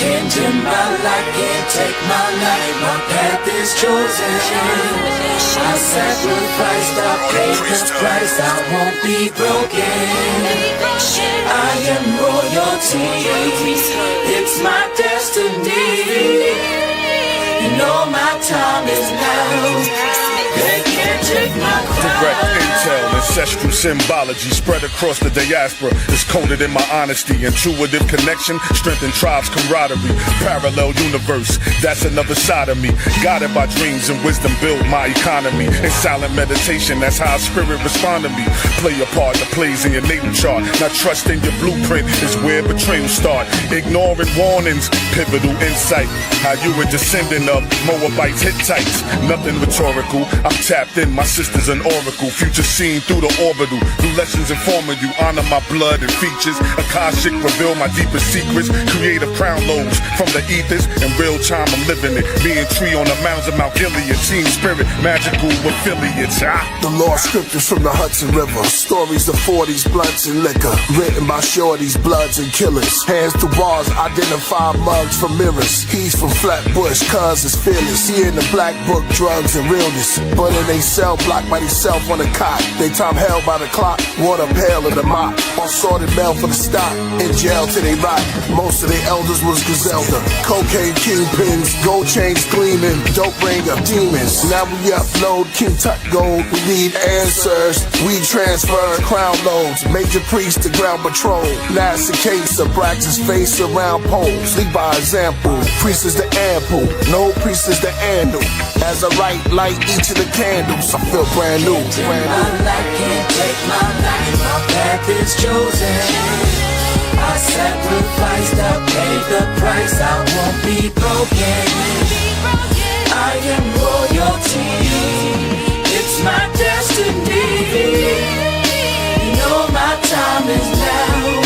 Can't dim my light, can't take my life. My path is chosen. I sacrificed, I paid the price. I won't be broken. I am royalty. It's my destiny. And all my time is now. They can't take my crown. Direct intel, ancestral symbology spread across the diaspora. It's coded in my honesty. Intuitive connection, strengthen tribes' camaraderie. Parallel universe, that's another side of me. Guided by dreams and wisdom, build my economy. In silent meditation, that's how spirit respond to me. Play a part that plays in your natal chart. Not trusting your blueprint is where betrayal start. Ignoring warnings, pivotal insight. How you a descendant of Moabites, Hittites. Nothing rhetorical. I'm tapped in, my sister's an oracle. Future seen through the orbital. Through lessons informing you, honor my blood and features. Akashic reveal my deepest secrets. Creative crown loads from the ethers. In real time I'm living it. Being tree on the mounds of Mount Gilead. Team spirit, magical affiliates. The lost scriptures from the Hudson River. Stories of 40s, blunts and liquor. Written by shorties, bloods and killers. Hands to bars, identify mugs from mirrors. He's from Flatbush, cuz is fearless. He in the black book, drugs and realness. But in they cell block by themself on a cot. They time held by the clock, water pail in the mop. On sorted mail for the stock, in jail till they rot. Most of their elders was Griselda. Cocaine kingpins, gold chains gleaming, dope bringer, demons. Now we upload King Tut Gold, we need answers. We transfer crown loads, major priest to ground patrol. NASA case of Brax's face around poles. Lead by example, priest is the ample, no priest is the handle. As I write, light each of the candles, I feel brand new. Can't take my life, can't take my life. My path is chosen. I sacrificed, I paid the price. I won't be broken. I am royalty. It's my destiny. You know my time is now.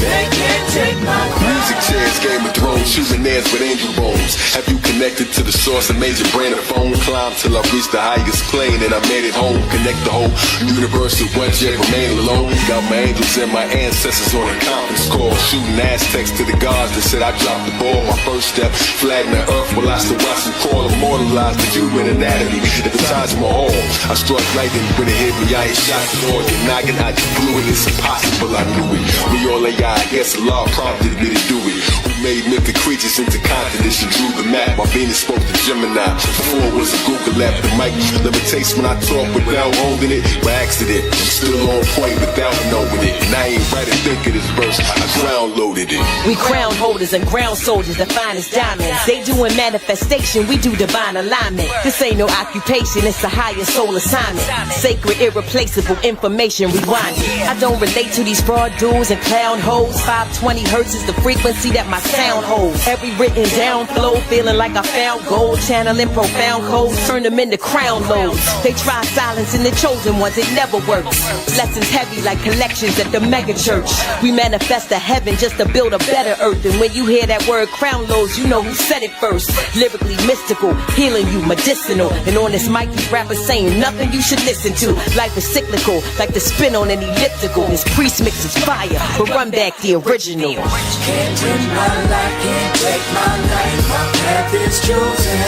They can't take my crown. Music chairs, Game of Thrones, souvenirs with angel bones. Have you connected to the source and made your brain a phone? Climb till I reached the highest plane and I made it home. Connect the whole universe at once, yet remain alone. Got my angels and my ancestors on a conference call. Shooting Aztecs to the gods that said I dropped the ball. My first step, flattening the earth while I still watch and crawl. Immortalized the human anatomy at the Taj Mahal. I struck lightning when it hit me, I ain't shot the organ. Noggin, I just blew it, it's impossible, I knew it. We all AI, I guess Allah prompted me to do it. Who made mythic creatures into continents and drew the map? My Venus spoke to Gemini. Before it was a Google app, the mic levitates when I talk without holding it. By accident, I'm still on point without knowing it. And I ain't right to think of this verse, I ground loaded it. We crown holders and ground soldiers, the finest diamonds. They doing manifestation, we do divine alignment. This ain't no occupation, it's a higher soul assignment. Sacred, irreplaceable information, rewind it. I don't relate to these fraud dudes and clown hoes. 520 hertz is the frequency that my sound holds. Every written down flow, feeling like I found gold. Channeling profound codes, turn them into crown loads. They try silencing the chosen ones, it never works. Lessons heavy like collections at the mega church. We manifest a heaven just to build a better earth. And when you hear that word crown loads, you know who said it first. Lyrically mystical, healing you, medicinal. And on this mic, these rappers saying nothing you should listen to. Life is cyclical, like the spin on an elliptical. This priest mixes fire, but run back the original. Can't take my life, can't take my life. My path is chosen.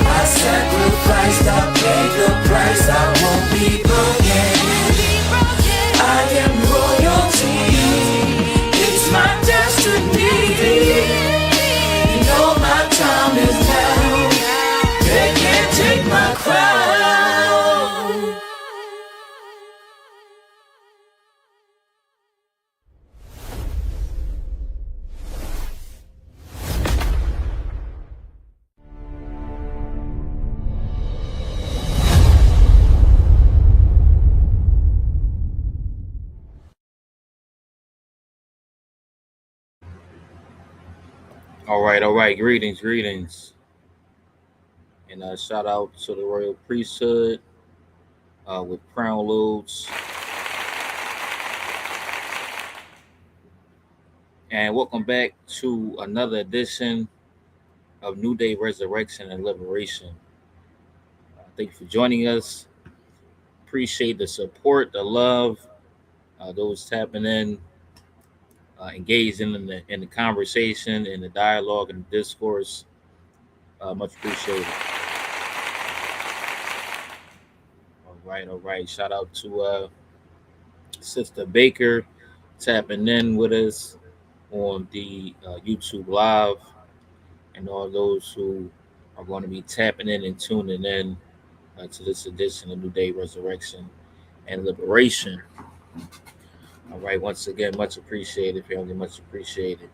I sacrificed, I paid the price. I won't be broken. I am royalty. It's my destiny. You know my time is now. They can't take my crown. All right. Greetings. And shout out to the royal priesthood with crown loads. And welcome back to another edition of New Day Resurrection and Liberation. Thank you for joining us. Appreciate the support, the love, those tapping in, engaging in the conversation, in the dialogue, and the discourse. Much appreciated. All right. Shout out to Sister Baker tapping in with us on the YouTube Live, and all those who are going to be tapping in and tuning in to this edition of New Day Resurrection and Liberation. All right, once again, much appreciated, family, much appreciated.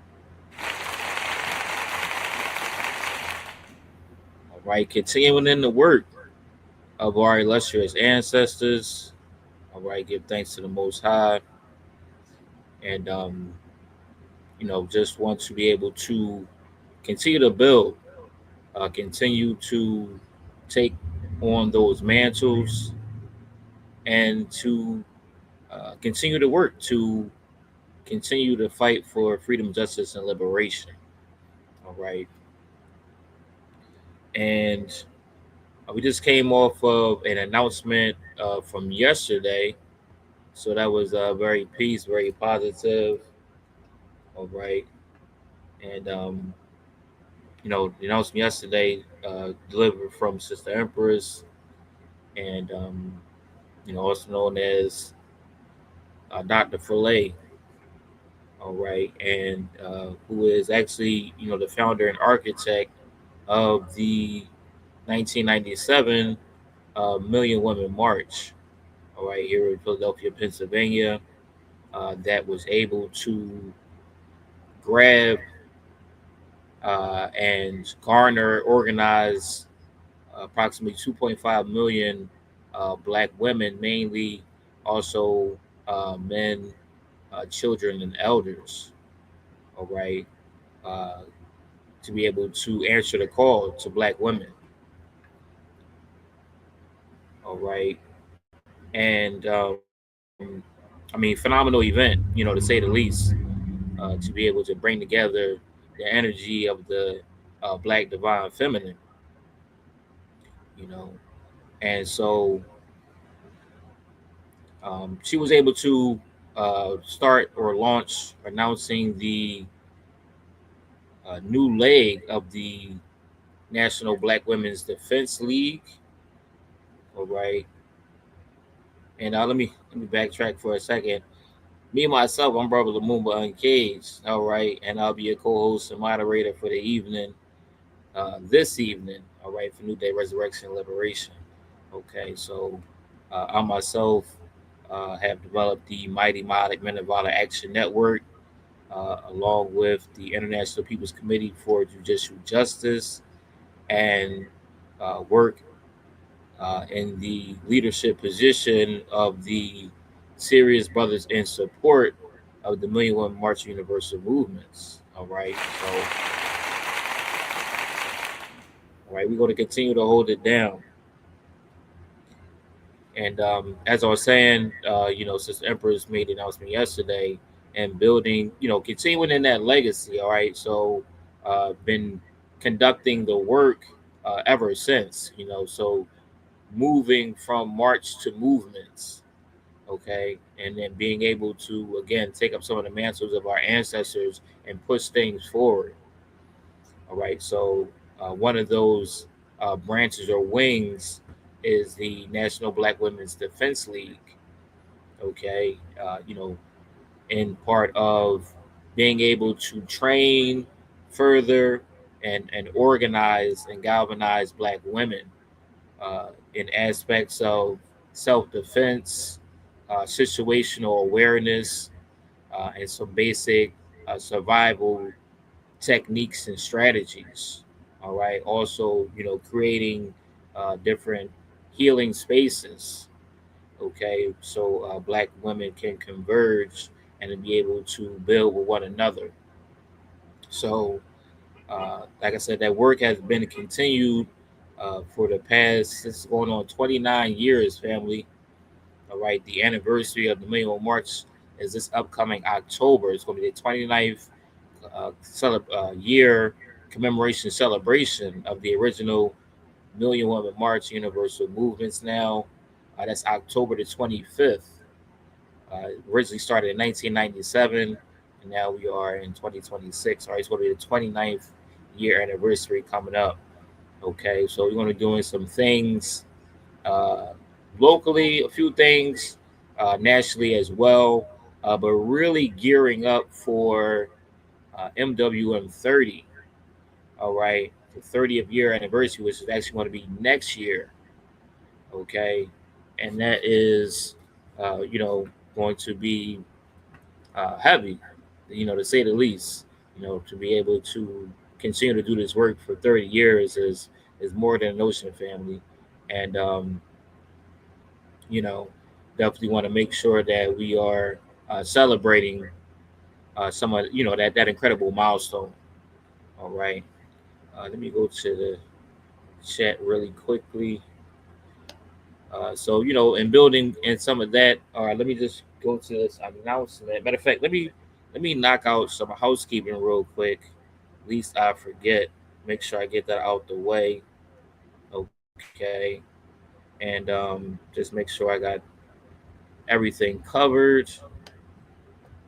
All right, continuing in the work of our illustrious ancestors. All right, give thanks to the Most High, and just want to be able to continue to build, continue to take on those mantles, and to continue to work to continue to fight for freedom, justice, and liberation. All right. And we just came off of an announcement from yesterday. So that was very peace, very positive. All right. And, the announcement yesterday delivered from Sister Empress, and, also known as Dr. Filet. All right. And who is actually, the founder and architect of the 1997 Million Women March, all right, here in Philadelphia, Pennsylvania, that was able to grab and garner, organize approximately 2.5 million Black women, mainly also men, children, and elders, all right, uh, to be able to answer the call to Black women, all right. And phenomenal event, to say the least, to be able to bring together the energy of the Black divine feminine, you know. And so she was able to start or launch announcing the new leg of the National Black Women's Defense League. All right. And let me backtrack for a second. Me myself, I'm Brother Lumumba Uncaged. All right, and I'll be a co-host and moderator for the evening, this evening. All right, for New Day Resurrection and Liberation. Okay, so I myself have developed the Mighty Modic Men of Valor Action Network, along with the International People's Committee for Judicial Justice, and work in the leadership position of the Serious Brothers in support of the Million Women March Universal Movements. All right. So, all right, we're going to continue to hold it down. And as I was saying, Sister Empress made the announcement yesterday, and building, continuing in that legacy. All right. So, been conducting the work ever since, so moving from march to movements, okay, and then being able to again take up some of the mantles of our ancestors and push things forward. All right, so one of those branches or wings is the National Black Women's Defense League, okay, in part of being able to train further and organize and galvanize Black women in aspects of self-defense, situational awareness, and some basic survival techniques and strategies. All right. Also, creating different healing spaces. Okay. So Black women can converge and be able to build with one another. So Like I said, that work has been continued for the past, it's going on 29 years, family. All right, the anniversary of the Million March is this upcoming October. It's going to be the 29th year commemoration celebration of the original Million Woman March Universal Movements now. That's October the 25th. Originally started in 1997, and now we are in 2026. All right, it's going to be the 29th year anniversary coming up. Okay, so we're going to be doing some things uh, locally, a few things nationally as well, but really gearing up for MWM 30. All right, the 30th year anniversary, which is actually going to be next year. Okay, and that is, going to be heavy, to say the least. To be able to continue to do this work for 30 years is more than an ocean, family, and you know, definitely want to make sure that we are celebrating some of that incredible milestone. All right, let me go to the chat really quickly. So in building and some of that. All right, let me just go to this announcement. Matter of fact, let me knock out some housekeeping real quick. At least I forget. Make sure I get that out the way. Okay, and just make sure I got everything covered.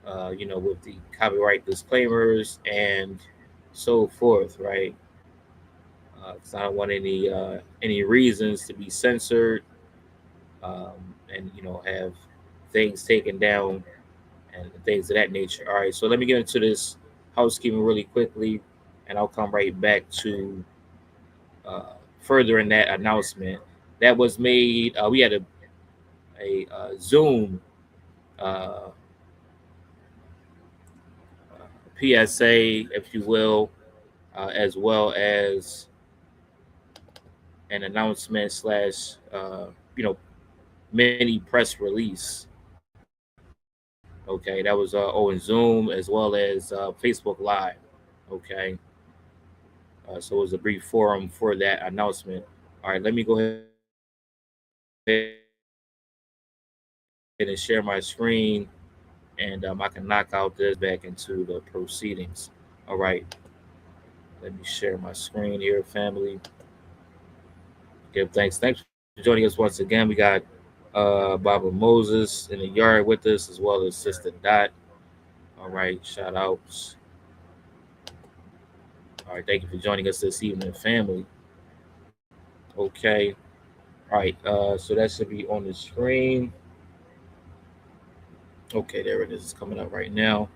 With the copyright disclaimers and so forth, right? Because I don't want any reasons to be censored, and have things taken down and things of that nature. All right, so let me get into this housekeeping really quickly, and I'll come right back to further in that announcement that was made. We had a Zoom uh, PSA, if you will, as well as an announcement slash mini press release. Okay, that was on Zoom as well as Facebook Live. Okay, so it was a brief forum for that announcement. All right, let me go ahead and share my screen, and I can knock out this back into the proceedings. All right, let me share my screen here, family. Give thanks for joining us once again. We got Baba Moses in the yard with us, as well as Sister Dot. All right, shout outs. All right, thank you for joining us this evening, family. Okay, all right, so that should be on the screen. Okay, there it is. It's coming up right now.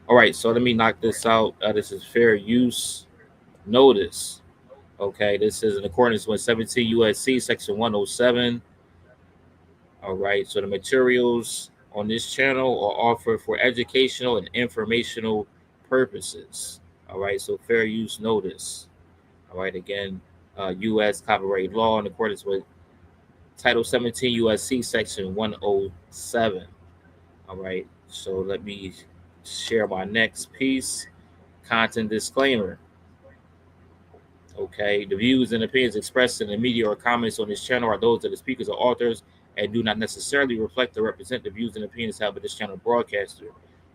All right, so let me knock this out. This is fair use notice. Okay, this is in accordance with 17 USC section 107. All right, so the materials on this channel are offered for educational and informational purposes. All right, so fair use notice. All right, again, U.S. copyright law in accordance with Title 17 USC section 107. All right, so let me share my next piece. Content disclaimer. Okay, the views and opinions expressed in the media or comments on this channel are those of the speakers or authors and do not necessarily reflect or represent the views and opinions held by this channel broadcaster.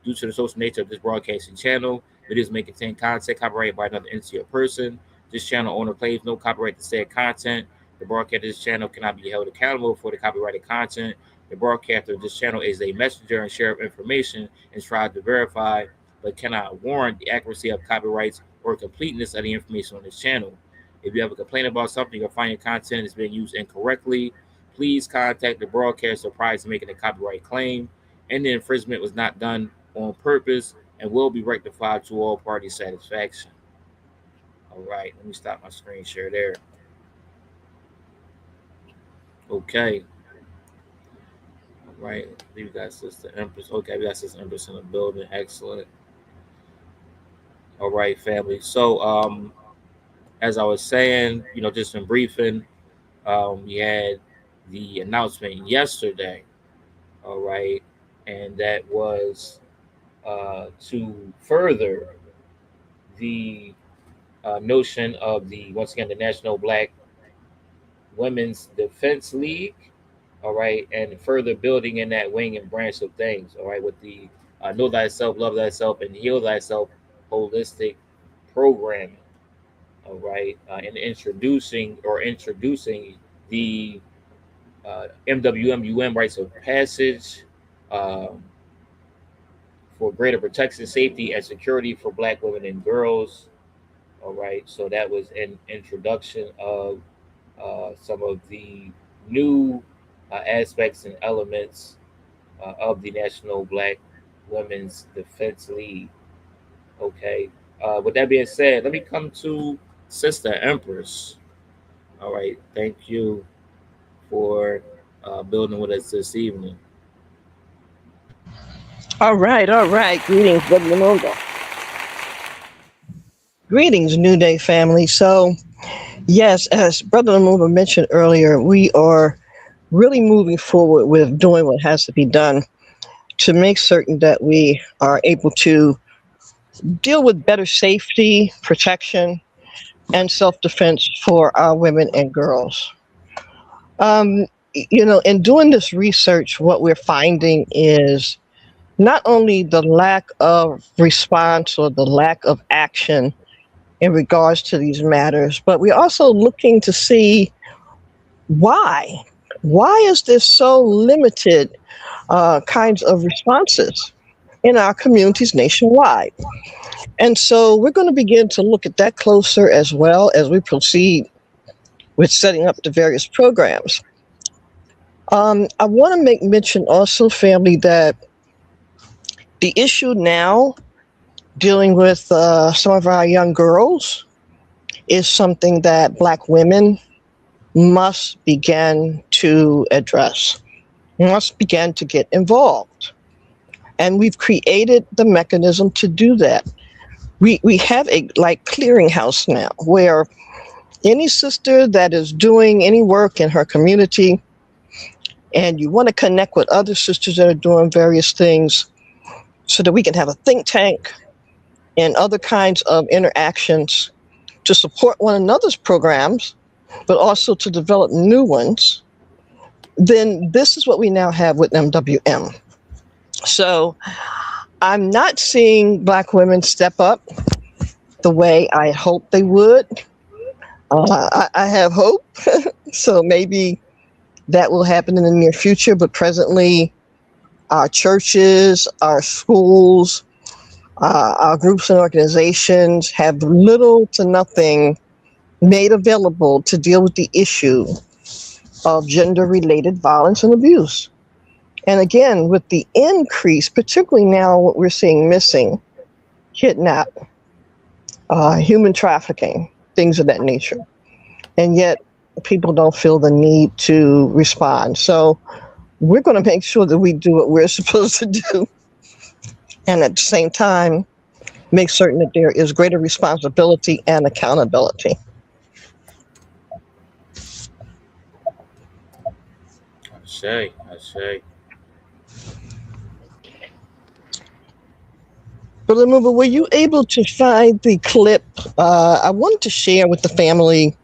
Due to the social nature of this broadcasting channel, videos may contain content copyrighted by another entity or person. This channel owner claims no copyright to said content. The broadcaster of this channel cannot be held accountable for the copyrighted content. The broadcaster of this channel is a messenger and share of information and strives to verify, but cannot warrant the accuracy of copyrights or completeness of the information on this channel. If you have a complaint about something or find your content is being used incorrectly, please contact the broadcaster prior to making a copyright claim. Any infringement was not done on purpose and will be rectified to all parties' satisfaction. All right, let me stop my screen share there. Okay. All right, we got Sister Empress. Okay, we got Sister Empress in the building. Excellent. All right, family. So, as I was saying, just in briefing, we had the announcement yesterday. All right, and that was to further the notion of the once again the National Black Women's Defense League, all right, and further building in that wing and branch of things, all right, with the Know Thyself, Love Thyself, and Heal Thyself holistic programming, all right, and introducing the MWMUM rites of passage um, for greater protection, safety, and security for Black women and girls. All right, so that was an introduction of some of the new aspects and elements of the National Black Women's Defense League. Okay, with that being said, let me come to Sister Empress. All right, thank you for building with us this evening. All right, all right. Greetings, Brother Lumumba. Greetings, New Day family. So, yes, as Brother Lumumba mentioned earlier, we are really moving forward with doing what has to be done to make certain that we are able to deal with better safety, protection, and self-defense for our women and girls. In doing this research, what we're finding is not only the lack of response or the lack of action in regards to these matters, but we're also looking to see why. Why is there so limited kinds of responses in our communities nationwide? And so we're going to begin to look at that closer as well as we proceed with setting up the various programs. I want to make mention also, family, that the issue now dealing with some of our young girls is something that Black women must begin to address, must begin to get involved. And we've created the mechanism to do that. We have a clearinghouse now where any sister that is doing any work in her community and you want to connect with other sisters that are doing various things so that we can have a think tank and other kinds of interactions to support one another's programs, but also to develop new ones, then this is what we now have with MWM. So I'm not seeing Black women step up the way I hope they would. I have hope, so maybe that will happen in the near future, but presently our churches, our schools, our groups and organizations have little to nothing made available to deal with the issue of gender-related violence and abuse. And again, with the increase, particularly now what we're seeing missing, kidnap, human trafficking, things of that nature. And yet people don't feel the need to respond. So we're going to make sure that we do what we're supposed to do. And at the same time, make certain that there is greater responsibility and accountability. I say. Brother Muba, were you able to find the clip? I wanted to share with the family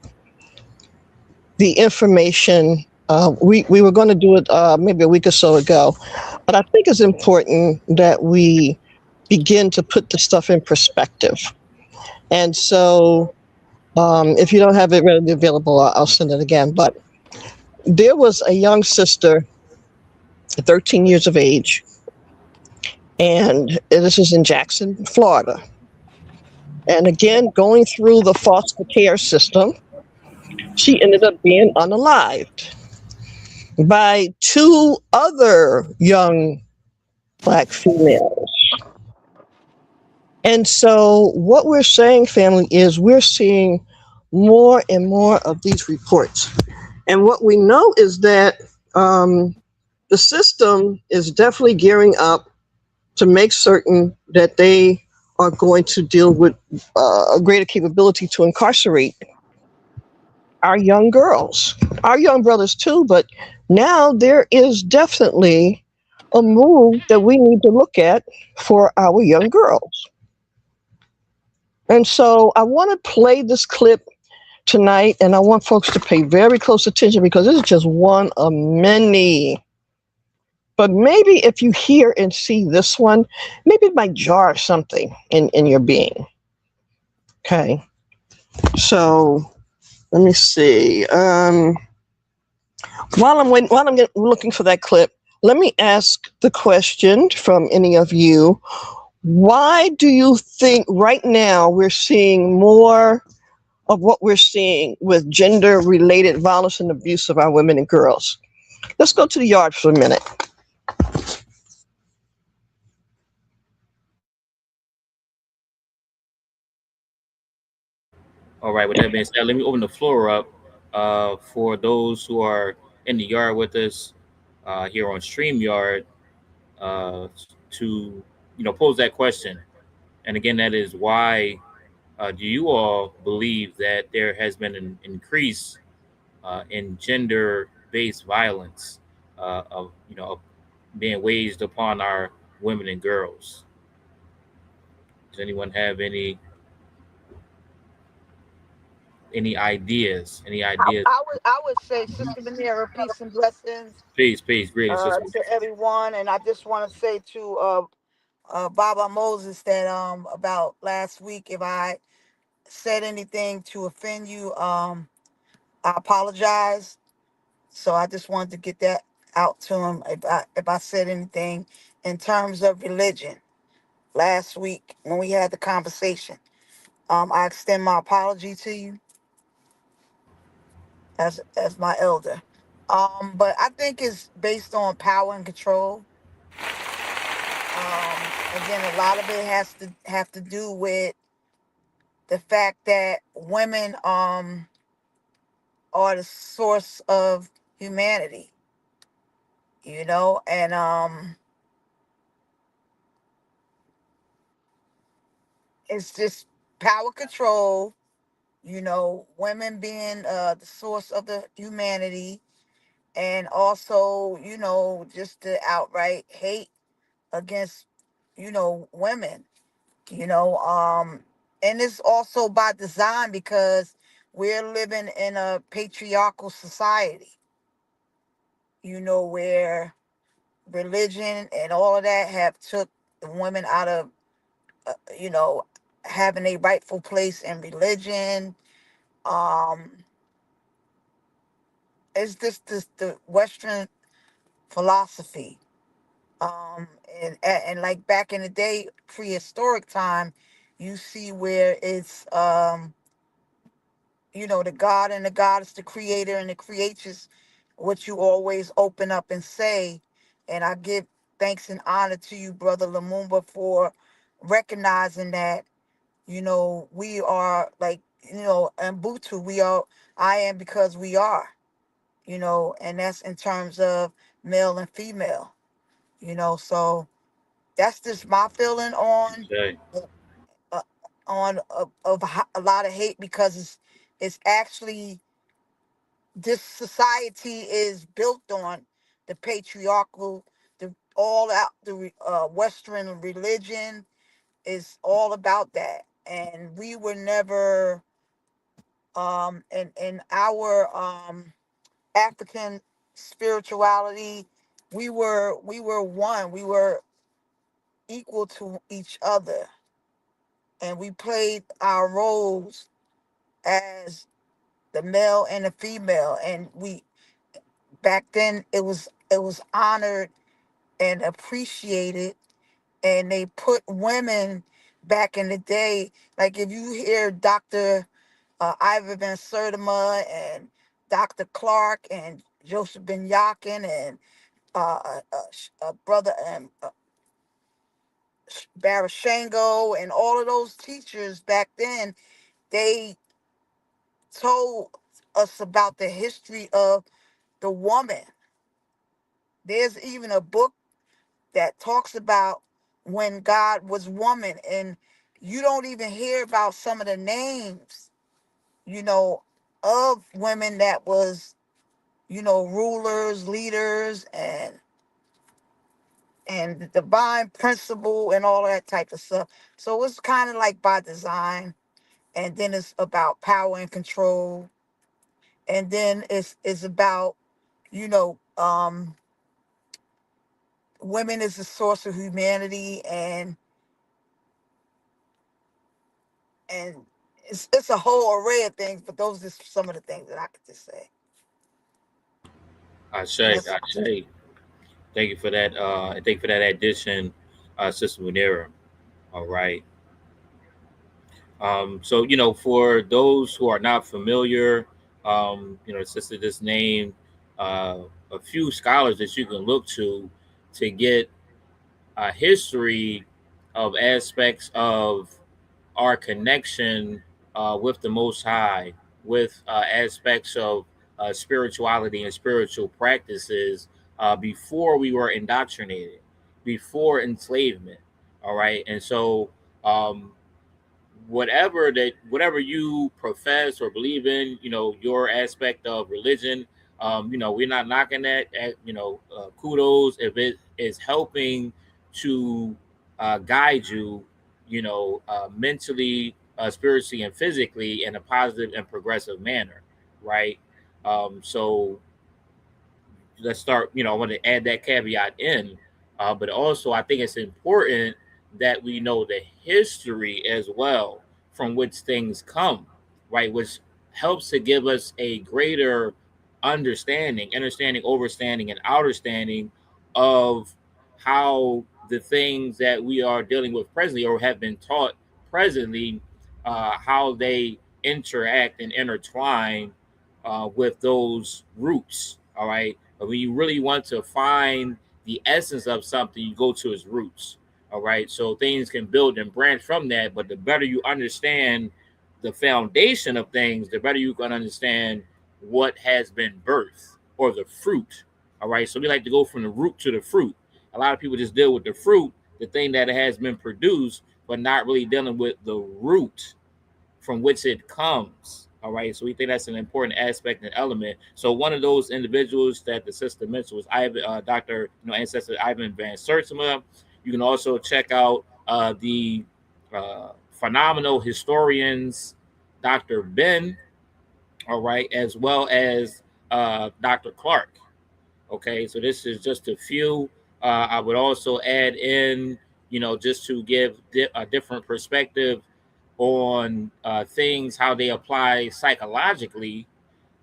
the information. We were going to do it maybe a week or so ago, but I think it's important that we begin to put the stuff in perspective. And so if you don't have it readily available, I'll send it again. But there was a young sister, 13 years of age, and this is in Jackson, Florida. And again, going through the foster care system, she ended up being unalived by two other young Black females. And so what we're saying, family, is we're seeing more and more of these reports. And what we know is that the system is definitely gearing up to make certain that they are going to deal with a greater capability to incarcerate our young girls, our young brothers too, but now there is definitely a move that we need to look at for our young girls. And so I want to play this clip tonight, and I want folks to pay very close attention because this is just one of many. But maybe if you hear and see this one, maybe it might jar something in your being. Okay. So let me see. While I'm looking for that clip, let me ask the question from any of you. Why do you think right now we're seeing more of what we're seeing with gender-related violence and abuse of our women and girls? Let's go to the yard for a minute. All right, with that being said, let me open the floor up for those who are in the yard with us here on StreamYard uh, to pose that question. And again, that is why do you all believe that there has been an increase in gender-based violence of being waged upon our women and girls? Does anyone have any ideas? Any ideas? I would say, Sister Manera, peace and blessings Peace, greetings, sister. to everyone. And I just want to say to Baba Moses that about last week, if I said anything to offend you, I apologize. So I just wanted to get that out to him. If I said anything in terms of religion last week when we had the conversation, I extend my apology to you as my elder. But I think it's based on power and control. Again, a lot of it has to have to do with the fact that women are the source of humanity, and it's just power control, women being the source of the humanity, and also, just the outright hate against, women, you know, um, and it's also by design because we're living in a patriarchal society, where religion and all of that have took the women out of, you know, having a rightful place in religion. Um, it's just this the Western philosophy. And like back in the day, prehistoric time, you see where it's the God and the goddess, the creator and the creatures, what you always open up and say. And I give thanks and honor to you, Brother Lumumba, for recognizing that, we are like, and Butu, we are, I am because we are, and that's in terms of male and female, so that's just my feeling Okay. uh, a lot of hate because it's actually this society is built on the patriarchal, the all out Western religion is all about that, and we were never in our African spirituality, we were one, we were equal to each other, and we played our roles as the male and the female, and we back then it was honored and appreciated, and they put women back in the day, like if you hear Dr. Ivor Van Sertima and Dr. Clark and Joseph Ben Yakin and brother Barashango and all of those teachers back then, they told us about the history of the woman. There's even a book that talks about when God was woman, and you don't even hear about some of the names, you know, of women that was, rulers, leaders, and the divine principle and all that type of stuff. So it's kind of like by design. and then it's about power and control, and then it's about, you know, women is the source of humanity, and it's a whole array of things, but those are just some of the things that I could just say. I say, That's I say. Thank you for that. And thank you for that addition, Sister Munira. All right. So for those who are not familiar, Sister just named a few scholars that you can look to get a history of aspects of our connection with the Most High, with aspects of spirituality and spiritual practices before we were indoctrinated, before enslavement. All right, and so um, whatever you profess or believe in, your aspect of religion, we're not knocking that. Kudos if it is helping to guide you, mentally, spiritually, and physically in a positive and progressive manner, right? So let's start. I want to add that caveat in, but also I think it's important that we know the history as well from which things come, right? Which helps to give us a greater understanding, overstanding, and outerstanding of how the things that we are dealing with presently or have been taught presently, how they interact and intertwine with those roots. All right. But when you really want to find the essence of something, you go to its roots. All right. So things can build and branch from that. But the better you understand the foundation of things, the better you can understand what has been birthed or the fruit. All right. So we like to go from the root to the fruit. A lot of people just deal with the fruit, the thing that has been produced, but not really dealing with the root from which it comes. All right. So we think that's an important aspect and element. So one of those individuals that the sister mentioned was Ivan, Dr. Ancestor Ivan Van Sertima. You can also check out the phenomenal historians, Dr. Ben, all right, as well as Dr. Clark. Okay, so this is just a few. I would also add in, just to give a different perspective on things, how they apply psychologically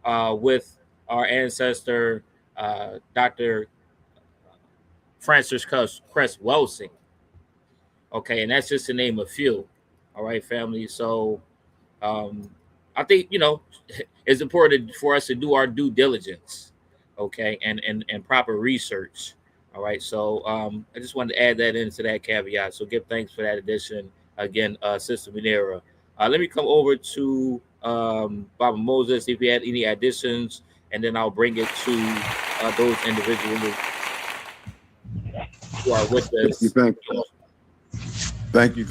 with our ancestor, Dr. Francis Cress Welsing. Okay, and that's just to name a few. All right, family. So um, I think it's important for us to do our due diligence, okay, and proper research. All right, so I just wanted to add that into that caveat. So give thanks for that addition again, Sister Minera. Let me come over to Baba Moses if he had any additions, and then I'll bring it to those individuals who are with us. Thank you.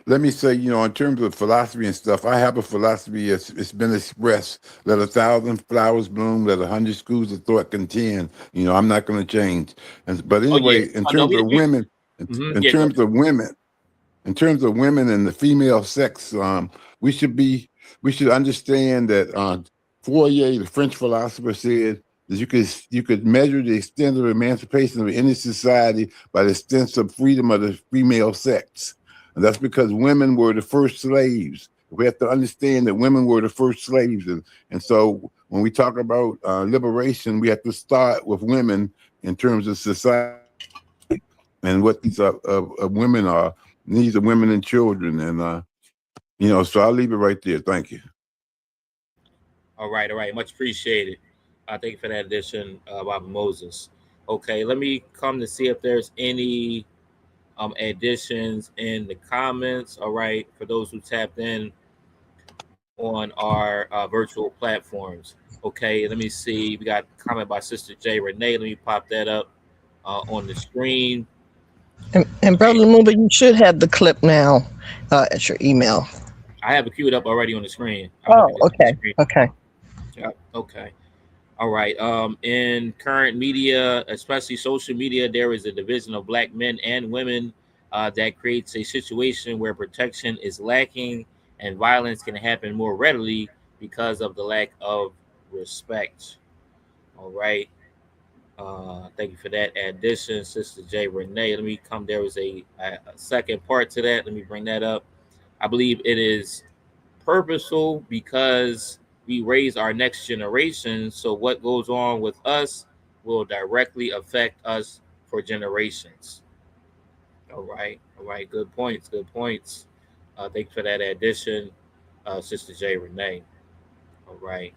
Let me say, in terms of philosophy and stuff, I have a philosophy. It's been expressed. Let 1,000 flowers bloom. Let 100 schools of thought contend. I'm not going to change. But anyway, in terms of women, in terms of women, in terms of women and the female sex, we should understand that Fourier, the French philosopher, said that you could measure the extent of emancipation of any society by the extent of freedom of the female sex. And that's because women were the first slaves. We have to understand that women were the first slaves. And so when we talk about liberation, we have to start with women in terms of society and what these women are. These are women and children. And, so I'll leave it right there. Thank you. All right. Much appreciated. Thank you for that addition, Baba Moses. Okay, let me come to see if there's any additions in the comments. All right, for those who tapped in on our virtual platforms. Okay, let me see. We got a comment by Sister J. Renee. Let me pop that up on the screen. And Brother Lumumba, you should have the clip now at your email. I have it queued up already on the screen. Okay. Yeah, okay. All right. In current media, especially social media, there is a division of Black men and women that creates a situation where protection is lacking and violence can happen more readily because of the lack of respect. All right. Thank you for that addition, Sister J. Renee. Let me come. There was a second part to that. Let me bring that up. I believe it is purposeful because we raise our next generation. So what goes on with us will directly affect us for generations. All right. All right. Good points. Good points. Thank you for that addition, Sister J. Renee. All right.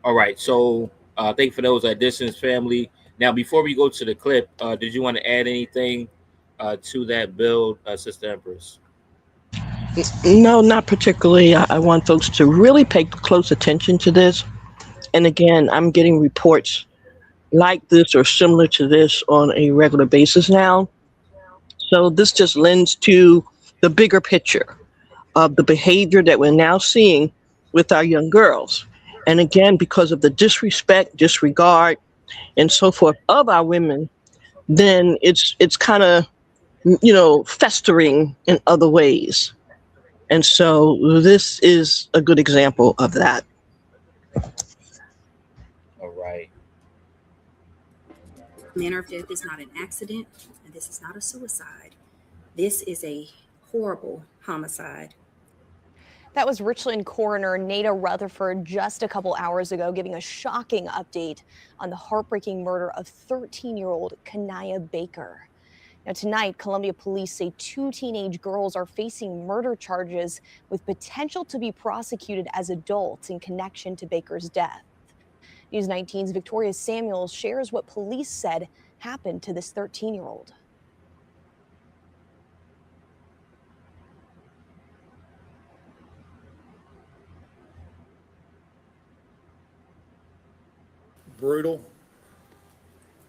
All right. So thank you for those additions, family. Now, before we go to the clip, did you want to add anything to that build, Sister Empress? No, not particularly. I want folks to really pay close attention to this. And again, I'm getting reports like this or similar to this on a regular basis now. So this just lends to the bigger picture of the behavior that we're now seeing with our young girls. And again, because of the disrespect, disregard, and so forth of our women, then it's kind of festering in other ways. And so this is a good example of that. All right. Manner of death is not an accident, and this is not a suicide. This is a horrible homicide. That was Richland coroner Nada Rutherford just a couple hours ago giving a shocking update on the heartbreaking murder of 13-year-old Kanaya Baker. Now tonight, Columbia police say 2 teenage girls are facing murder charges with potential to be prosecuted as adults in connection to Baker's death. News 19's Victoria Samuels shares what police said happened to this 13-year-old. Brutal,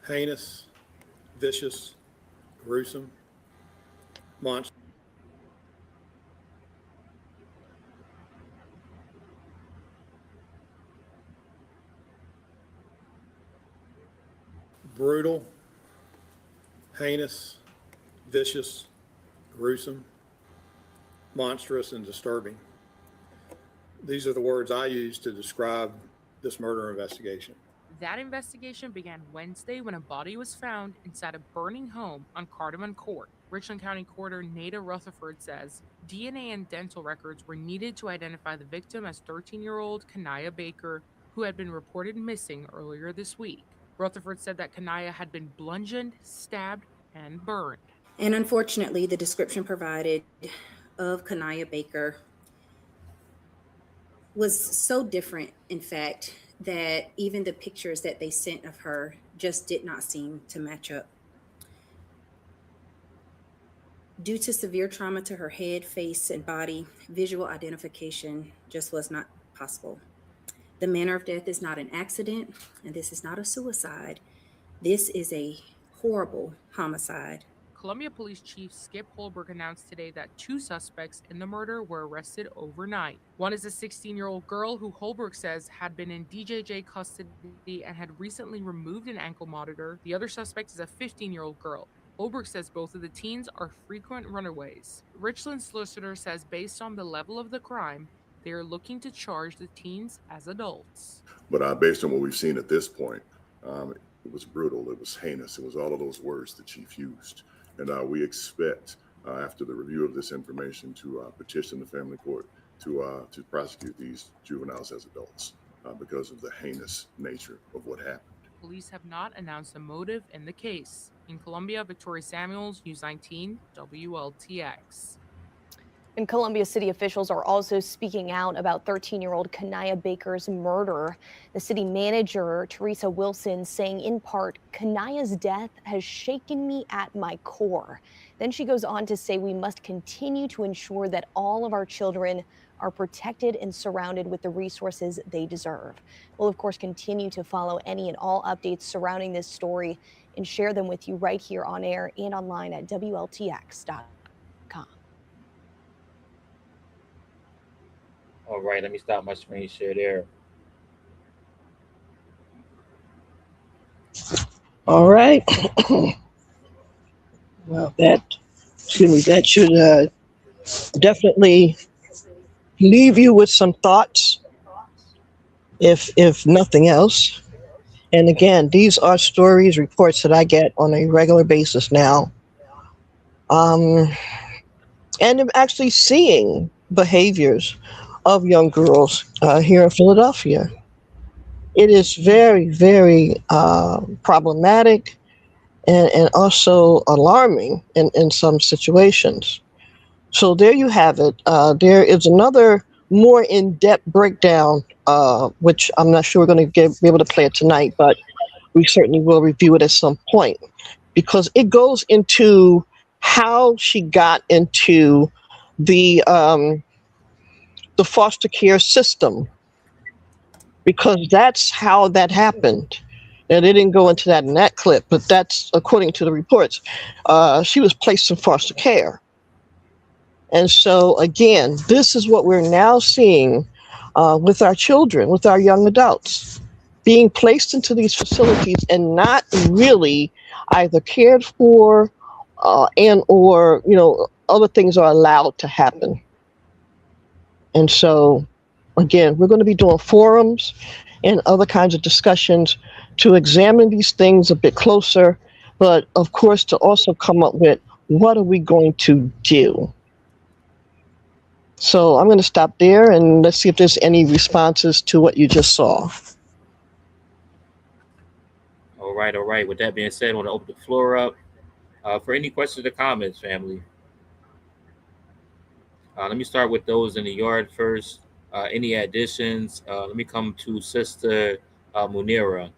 heinous, vicious, gruesome, monstrous. Brutal, heinous, vicious, gruesome, monstrous, and disturbing. These are the words I use to describe this murder investigation. That investigation began Wednesday when a body was found inside a burning home on Cardamom Court. Richland County Coroner Nada Rutherford says DNA and dental records were needed to identify the victim as 13-year-old Kanaya Baker, who had been reported missing earlier this week. Rutherford said that Kanaya had been bludgeoned, stabbed, and burned. And unfortunately, the description provided of Kanaya Baker was so different, in fact, that even the pictures that they sent of her just did not seem to match up. Due to severe trauma to her head, face, and body, visual identification just was not possible. The manner of death is not an accident, and this is not a suicide. This is a horrible homicide. Columbia Police Chief Skip Holbrook announced today that 2 suspects in the murder were arrested overnight. One is a 16-year-old girl who Holbrook says had been in DJJ custody and had recently removed an ankle monitor. The other suspect is a 15-year-old girl. Holbrook says both of the teens are frequent runaways. Richland's solicitor says based on the level of the crime, they are looking to charge the teens as adults. But based on what we've seen at this point, it was brutal, it was heinous, it was all of those words the chief used. And we expect, after the review of this information, to petition the family court to prosecute these juveniles as adults because of the heinous nature of what happened. Police have not announced a motive in the case. In Columbia, Victoria Samuels, News 19, WLTX. And Columbia City officials are also speaking out about 13-year-old Kanaya Baker's murder. The city manager, Teresa Wilson, saying in part, "Kanaya's death has shaken me at my core." Then she goes on to say we must continue to ensure that all of our children are protected and surrounded with the resources they deserve. We'll, of course, continue to follow any and all updates surrounding this story and share them with you right here on air and online at WLTX.com. All right, let me stop my screen share there. All right. Well, that should definitely leave you with some thoughts, if nothing else. And again, these are stories, reports that I get on a regular basis now. Um, and I'm actually seeing behaviors of young girls here in Philadelphia. It is very, very problematic and also alarming in some situations. So there you have it. There is another more in-depth breakdown, which I'm not sure we're going to be able to play it tonight, but we certainly will review it at some point because it goes into how she got into the the foster care system, because that's how that happened. And they didn't go into that in that clip, but that's according to the reports. She was placed in foster care. And so, again, this is what we're now seeing with our children, with our young adults, being placed into these facilities and not really either cared for and or, other things are allowed to happen. And so, again, we're going to be doing forums and other kinds of discussions to examine these things a bit closer, but of course, to also come up with what are we going to do. So I'm going to stop there and let's see if there's any responses to what you just saw. All right, all right. With that being said, I want to open the floor up for any questions or comments, family. Let me start with those in the yard first. Any additions? Let me come to Sister Munira.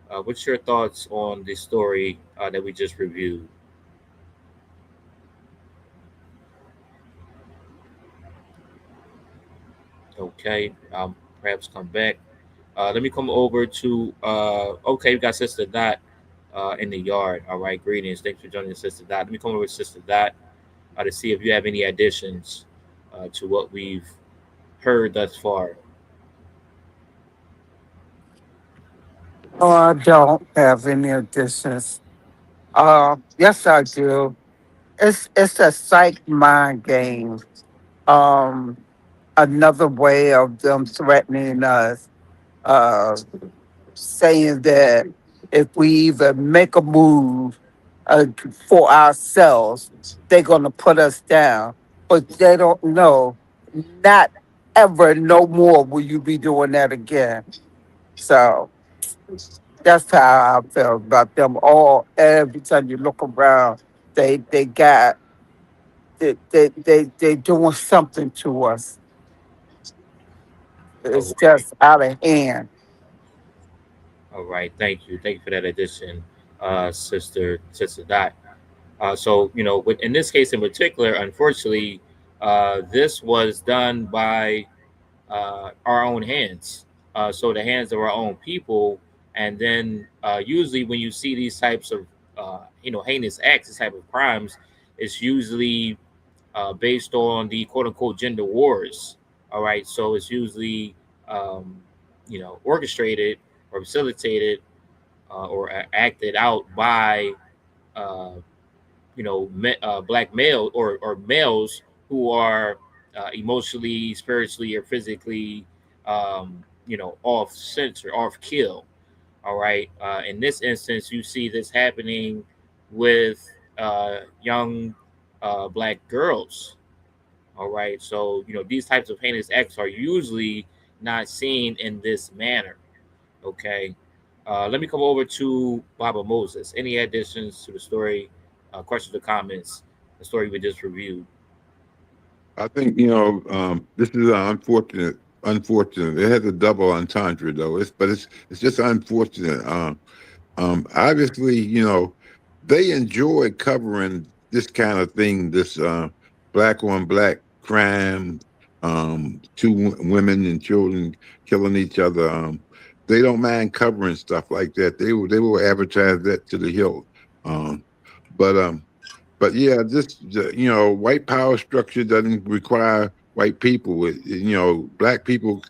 What's your thoughts on the story that we just reviewed? Okay, perhaps come back. Let me come over to, okay, we got Sister Dot in the yard. All right, greetings. Thanks for joining us, Sister Dot. Let me come over to Sister Dot to see if you have any additions to what we've heard thus far. Oh, I don't have any additions. Yes, I do. It's a psych mind game. Um, Another way of them threatening us, uh, saying that if we even make a move for ourselves, they're gonna put us down. But they don't know. Not ever, no more will you be doing that again. So that's how I feel about them all. Every time you look around, they got they doing something to us. It's All right, just out of hand. all right. Thank you for that addition, Sister Dot. So in this case in particular, unfortunately, this was done by our own hands. So the hands of our own people. And then usually when you see these types of heinous acts, this type of crimes, it's usually based on the quote unquote gender wars. All right, so it's usually um, orchestrated or facilitated or acted out by uh, black male or males who are emotionally, spiritually, or physically, off center, off kill. All right. In this instance, you see this happening with young black girls. All right. So, these types of heinous acts are usually not seen in this manner. Okay. Let me come over to Baba Moses. Any additions to the story, questions or comments, the story we just reviewed? I think this is unfortunate. Unfortunate. It has a double entendre though. It's just unfortunate. Obviously, they enjoy covering this kind of thing. This black on black crime. Two women and children killing each other. They don't mind covering stuff like that. They will advertise that to the hilt. Um, but yeah, this white power structure doesn't require white people. Black people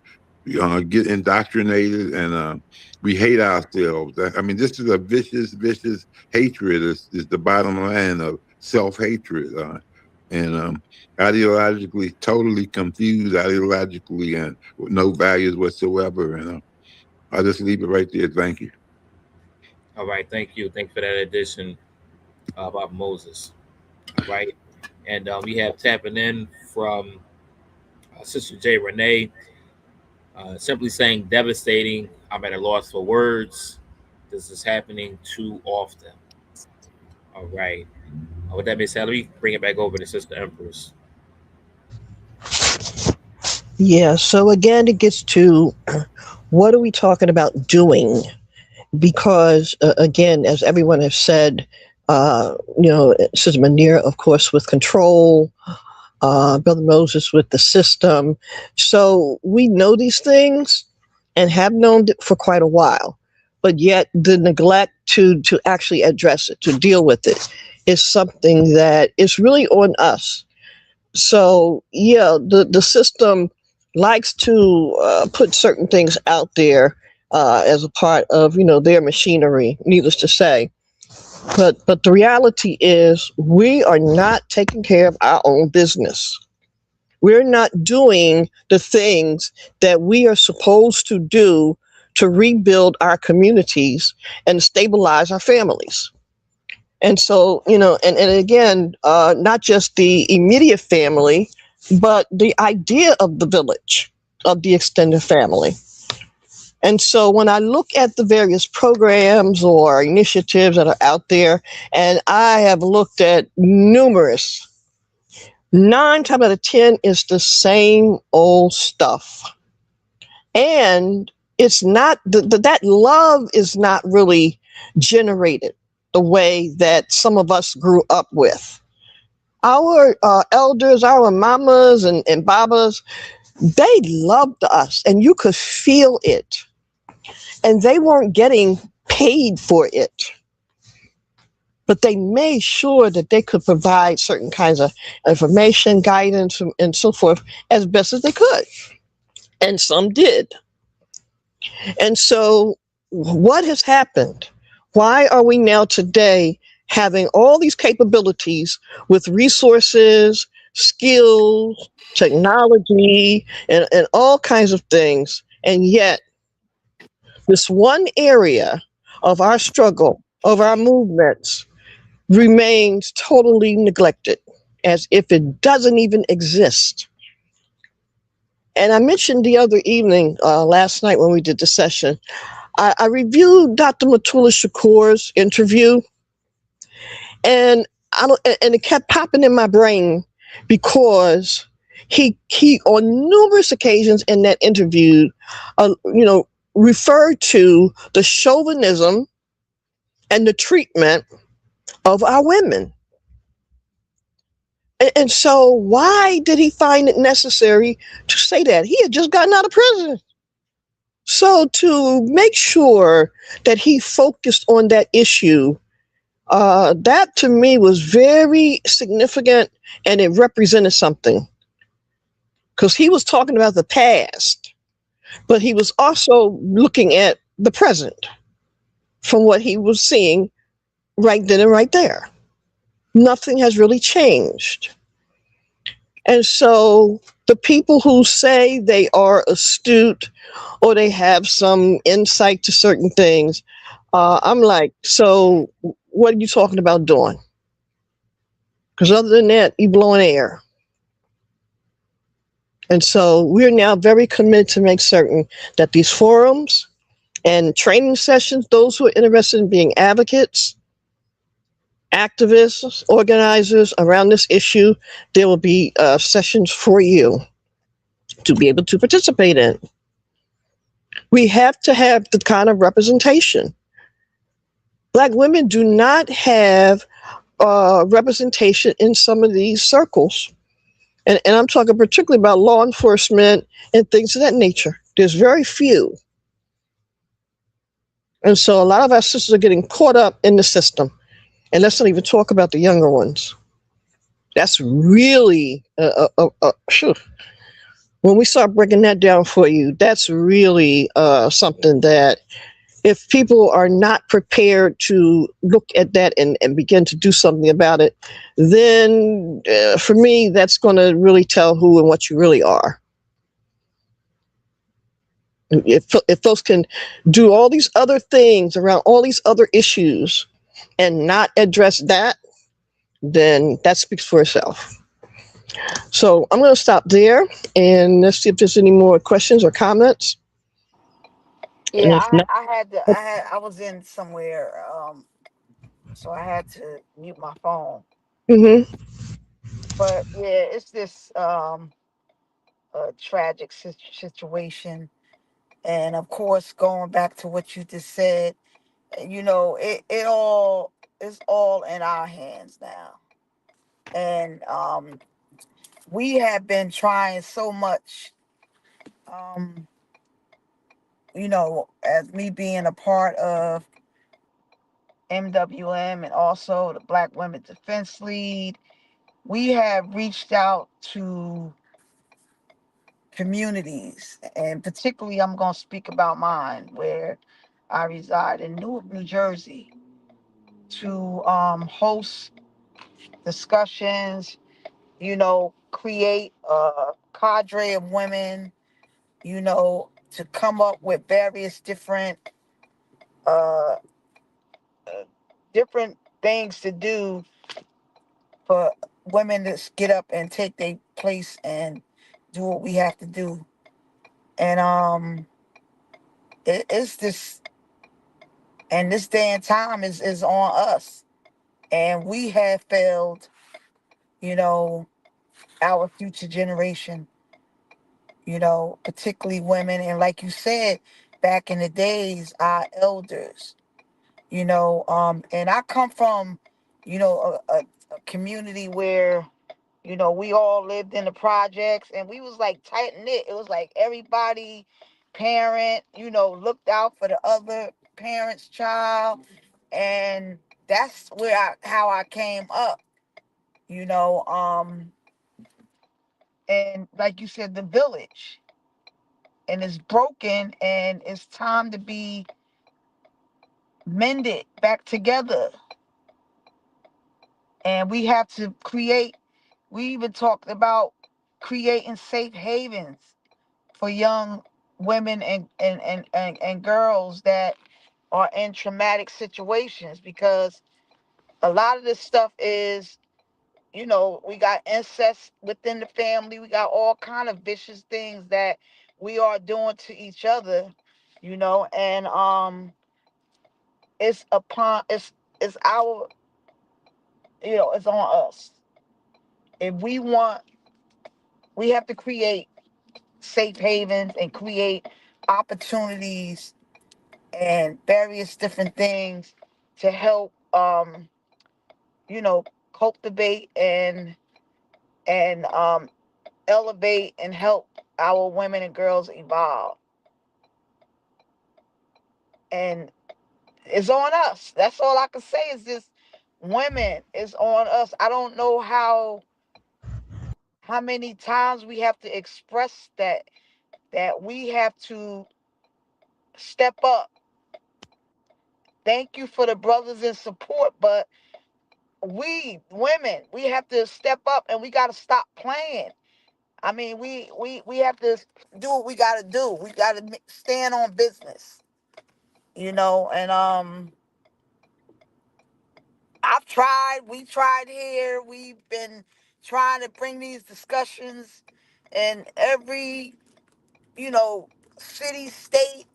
get indoctrinated, and we hate ourselves. I mean, this is a vicious hatred. Is the bottom line of self-hatred, and ideologically totally confused, ideologically, and with no values whatsoever. And I'll just leave it right there. Thank you. All right, thank you. Thank you for that addition about Moses. All right, and we have tapping in from Sister J. Renee, simply saying devastating. I'm at a loss for words. This is happening too often. All right. With that being said, let me bring it back over to Sister Empress. Yeah, so again, it gets to what are we talking about doing? Because, again, as everyone has said, Sister Manir, of course, with control, Brother Moses with the system. So we know these things and have known it for quite a while. But yet the neglect to actually address it, to deal with it, is something that is really on us. So, yeah, the system likes to put certain things out there as a part of, their machinery, needless to say. But the reality is we are not taking care of our own business. We're not doing the things that we are supposed to do to rebuild our communities and stabilize our families. And so, and again, not just the immediate family, but the idea of the village, of the extended family. And so when I look at the various programs or initiatives that are out there, and I have looked at numerous, 9 times out of 10 is the same old stuff. And it's not, that love is not really generated the way that some of us grew up with. Our elders, our mamas and babas, they loved us and you could feel it. And they weren't getting paid for it. But they made sure that they could provide certain kinds of information, guidance, and so forth as best as they could. And some did. And so what has happened? Why are we now today having all these capabilities with resources, skills, technology, and all kinds of things, and yet this one area of our struggle, of our movements, remains totally neglected, as if it doesn't even exist. And I mentioned the other evening, last night when we did the session, I reviewed Dr. Matula Shakur's interview, and it kept popping in my brain because he on numerous occasions in that interview, referred to the chauvinism and the treatment of our women. And so why did he find it necessary to say that? He had just gotten out of prison. So to make sure that he focused on that issue, that to me was very significant, and it represented something. Because he was talking about the past, but he was also looking at the present from what he was seeing right then and right there. Nothing has really changed. And so the people who say they are astute or they have some insight to certain things, I'm like, so what are you talking about doing? Because other than that, you blowing air. And so we're now very committed to make certain that these forums and training sessions, those who are interested in being advocates, activists, organizers around this issue, there will be sessions for you to be able to participate in. We have to have the kind of representation. Black women do not have representation in some of these circles. And I'm talking particularly about law enforcement and things of that nature. There's very few. And so a lot of our sisters are getting caught up in the system. And let's not even talk about the younger ones. That's really, When we start breaking that down for you, that's really something that if people are not prepared to look at that and begin to do something about it, then for me, that's going to really tell who and what you really are. If folks can do all these other things around all these other issues and not address that, then that speaks for itself. So I'm going to stop there and let's see if there's any more questions or comments. And Yeah, if not, I was in somewhere, so I had to mute my phone. mm-hmm. But yeah, it's this tragic situation, and of course, going back to what you just said, it all is all in our hands now, and we have been trying so much. Um, as me being a part of MWM and also the Black Women Defense League, we have reached out to communities, and particularly I'm going to speak about mine, where I reside in Newark, New Jersey, to host discussions, create a cadre of women, to come up with various uh, different things to do for women to get up and take their place and do what we have to do. And it's this, and this day and time is on us, and we have failed, you know, our future generation, particularly women, and like you said, back in the days, our elders, and I come from, a community where we all lived in the projects and we was like tight knit. It was like everybody parent, looked out for the other parent's child. And that's how I came up, you know. And like you said, the village, and it's broken and it's time to be mended back together. And we have to we even talked about creating safe havens for young women and girls that are in traumatic situations, because a lot of this stuff is, we got incest within the family, we got all kind of vicious things that we are doing to each other, and it's our, it's on us. If we have to create safe havens and create opportunities and various different things to help cultivate and elevate and help our women and girls evolve. And it's on us. That's all I can say is this: women, is on us. I don't know how many times we have to express that we have to step up. Thank you for the brothers in support, but we women, we have to step up and we got to stop playing. I mean, we have to do what we got to do. We got to stand on business, and we tried here. We've been trying to bring these discussions in every, you know, city, state.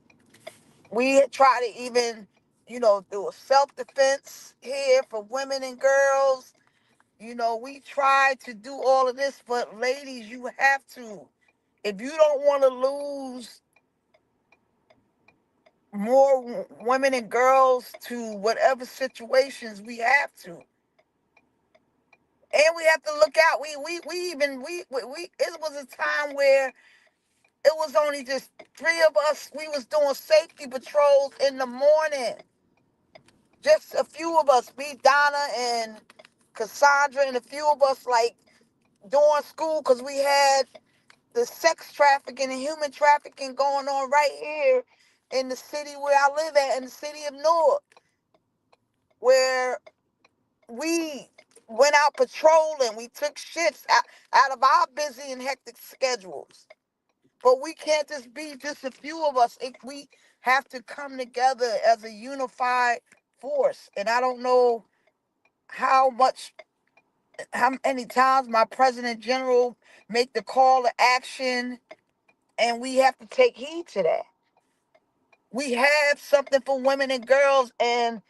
We had tried to even, do a self-defense here for women and girls. We tried to do all of this, but ladies, you have to. If you don't want to lose more women and girls to whatever situations, we have to. And we have to look out. It was a time where it was only just three of us. We was doing safety patrols in the morning. Just a few of us, me, Donna, and Cassandra, and a few of us, like, doing school, because we had, the sex trafficking and human trafficking going on right here in the city where I live at, in the city of Newark, where we went out patrolling, we took shifts out of our busy and hectic schedules. But we can't just be just a few of us. We have to come together as a unified force. And I don't know how many times my President General make the call to action, and we have to take heed to that. We have something for women and girls, and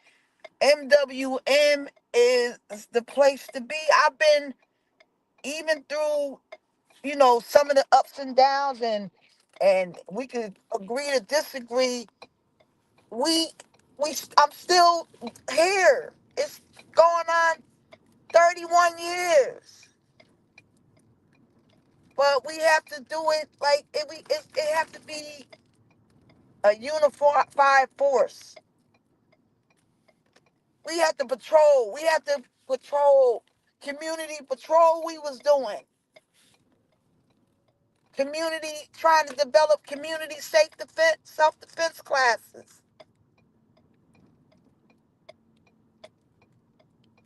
MWM is the place to be. I've been, even through, some of the ups and downs, and we could agree to disagree. We I'm still here. It's going on 31 years. But we have to do it like it have to be a unified force. We have to patrol. We have to patrol. Community patrol we was doing. Trying to develop community self-defense classes.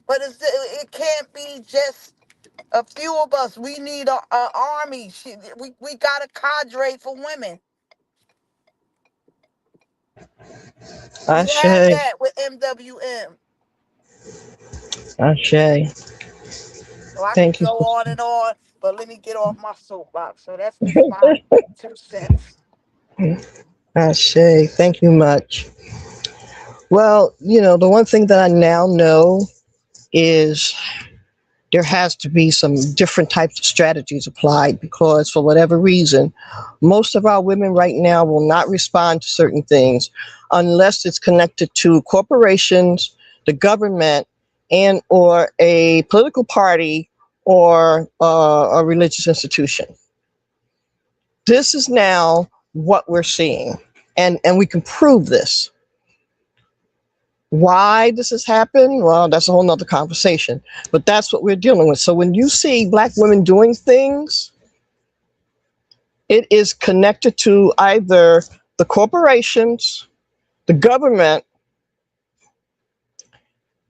But it can't be just a few of us. We need an army. We got a cadre for women. We have Ashe. that with MWM. Ashe. So I could Thank you, go on sister. and on, but let me get off my soapbox. So that's just my 2 cents. Ashe. Thank you much. Well, the one thing that I now know is there has to be some different types of strategies applied, because for whatever reason, most of our women right now will not respond to certain things unless it's connected to corporations, the government, and or a political party or a religious institution. This is now what we're seeing, and we can prove this. Why this has happened, well, that's a whole nother conversation, but that's what we're dealing with. So when you see Black women doing things, it is connected to either the corporations, the government,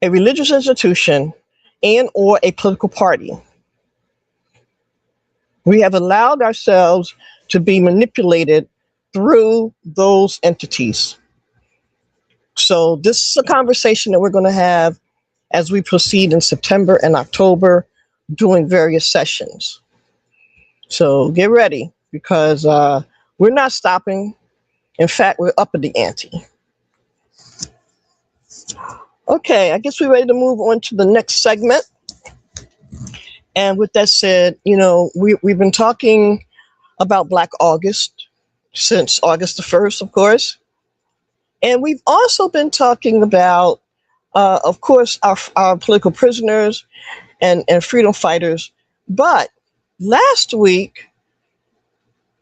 a religious institution, and or a political party. We have allowed ourselves to be manipulated through those entities. So this is a conversation that we're going to have as we proceed in September and October, doing various sessions. So get ready, because we're not stopping. In fact, we're up at the ante. Okay, I guess we're ready to move on to the next segment. And with that said, we've been talking about Black August since August the 1st, of course. And we've also been talking about, of course, our political prisoners and freedom fighters. But last week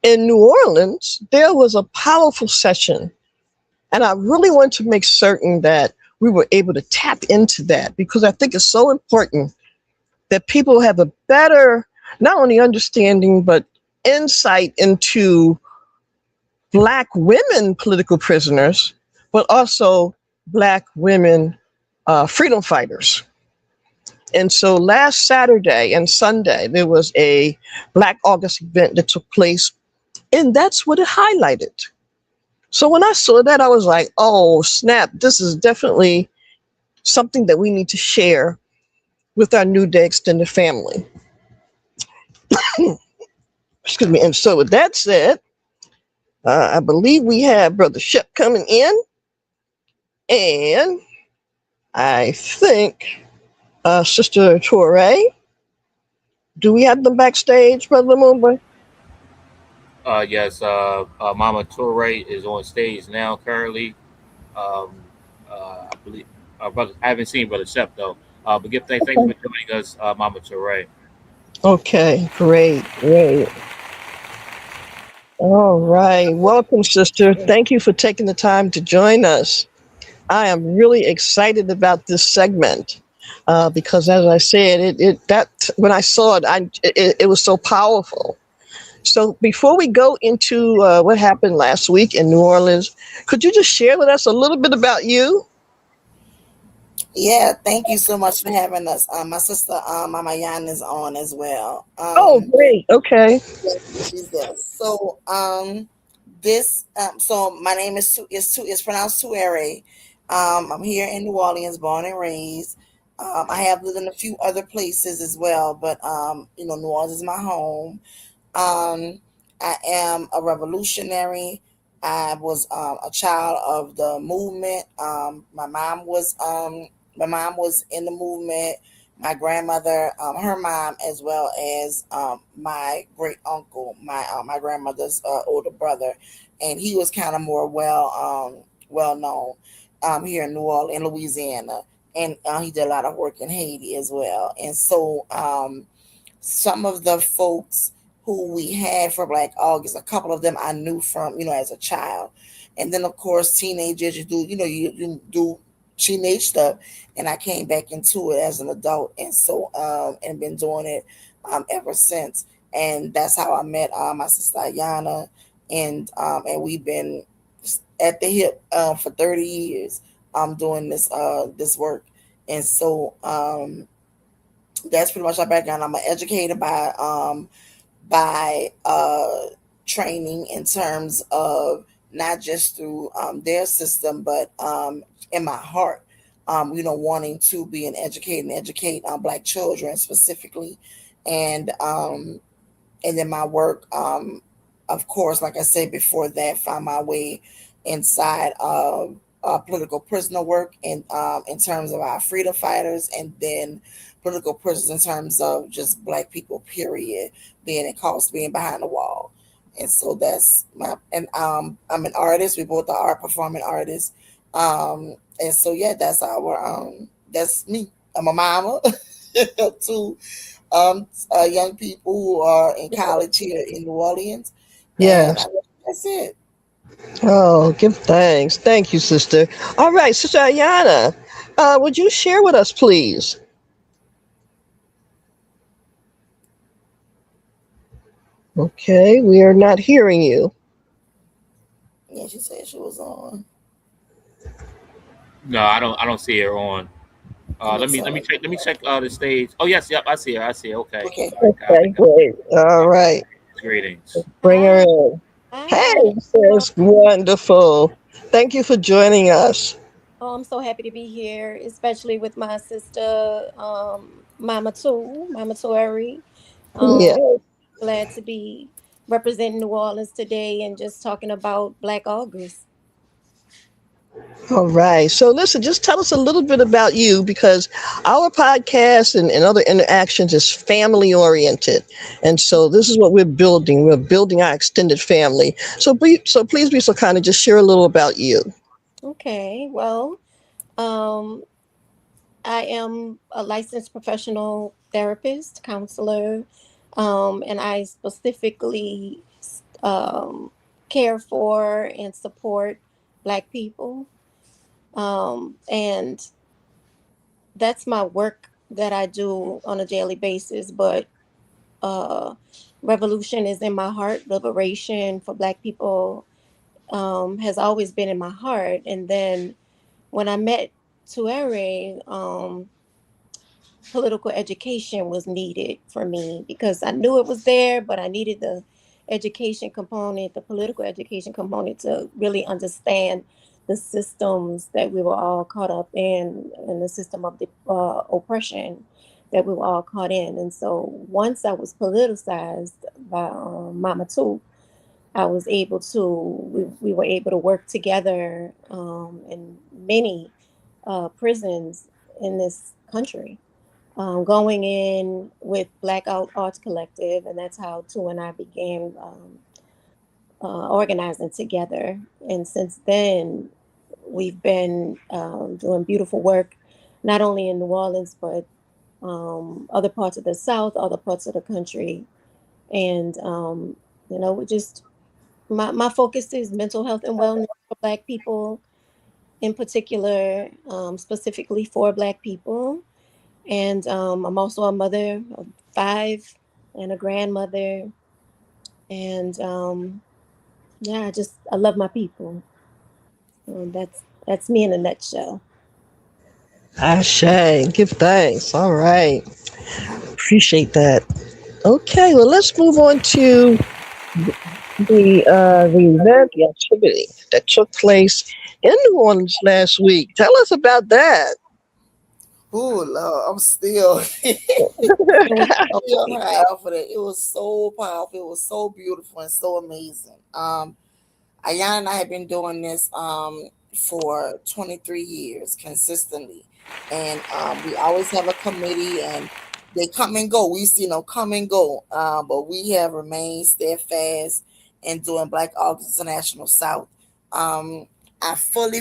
in New Orleans, there was a powerful session. And I really want to make certain that we were able to tap into that, because I think it's so important that people have a better, not only understanding, but insight into Black women political prisoners, but also Black women freedom fighters. And so last Saturday and Sunday, there was a Black August event that took place, and that's what it highlighted. So when I saw that, I was like, oh, snap, this is definitely something that we need to share with our New Day extended family. Excuse me. And so with that said, I believe we have Brother Shep coming in. And I think Sister Torre. Do we have them backstage, Brother Moonboy? Yes, Mama Torre is on stage now currently. I believe, brother, I haven't seen Brother Shep though. But thank you for joining us, Mama Torre. Okay, great. All right. Welcome, sister. Thank you for taking the time to join us. I am really excited about this segment because, as I said, that when I saw it, it was so powerful. So before we go into what happened last week in New Orleans, could you just share with us a little bit about you? Yeah, thank you so much for having us. My sister, Mama Yan, is on as well. Oh, great. Okay. Yes, she's there. So, so my name is pronounced Tuere. I'm here in New Orleans, born and raised. I have lived in a few other places as well, but New Orleans is my home. Um, I am a revolutionary. I was a child of the movement. My mom was in the movement. My grandmother, her mom, as well as my great uncle, my grandmother's older brother, and he was kind of more well known here in New Orleans, in Louisiana, and he did a lot of work in Haiti as well. And so some of the folks who we had for Black August, a couple of them I knew from, as a child. And then of course teenagers, you do teenage stuff, and I came back into it as an adult, and so and been doing it ever since. And that's how I met my sister Ayana, and we've been at the hip for 30 years doing this work. And so that's pretty much our background. I'm an educator by training, in terms of not just through their system, but in my heart, wanting to be an educator and educate Black children specifically, and then my work, of course, like I said before, that found my way inside of political prisoner work, and in terms of our freedom fighters, and then political prisoners in terms of just Black people, period, being in cost, being behind the wall. And so I'm an artist. We both are art performing artists. And so yeah, that's me. I'm a mama to young people who are in college here in New Orleans, and Yes. that's it. Oh, give thanks. Thank you, sister. All right, Sister Ayana, would you share with us, please? Okay, we are not hearing you. Yeah, she said she was on. No, I don't see her on. It Let looks me like let me check the stage. Oh yes, yep, I see her. I see her. Okay. okay. All right, got Okay, it, got great. All it. right, Greetings. bring her Hi. in. Hey, Hi. sis, wonderful. Thank you for joining us. Oh, I'm so happy to be here, especially with my sister, Mama Tori. Um, Yeah. Glad to be representing New Orleans today and just talking about Black August. All right. So, listen, just tell us a little bit about you, because our podcast and other interactions is family oriented. And so, this is what we're building. We're building our extended family. So please be so kind and just share a little about you. Okay, well, um, I am a licensed professional therapist, counselor, and I specifically um, care for and support Black people. And that's my work that I do on a daily basis. But uh, revolution is in my heart. Liberation for Black people has always been in my heart. And then when I met Tuere, political education was needed for me because I knew it was there, but I needed the education component, the political education component, to really understand the systems that we were all caught up in, and the system of the oppression that we were all caught in. And so once I was politicized by Mama Too, I was able to, we were able to work together in many prisons in this country, going in with Blackout Arts Collective, and that's how Two and I began organizing together. And since then, we've been doing beautiful work, not only in New Orleans, but other parts of the South, other parts of the country. And, we just, my focus is mental health and wellness for Black people, in particular, specifically for Black people. And I'm also a mother of five and a grandmother. And yeah, I love my people. That's me in a nutshell. Ashe, give thanks. All right. Appreciate that. Okay, well, let's move on to the event, the activity that took place in New Orleans last week. Tell us about that. Oh Lord, I'm still So still high off of it. It was so powerful. It was so beautiful and so amazing. Ayana and I have been doing this for 23 years consistently, and we always have a committee, and they come and go. We see come and go, but we have remained steadfast in doing Black August International South. Um, I fully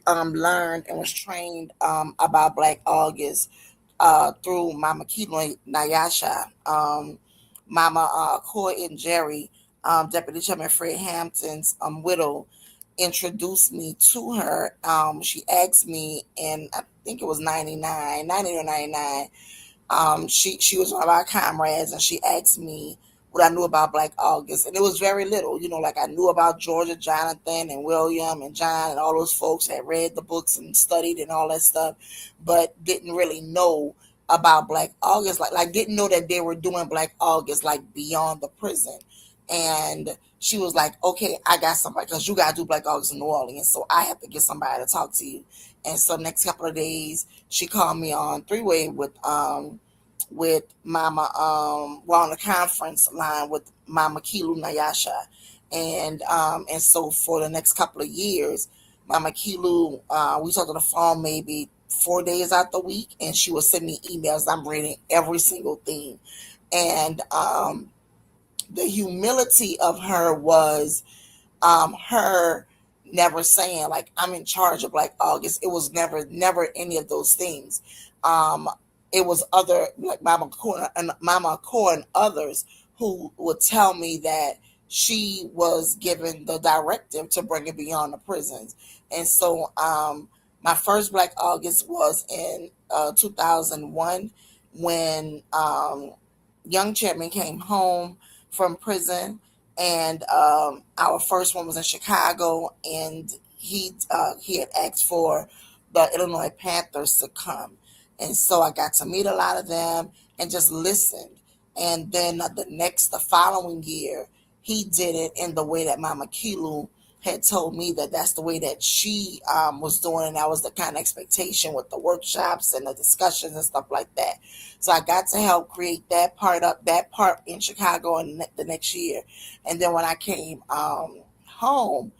learned and was trained about Black August through Mama Kilo Nayasha, Mama Coy and Jerry, Deputy Chairman Fred Hampton's widow, introduced me to her. She asked me, and I think it was 99, 90 or 99. She was one of our comrades, and she asked me what I knew about Black August, and it was very little. Like I knew about Georgia, Jonathan, and William, and John, and all those folks had read the books and studied and all that stuff, but didn't really know about Black August. Like didn't know that they were doing Black August like beyond the prison. And she was like, "Okay, I got somebody because you gotta do Black August in New Orleans, so I have to get somebody to talk to you." And so next couple of days, she called me on three-way with Mama we're on the conference line with Mama Kilu Nayasha. And so for the next couple of years, Mama Kilu, we talked on the phone maybe 4 days out the week, and she would send me emails. I'm reading every single thing. And the humility of her was her never saying like I'm in charge of Black August. It was never any of those things. um it was other like Mama Core and others who would tell me that she was given the directive to bring it beyond the prisons. And so my first Black August was in 2001 when young chairman came home from prison, and our first one was in Chicago, and he had asked for the Illinois Panthers to come, and so I got to meet a lot of them and just listened. And then the following year, he did it in the way that Mama Kilu had told me that that's the way that she was doing, and that was the kind of expectation with the workshops and the discussions and stuff like that. So I got to help create that part in Chicago and the next year. And then when I came home,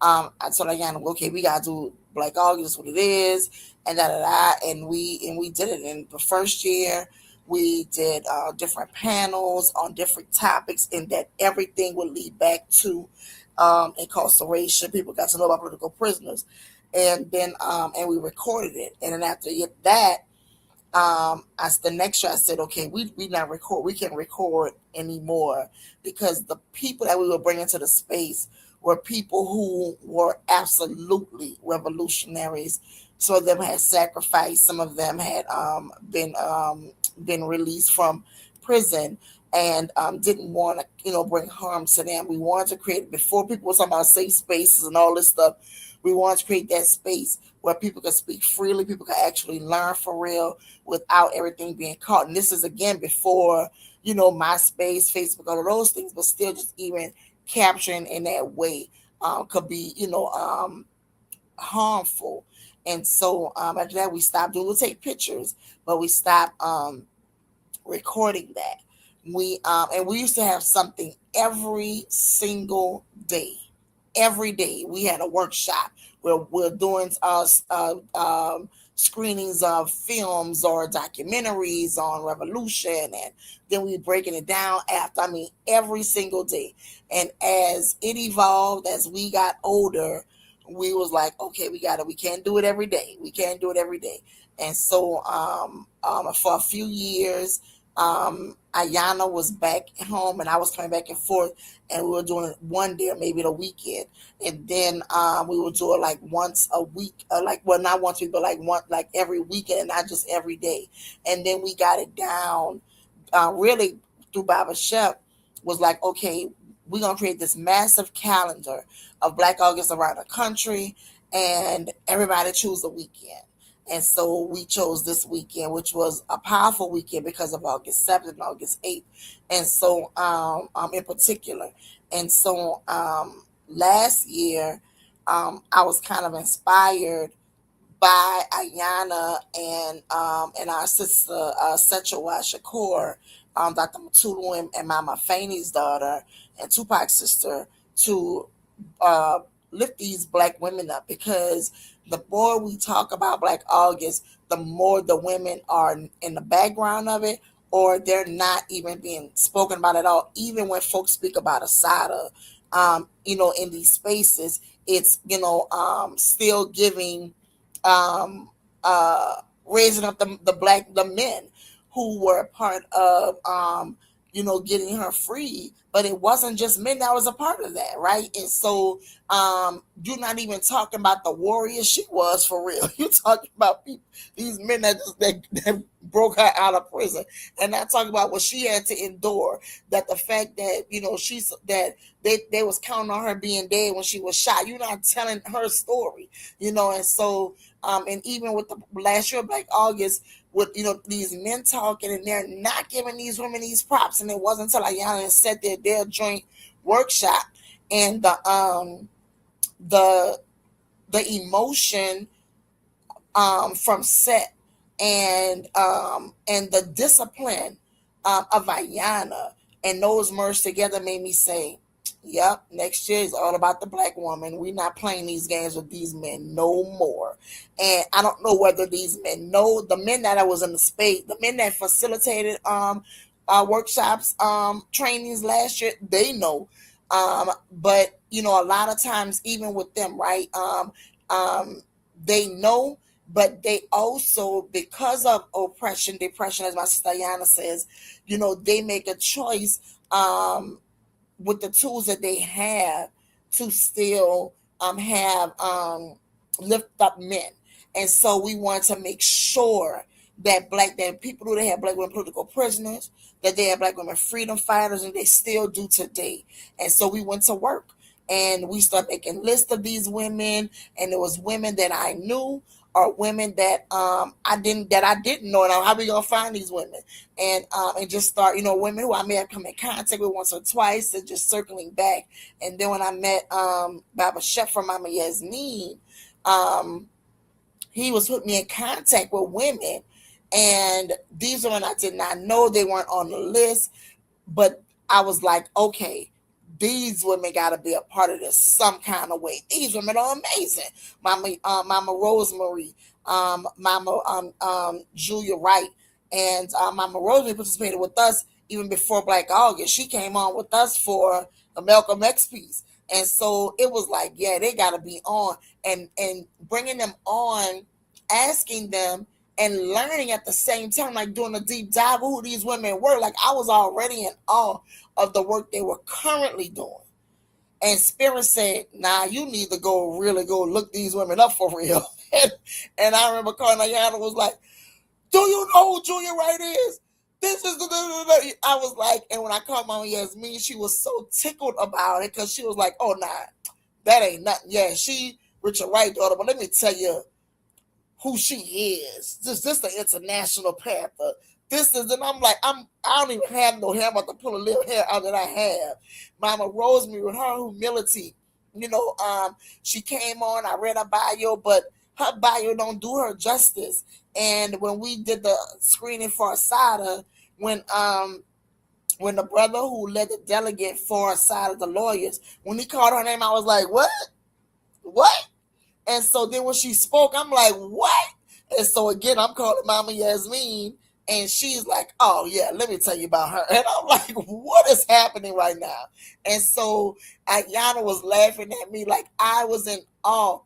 I told Ayana, okay, we gotta do Black August, what it is, and and we did it. In the first year, we did different panels on different topics, and that everything would lead back to incarceration. People got to know about political prisoners, and then and we recorded it. And then after that, as the next year I said, okay, we not record, we can't record anymore, because the people that we were bringing to the space were people who were absolutely revolutionaries. Some of them had sacrificed, some of them had been released from prison, and didn't want to bring harm to them. We wanted to create, before people were talking about safe spaces and all this stuff, we wanted to create that space where people could speak freely, people could actually learn for real without everything being caught. And this is again before, MySpace, Facebook, all of those things, but still just even capturing in that way could be, harmful. And so after that, we stopped doing, we'll take pictures, but we stopped recording that. We used to have something every single day. Every day we had a workshop where we're doing screenings of films or documentaries on revolution, and then we breaking it down after. I mean, every single day. And as it evolved, as we got older, we was like, okay, we can't do it every day. We can't do it every day. And so for a few years, Ayana was back home and I was coming back and forth, and we were doing it one day or maybe the weekend. And then we would do it like once a week, not once a week, but like every weekend, not just every day. And then we got it down really through Baba Shep, was like, okay, we're going to create this massive calendar of Black August around the country, and everybody choose a weekend. And so we chose this weekend, which was a powerful weekend because of August 7th and August 8th. And so, in particular. And so, last year, I was kind of inspired by Ayana and our sister Sechawa Shakur, Dr. Matulu and Mama Faney's daughter and Tupac's sister, to uh, lift these Black women up, because the more we talk about Black August, the more the women are in the background of it, or they're not even being spoken about at all. Even when folks speak about Asada, in these spaces, it's still giving, um, raising up the men who were a part of getting her free. But it wasn't just men that was a part of that, right? And so you're not even talking about the warrior she was for real. You're talking about these men that broke her out of prison, and not talking about what she had to endure. That the fact that she's that they was counting on her being dead when she was shot. You're not telling her story, and so and even with the last year Black August, with these men talking, and they're not giving these women these props. And it wasn't until Ayana said their joint workshop, and the emotion from Set, and the discipline of Ayana, and those merged together made me say, yep, next year is all about the Black woman. We're not playing these games with these men no more. And I don't know whether these men know, the men that I was in the space, the men that facilitated workshops, trainings last year, they know. But a lot of times, even with them, right? They know, but they also, because of oppression, depression, as my sister Yana says, they make a choice with the tools that they have to still have lift up men. And so we want to make sure that people do, they have Black women political prisoners, that they have Black women freedom fighters, and they still do today. And so we went to work, and we started making lists of these women, and it was women that I knew, or women that I didn't know. And how we gonna find these women? And just start, women who I may have come in contact with once or twice, and just circling back. And then when I met Baba Chef from Mama Yasmin, he was putting me in contact with women, and these women I did not know, they weren't on the list, but I was like, okay, these women got to be a part of this some kind of way. These women are amazing. Mama Rosemary, Mama Julia Wright, and Mama Rosemary participated with us even before Black August. She came on with us for the Malcolm X piece. And so it was like, yeah, they got to be on, and bringing them on, asking them, and learning at the same time, like doing a deep dive of who these women were. Like, I was already in awe of the work they were currently doing. And Spirit said, nah, you need to really go look these women up for real. And I remember calling Ayana, was like, do you know who Julia Wright is? This is I was like, and when I called Mama Yasmin, she was so tickled about it, because she was like, oh, nah, that ain't nothing. Yeah, she Richard Wright daughter, but let me tell you who she is. This the international path. This is, and I'm like, I don't even have no hair. I'm about to pull a little hair out that I have. Mama Rosemary, with her humility, she came on, I read her bio, but her bio don't do her justice. And when we did the screening for Asada, when the brother who led the delegate for Asada, the lawyers, when he called her name, I was like, what? And so then when she spoke, I'm like, what? And so again, I'm calling Mama Yasmin, and she's like, oh yeah, let me tell you about her. And I'm like, what is happening right now? And so Ayana was laughing at me like I was in awe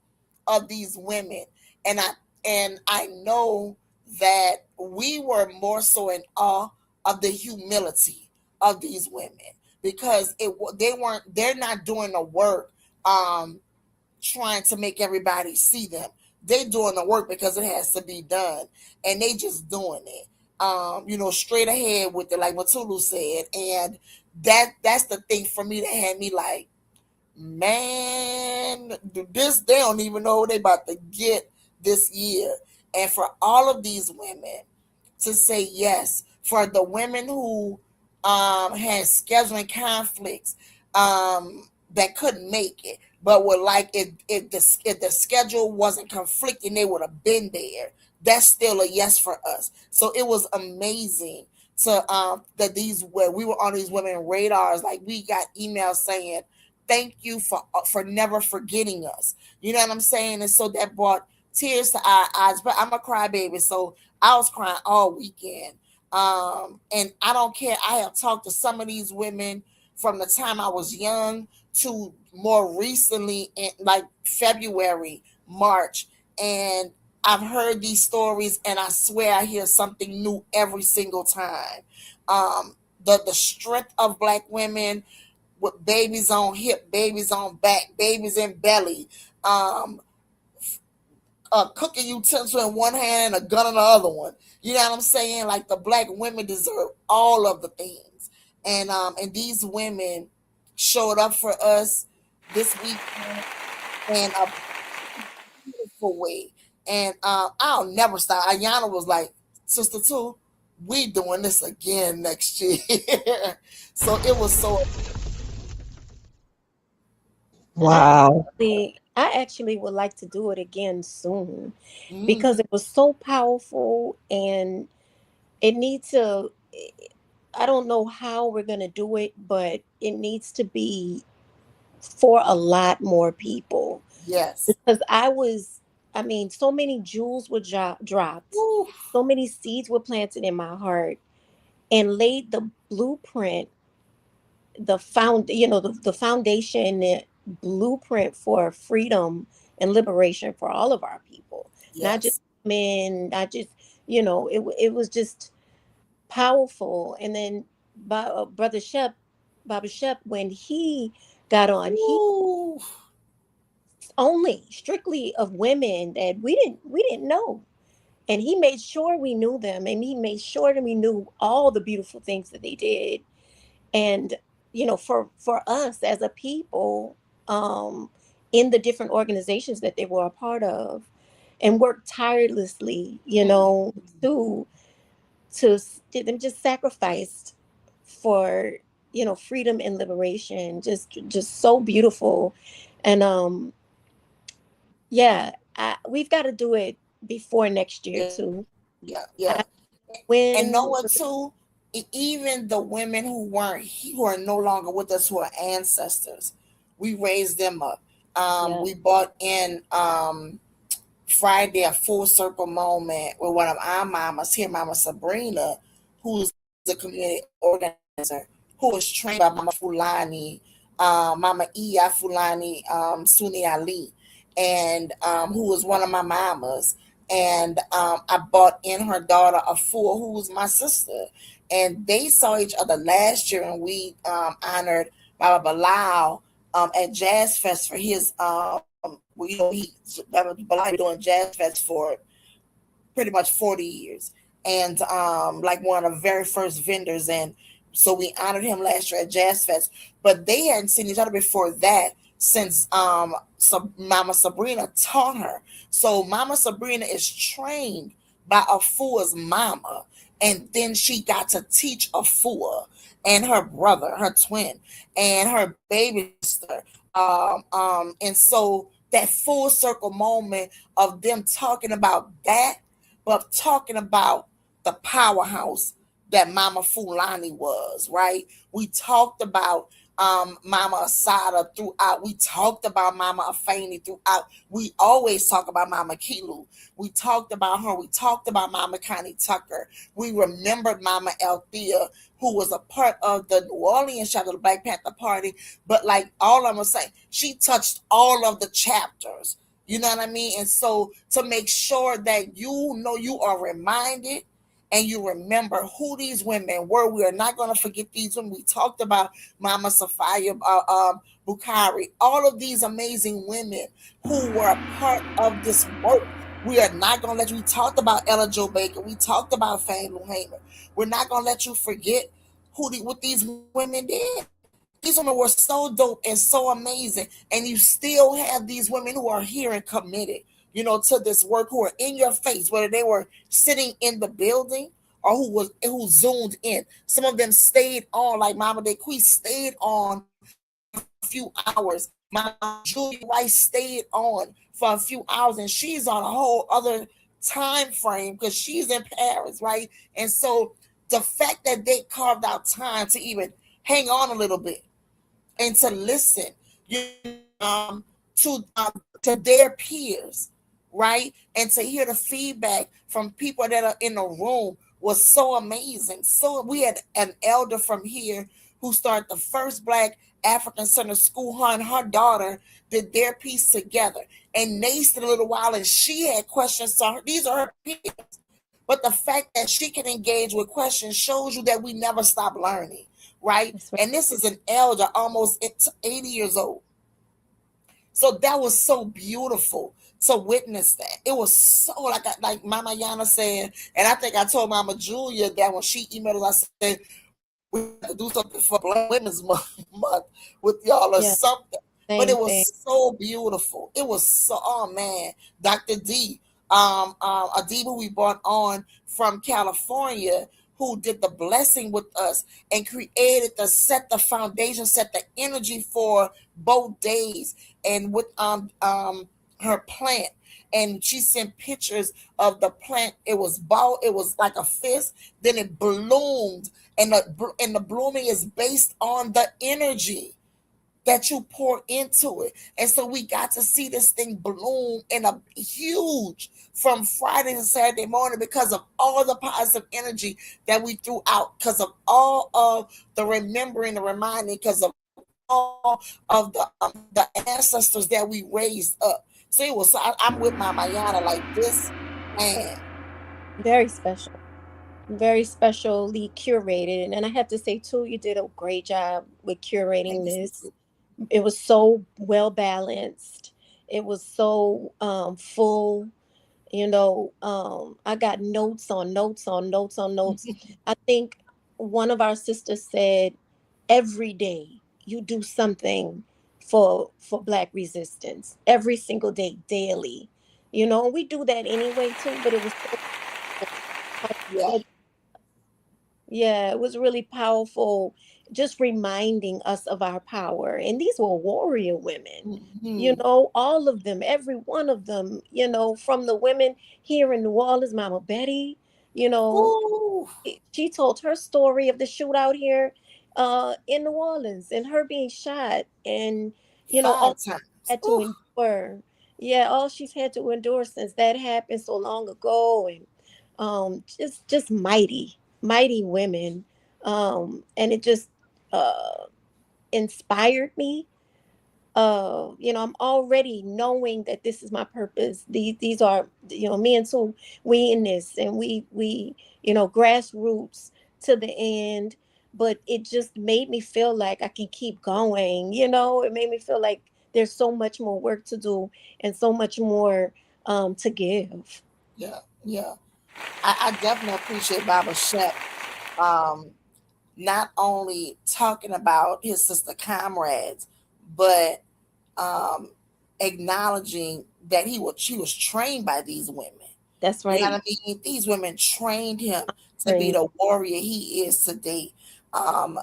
of these women. And I know that we were more so in awe of the humility of these women, because they're not doing the work trying to make everybody see them. They doing the work because it has to be done, and they just doing it straight ahead with it, like Matulu said. And that's the thing for me that had me like, man, this they don't even know what they about to get this year. And for all of these women to say yes, for the women who had scheduling conflicts that couldn't make it, but were like if the schedule wasn't conflicting, they would have been there. That's still a yes for us. So it was amazing to that these where we were on these women radars. Like we got emails saying thank you for never forgetting us. You know what I'm saying? And so that brought tears to our eyes. But I'm a crybaby, so I was crying all weekend. And I don't care. I have talked to some of these women from the time I was young to more recently in like February, March, and I've heard these stories and I swear I hear something new every single time. The strength of black women with babies on hip, babies on back, babies in belly, um, a cooking utensil in one hand and a gun in the other one. You know what I'm saying? Like the black women deserve all of the things, and these women showed up for us this weekend in a beautiful way. And I'll never stop. Ayana was like, Sister Two, we doing this again next year. So it was so. Wow. I actually would like to do it again soon because Mhm. it was so powerful and it needs to. I don't know how we're going to do it, but it needs to be for a lot more people Yes. because I mean, so many jewels were dropped, Woo. so many seeds were planted in my heart and laid the blueprint, the foundation blueprint for freedom and liberation for all of our people, not just Yes. men, not just, it was just powerful. And then brother Shep, Baba Shep, when he got on, he Woo. only strictly of women that we didn't know, and he made sure we knew them, and he made sure that we knew all the beautiful things that they did. And for us as a people, um in the different organizations that they were a part of, and worked tirelessly, to them, just sacrificed for freedom and liberation, just so beautiful. And yeah, we've got to do it before next year Yeah. too. Yeah. I, Yeah. And know when what too? Even the women who are no longer with us, who are ancestors, we raised them up. Yeah. We brought in Friday a full circle moment with one of our mamas here, Mama Sabrina, who's the community organizer, who was trained by Mama Fulani, Mama Iya Fulani, Suni Ali, and who was one of my mamas. And I brought in her daughter Afua, who was my sister. And they saw each other last year, and we honored Baba Bilal at Jazz Fest for his Baba Bilal been doing Jazz Fest for pretty much 40 years, and like one of the very first vendors. And so we honored him last year at Jazz Fest, but they hadn't seen each other before that since Mama Sabrina taught her. So Mama Sabrina is trained by Afua's mama, and then she got to teach Afua and her brother, her twin, and her baby sister. And so that full circle moment of them talking about that, but talking about the powerhouse that Mama Fulani was, right? We talked about Mama Asada throughout. We talked about Mama Afeni throughout. We always talk about Mama Kilu. We talked about her. We talked about Mama Connie Tucker. We remembered Mama Althea, who was a part of the New Orleans chapter of the Black Panther Party. But like all I'm gonna say, she touched all of the chapters. You know what I mean? And so to make sure that you know you are reminded and you remember who these women were. We are not going to forget these women. We talked about Mama Safaya Bukhari, all of these amazing women who were a part of this work. We are not going to we talked about Ella Jo Baker. We talked about Fannie Lou Hamer. We're not going to let you forget what these women did. These women were so dope and so amazing, and you still have these women who are here and committed, to this work, who are in your face, whether they were sitting in the building or who zoomed in. Some of them stayed on, like Mama DeQuee stayed on a few hours. Mama Julia Rice stayed on for a few hours, and she's on a whole other time frame because she's in Paris, right? And so the fact that they carved out time to even hang on a little bit and to listen, to their peers, right, and to hear the feedback from people that are in the room was so amazing. So we had an elder from here who started the first Black African Center School. Her and her daughter did their piece together, and Nace did a little while, and she had questions. So these are her peers. But the fact that she can engage with questions shows you that we never stop learning, right? And this is an elder, almost 80 years old. So that was so beautiful to witness that. It was so, like Mama Yana said, and I think I told Mama Julia that when she emailed us, I said, we have to do something for Black Women's Month with y'all or something. But it was so beautiful. It was so, oh man, Dr. D, Adiba, who we brought on from California, who did the blessing with us and created set the foundation, set the energy for both days, and with her plant. And she sent pictures of the plant. It was like a fist, then it bloomed, and the blooming is based on the energy that you pour into it. And so we got to see this thing bloom in a huge from Friday to Saturday morning because of all the positive energy that we threw out, because of all of the remembering, the reminding, because of all of the ancestors that we raised up. So it was, I'm with my Mayana, like this, man. Very special. Very specially curated. And I have to say too, you did a great job with curating this. It was so well balanced. It was so full. I got notes on notes on notes on notes. I think one of our sisters said, every day you do something for Black resistance. Every single day, daily. We do that anyway too, but it was so yeah, it was really powerful, just reminding us of our power. And these were warrior women, all of them, every one of them, from the women here in New Orleans, Mama Betty, she told her story of the shootout here in New Orleans and her being shot, and, all 5 times. had to endure. Yeah, all she's had to endure since that happened so long ago. And just mighty women, and it just inspired me. I'm already knowing that this is my purpose. These are, me and Sue, we in this, and we grassroots to the end. But it just made me feel like I can keep going. It made me feel like there's so much more work to do and so much more to give. Yeah. I definitely appreciate Baba Shep not only talking about his sister comrades, but acknowledging that she was trained by these women. That's right. You know what I mean? These women trained him to be the warrior he is today. And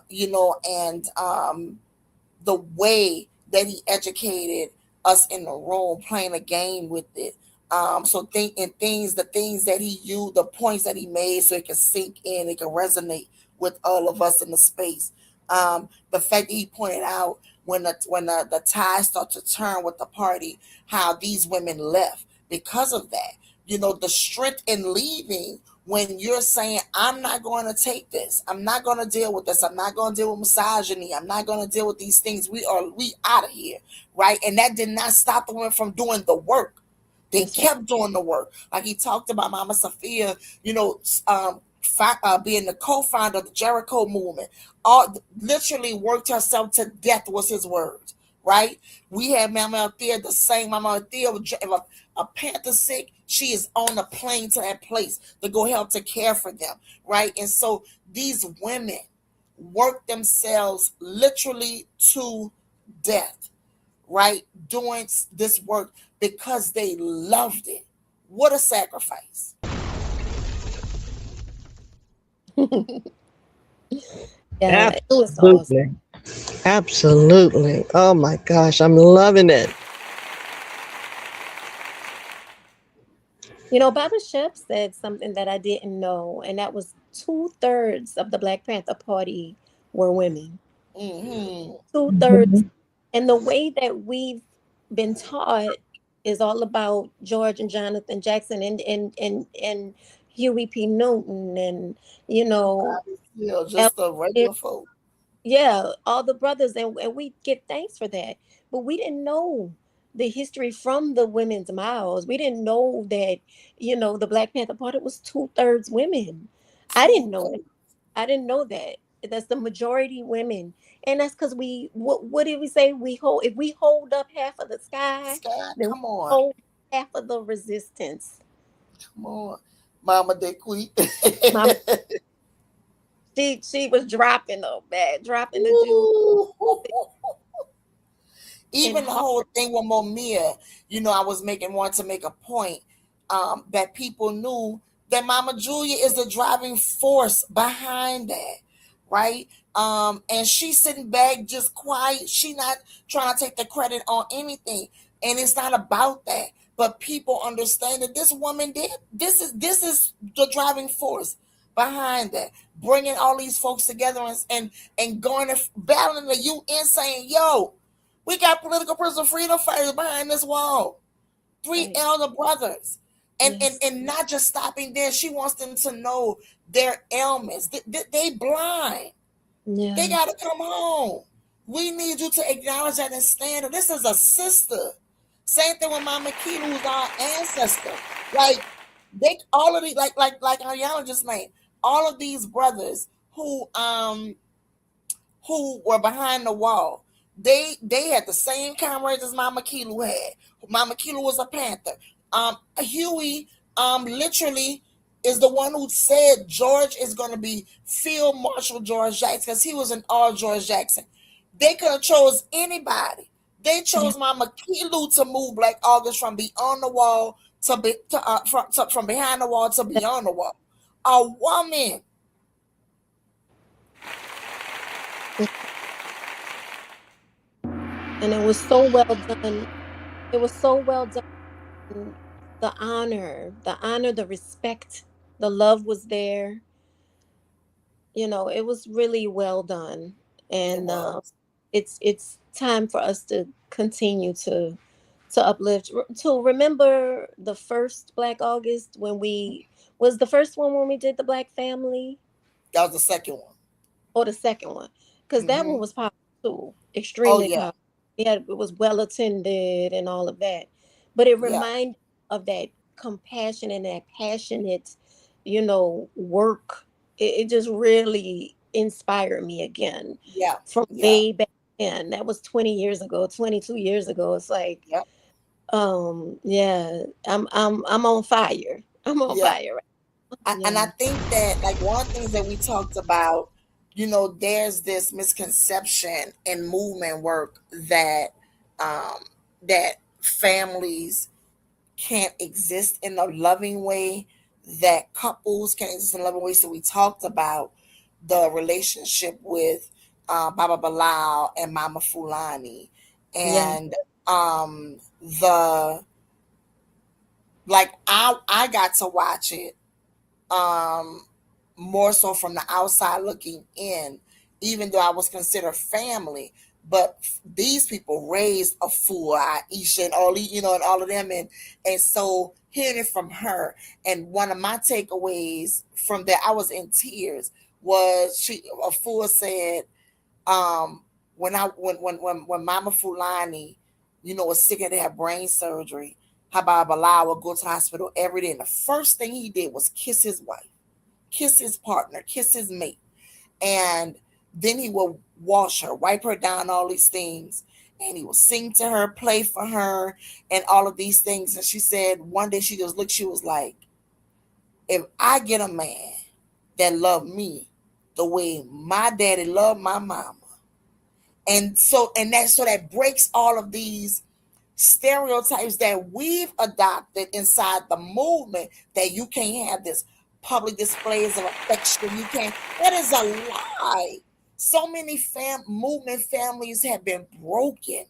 the way that he educated us in the room, playing a game with it. The things that he used, the points that he made, so it can sink in, it can resonate with all of us in the space. The fact that he pointed out when the tide started to turn with the party, how these women left because of that. The strength in leaving when you're saying, I'm not going to take this. I'm not going to deal with this. I'm not going to deal with misogyny. I'm not going to deal with these things. We out of here, right? And that did not stop the women from doing the work. They kept doing the work. Like he talked about Mama Sophia, being the co-founder of the Jericho movement. Literally worked herself to death was his words, right? We had Mama Althea, the same Mama Althea. If a Panther sick, she is on the plane to that place to go help to care for them, right? And so these women worked themselves literally to death, right? Doing this work because they loved it. What a sacrifice. Yeah, it was awesome. Absolutely. Absolutely. Oh my gosh, I'm loving it. You know, Baba Shep said something that I didn't know, and that was 2/3 of the Black Panther Party were women. Mm-hmm. 2/3. And the way that we've been taught is all about George and Jonathan Jackson and Huey P. Newton and you know Yeah, Al- just the regular folk. yeah, all the brothers, and we give thanks for that. But we didn't know the history from the women's mouths. We didn't know that, the Black Panther Party was 2/3 women. I didn't Two know that. thirds. I didn't know that. That's the majority women. And that's because what did we say? We hold if we hold up half of the sky, Sky, then we come on. hold half of the resistance. Come on. Mama de Queen. Mama, she was dropping the bag, dropping the jewels in Even the heart. whole thing with Momia, I was want to make a point, that people knew that Mama Julia is the driving force behind that, right? And she's sitting back just quiet. She not trying to take the credit on anything, and it's not about that. But people understand that this woman did. This is the driving force behind that, bringing all these folks together and going to battling the UN, saying, "Yo, we got political prisoner freedom fighters behind this wall. Three Right. elder brothers." And, and Yes. and not just stopping there. She wants them to know their ailments. They blind. They Yeah. got to come home. We need you to acknowledge that and stand up. This is a sister. Same thing with Mama Keita, who's our ancestor. Like they all of these, like Ariana just named, all of these brothers who were behind the wall. They had the same comrades as Mama Kelu had. Mama Kelu was a Panther. Huey literally is the one who said George is going to be Field Marshal George Jackson because he was an all George Jackson. They could have chose anybody. They Yeah. chose Mama Kelu to move Black August from beyond the wall from behind the wall to beyond the wall. A woman. And it was so well done. It was so well done. The honor, the respect, the love was there. It was really well done. It And was. it's time for us to continue to uplift, to remember the first Black August when we was the first one when we did the Black family, That was the second one. or the second one, because that one Hmm. was powerful too, Oh extremely yeah, powerful. It was well attended and all of that, but it yeah, reminded of that compassion and that passionate, work. It just really inspired me again yeah, from yeah, way back then. That was 20 years ago, 22 years ago. It's like, yeah, yeah, I'm on fire. I'm on yeah. fire right And I now. think that like one of the things that we talked about, there's this misconception in movement work um that families can't exist in a loving way, that couples can't exist in a loving way. So we talked about the relationship with Baba Bilal and Mama Fulani, Yeah. and the like I got to watch it um more so from the outside looking in, even though I was considered family. But these people raised a fool, Aisha and all and all of them, and so hearing it from her, and one of my takeaways from that, I was in tears. Was she a fool said, when I when Mama Fulani, was sick and had to have brain surgery, Habab Bilal would go to the hospital every day, and the first thing he did was kiss his wife, kiss his partner, kiss his mate, and then he would wash her, wipe her down, all these things, and he would sing to her, play for her, and all of these things. And she said one day she just looked, she was like, if I get a man that loved me the way my daddy loved my mama. And so that breaks all of these stereotypes that we've adopted inside the movement, that you can't have this public displays of affection. You can't. That is a lie. So many movement families have been broken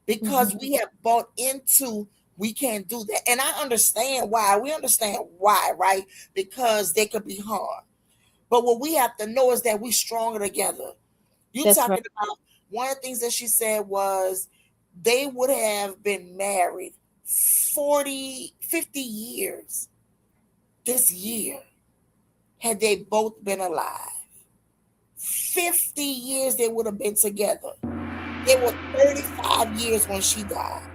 because we have bought into we can't do that. And I understand why. We understand why, right? Because they could be harmed. But what we have to know is that we're stronger together. You That's right. talking about one of the things that she said was they would have been married 40, 50 years this year had they both been alive. 50 years they would have been together. They were 35 years when she died.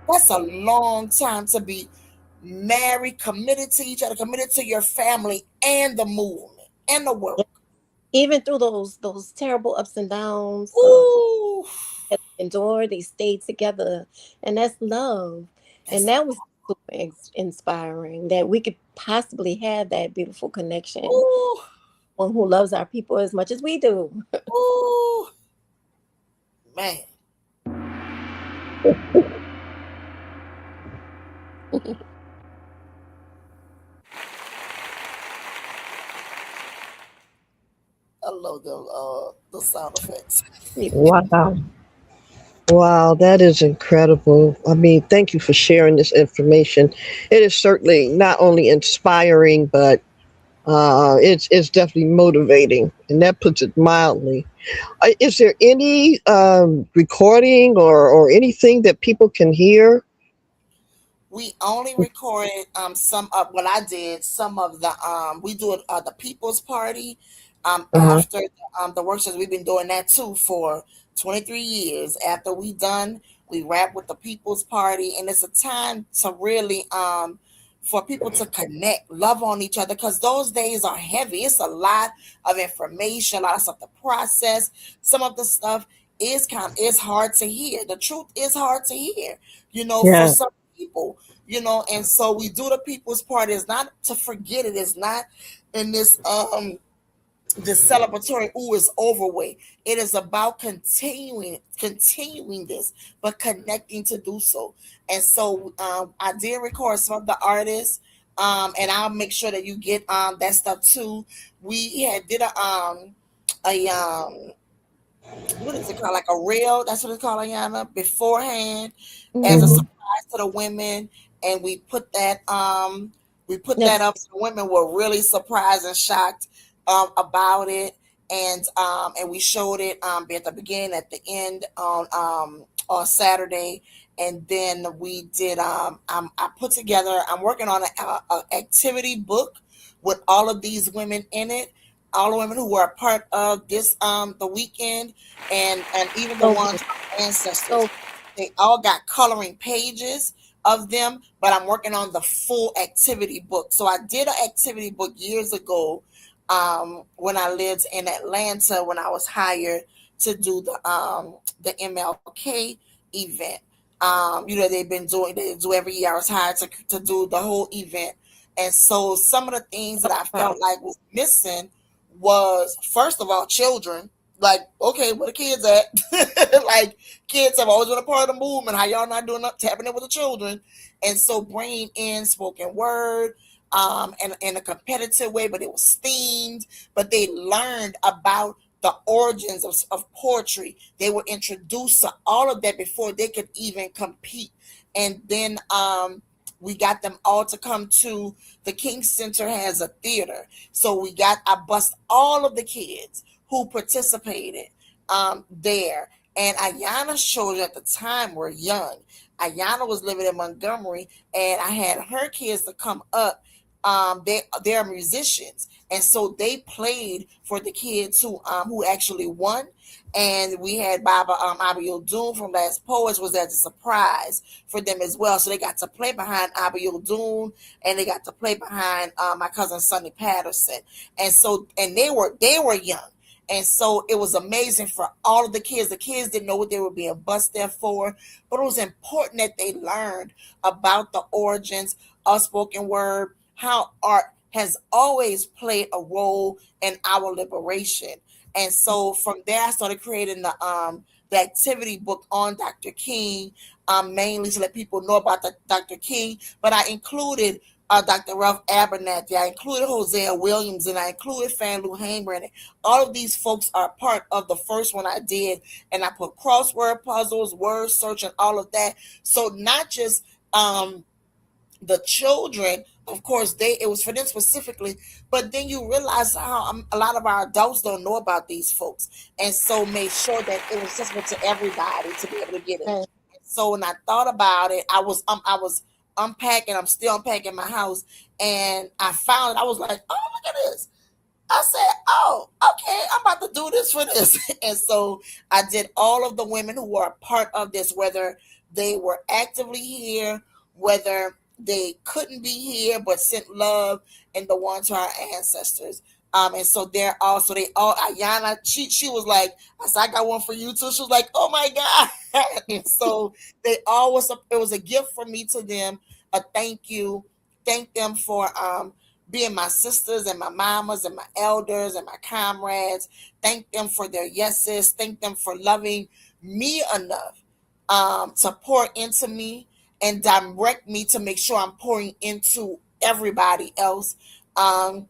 That's a long time to be married, committed to each other, committed to your family and the movement and the work. Even through those terrible ups and downs, Ooh, endured, they stayed together, and that's love. And that was super inspiring that we could possibly have that beautiful connection. ooh, One who loves our people as much as we do. ooh, man. I love the sound effects. Wow. Wow, that is incredible. I mean, thank you for sharing this information. It is certainly not only inspiring, but it's definitely motivating, and that puts it mildly. Is there any recording or anything that people can hear? We only recorded some of what I did. Some of the we do it the People's Party Uh-huh. after the workshops. We've been doing that too for 23 years. After we done, we wrap with the People's Party, and it's a time to really for people to connect, love on each other, because those days are heavy. It's a lot of information, a lot of stuff to process. Some of the stuff is hard to hear. The truth is hard to hear, for Yeah. some people, and so we do the People's Party. It's not to forget it. It's not in this celebratory it's over way. It is about continuing this, but connecting to do so. And so I did record some of the artists, and I'll make sure that you get that stuff too. We had did a what is it called, like a reel, that's what it's called, Ayana, beforehand, as a Mhm. surprise to the women. And we put that Yes. up, so the women were really surprised and shocked about it. And we showed it at the beginning, at the end on Saturday. And then we did I put together, I'm working on a activity book with all of these women in it, all the women who were a part of this the weekend, and even the So ones good. from ancestors. So They all got coloring pages of them, but I'm working on the full activity book. So I did an activity book years ago when I lived in Atlanta, when I was hired to do the MLK event. They do every year. I was hired to do the whole event. And so some of the things that I wow. felt like was missing was, first of all, children. Like, okay, where the kids at? Like, kids have always been a part of the movement. How y'all not doing up tapping in with the children? And so bringing in spoken word, and in a competitive way, but it was themed. But they learned about the origins of poetry. They were introduced to all of that before they could even compete. And then we got them all to come to the King Center has a theater. So I bust all of the kids who participated there. And Ayana's children at the time were young. Ayana was living in Montgomery, and I had her kids to come up. They're musicians, and so they played for the kids who actually won. And we had Baba Abiel Doon from Last Poets was as a surprise for them as well. So they got to play behind Abiel Doon, and they got to play behind my cousin Sonny Patterson. And they were young. And so it was amazing for all of the kids. The kids didn't know what they were being bussed there for, but it was important that they learned about the origins of spoken word, how art has always played a role in our liberation. And so from there, I started creating the activity book on Dr. King, mainly to let people know about Dr. King. But I included Dr. Ralph Abernathy, I included Hosea Williams, and I included Fanlou Hamer in it. All of these folks are part of the first one I did, and I put crossword puzzles, word search, and all of that. So not just the children, of course, it was for them specifically, but then you realize how a lot of our adults don't know about these folks, and so made sure that it was accessible to everybody to be able to get it. Right. So when I thought about it, I was unpacking. I'm still unpacking my house, and I found it. I was like, "Oh, look at this!" I said, "Oh, okay, I'm about to do this for this." And so I did all of the women who were a part of this, whether they were actively here, whether they couldn't be here but sent love and the one to our ancestors. And so they're also they all Ayana, she was like, I said, I got one for you too. She was like, oh my God. And so they all was it was a gift from me to them, a thank you. Thank them for being my sisters and my mamas and my elders and my comrades. Thank them for their yeses. Thank them for loving me enough to pour into me and direct me to make sure I'm pouring into everybody else. And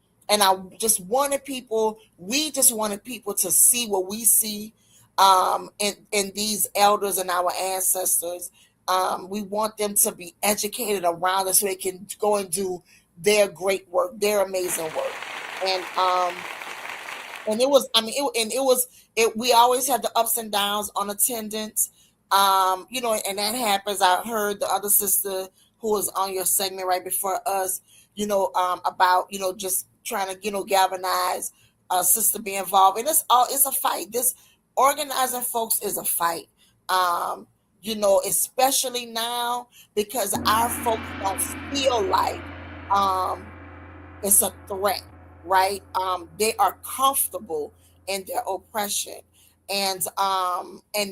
we just wanted people to see what we see in these elders and our ancestors. We want them to be educated around us so they can go and do their great work, their amazing work. And it was, I mean, we always had the ups and downs on attendance. And that happens. I heard the other sister who was on your segment right before us, about, just trying to, galvanize a sister be involved. And it's a fight. This organizing folks is a fight. Especially now because our folks don't feel like it's a threat, right? They are comfortable in their oppression, and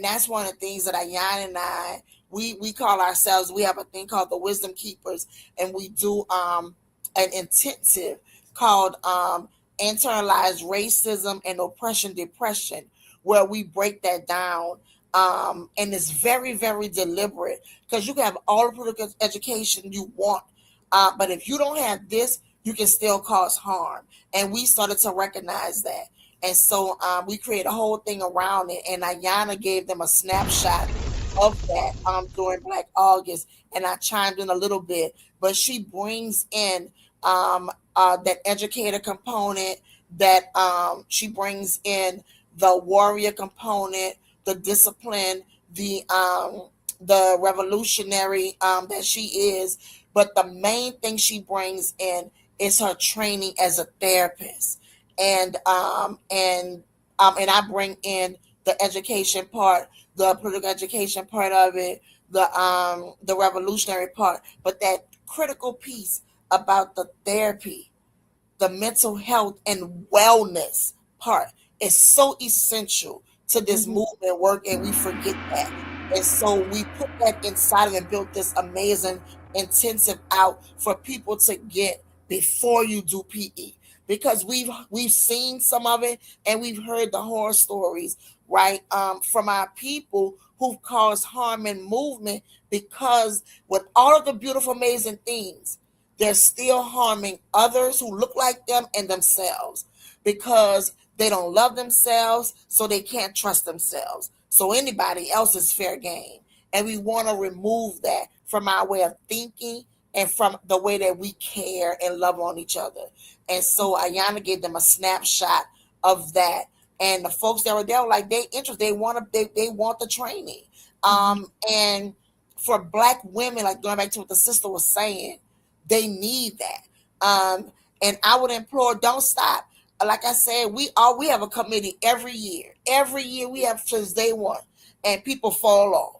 that's one of the things that Ayan and I we call ourselves. We have a thing called the Wisdom Keepers, and we do an intensive called internalized racism and oppression depression, where we break that down. And it's very, very deliberate because you can have all the political education you want, but if you don't have this, you can still cause harm. And we started to recognize that. And so we created a whole thing around it. And Ayana gave them a snapshot of that during Black August. And I chimed in a little bit. But she brings in that educator component, that she brings in the warrior component, the discipline, the revolutionary that she is. But the main thing she brings in is her training as a therapist, and I bring in the education part, the political education part of it, the revolutionary part, but that critical piece about the therapy, the mental health and wellness part is so essential to this movement work, and we forget that. And so we put that inside of and built this amazing intensive out for people to get before you do PE, because we've seen some of it and we've heard the horror stories, right, from our people who've caused harm in movement, because with all of the beautiful amazing things, they're still harming others who look like them and themselves, because they don't love themselves, so they can't trust themselves. So anybody else is fair game. And we want to remove that from our way of thinking and from the way that we care and love on each other. And so Ayana gave them a snapshot of that. And the folks that were there were like, they want the training. And for Black women, like going back to what the sister was saying, they need that. And I would implore, don't stop. Like I said, we have a committee every year. Every year we have since day one, and people fall off.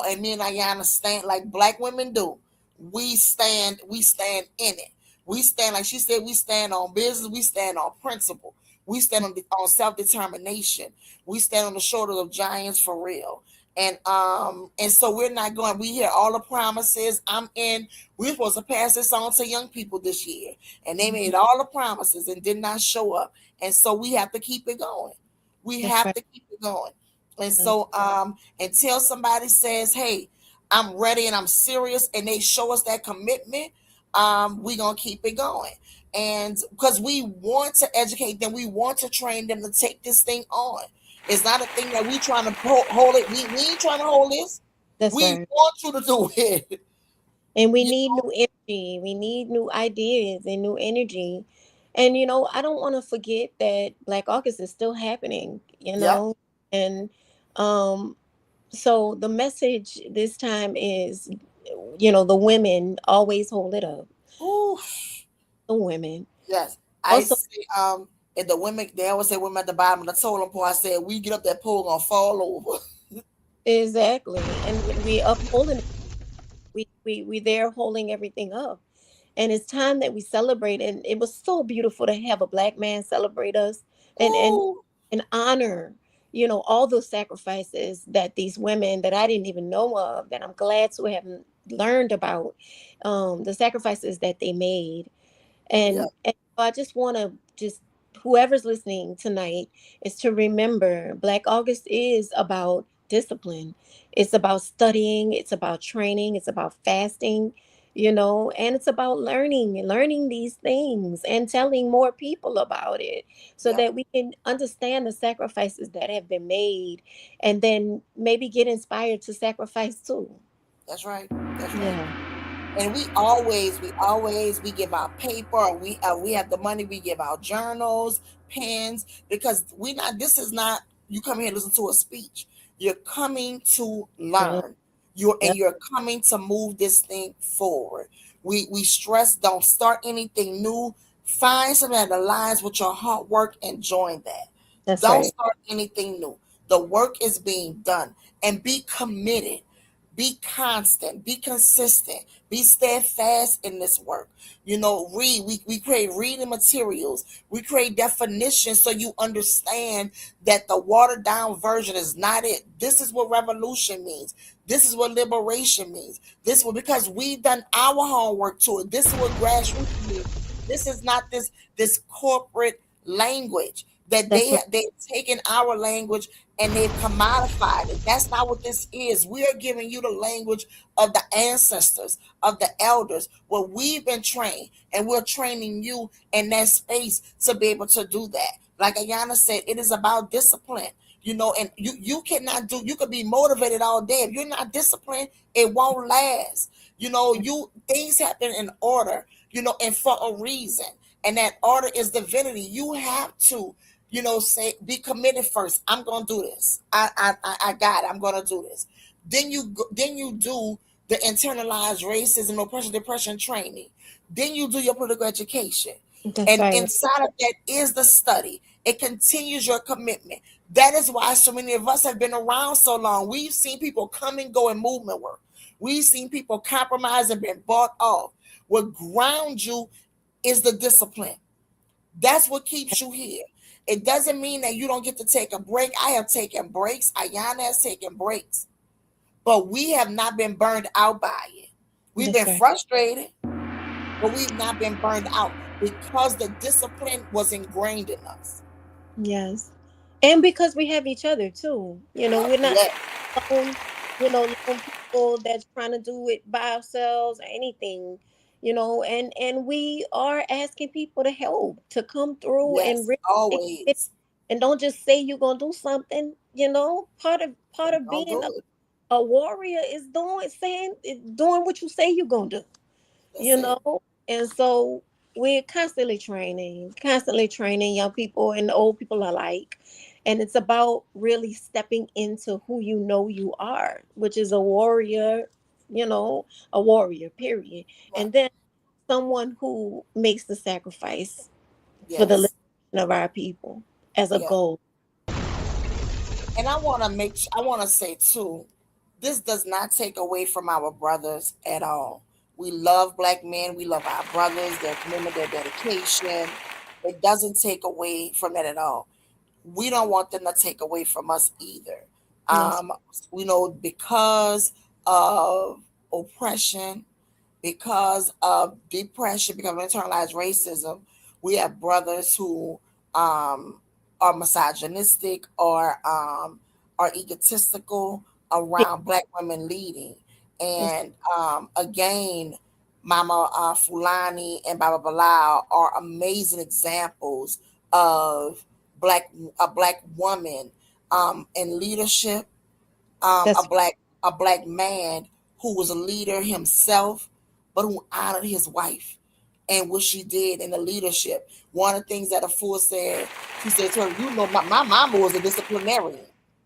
And me and Ayana stand like Black women do. We stand in it. We stand, like she said, we stand on business, we stand on principle, we stand on self-determination, we stand on the shoulders of giants for real. And so we're not going. We hear all the promises. We're supposed to pass this on to young people this year, and they made all the promises and did not show up. And so we have to keep it going. We That's have right. to keep it going. And so until somebody says, "Hey, I'm ready and I'm serious," and they show us that commitment, we're gonna keep it going. And because we want to educate them, we want to train them to take this thing on. It's not a thing that we trying to hold it. We ain't trying to hold this. That's We right. want you to do it. And we You need new energy. We need new ideas and new energy. And I don't want to forget that Black August is still happening, Yep. And um so the message this time is, the women always hold it up. Ooh, The women. yes. I Also, say, and the women, they always say women at the bottom of the totem pole. I said, we get up that pole, gonna fall over. exactly. And when we upholding it, we there holding everything up. And it's time that we celebrate. And it was so beautiful to have a Black man celebrate us and Ooh, and honor, all those sacrifices that these women that I didn't even know of, that I'm glad to have learned about, the sacrifices that they made. yeah, And I just want to just whoever's listening tonight is to remember Black August is about discipline. It's about studying, it's about training, it's about fasting, and it's about learning these things and telling more people about it so yep. that we can understand the sacrifices that have been made and then maybe get inspired to sacrifice too. That's right. That's right. Yeah, And we give out paper. We have the money. We give out journals, pens, because we not. This is not. You come here and listen to a speech. You're coming to yeah, learn. yeah, You're coming to move this thing forward. We stress. Don't start anything new. Find something that aligns with your hard work and join that. that's Don't right. start anything new. The work is being done, and be committed. Be constant, be consistent, be steadfast in this work. Read. We create reading materials. We create definitions so you understand that the watered down version is not it. This is what revolution means. This is what liberation means. Because we've done our homework to it. This is what grassroots means. This is not this corporate language that That's right. they've taken our language and they've commodified it. That's not what this is. We are giving you the language of the ancestors, of the elders, where we've been trained, and we're training you in that space to be able to do that. Like Ayana said, it is about discipline. And you cannot do. You could be motivated all day. If you're not disciplined, it won't last. You things happen in order. And for a reason, and that order is divinity. You have to say, be committed first. I'm gonna do this. I got it. I'm gonna do this. Then you do the internalized racism, oppression, depression training. Then you do your political education, That's and right. inside of that is the study. It continues your commitment. That is why so many of us have been around so long. We've seen people come and go in movement work. We've seen people compromise and been bought off. What grounds you is the discipline. That's what keeps you here. It doesn't mean that you don't get to take a break. I have taken breaks. Ayana has taken breaks. But we have not been burned out by it. We've That's been right. frustrated, but we've not been burned out because the discipline was ingrained in us. Yes. And because we have each other too. We're not Yeah. lone, lone people that's trying to do it by ourselves or anything, and we are asking people to help, to come through and Yes. really take it, Always. and don't just say you're gonna do something, part of Don't being do it. a warrior is doing what you say you're gonna do, That's you it. know and so we're constantly training young people and old people alike, and it's about really stepping into who you are, which is you know a warrior, period. Right. And then someone who makes the sacrifice for the liberation Yes. of our people as a Yeah. goal. And I want to say too, this does not take away from our brothers at all. We love black men. We love our brothers, their commitment, their dedication. It doesn't take away from that at all. We don't want them to take away from us either. Yes. Um, because of oppression, because of depression, because of internalized racism, we have brothers who um, are misogynistic or egotistical Yeah. around black women leading. Yes. And again, Mama Fulani and Baba Bilal are amazing examples of a black woman in leadership, That's a black man who was a leader himself, but who honored his wife and what she did in the leadership. One of the things that a fool said, she said to her, my mama was a disciplinarian.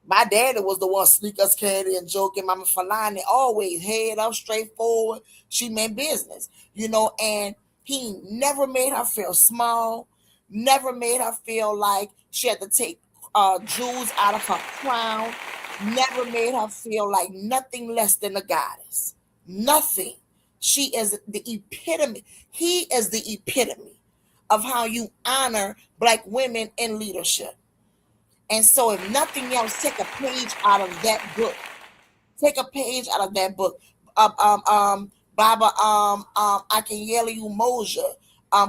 My daddy was the one sneak us candy and joking. Mama Falani always head up, straightforward. She meant business, and he never made her feel small, never made her feel like she had to take jewels out of her crown, never made her feel like nothing less than a goddess. Nothing. She is the epitome. He is the epitome of how you honor black women in leadership. And so, if nothing else, take a page out of that book. Take a page out of that book. Baba Akinyele Umoja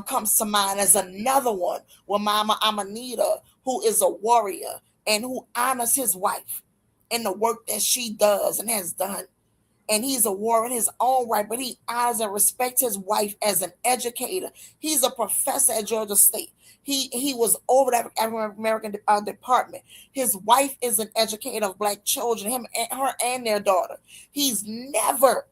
comes to mind as another one. With Mama Amanita, who is a warrior and who honors his wife in the work that she does and has done, and he's a warrior in his own right, but he honors and respects his wife as an educator. He's a professor at Georgia State. He was over the African American department. His wife is an educator of black children, him and her and their daughter. He's never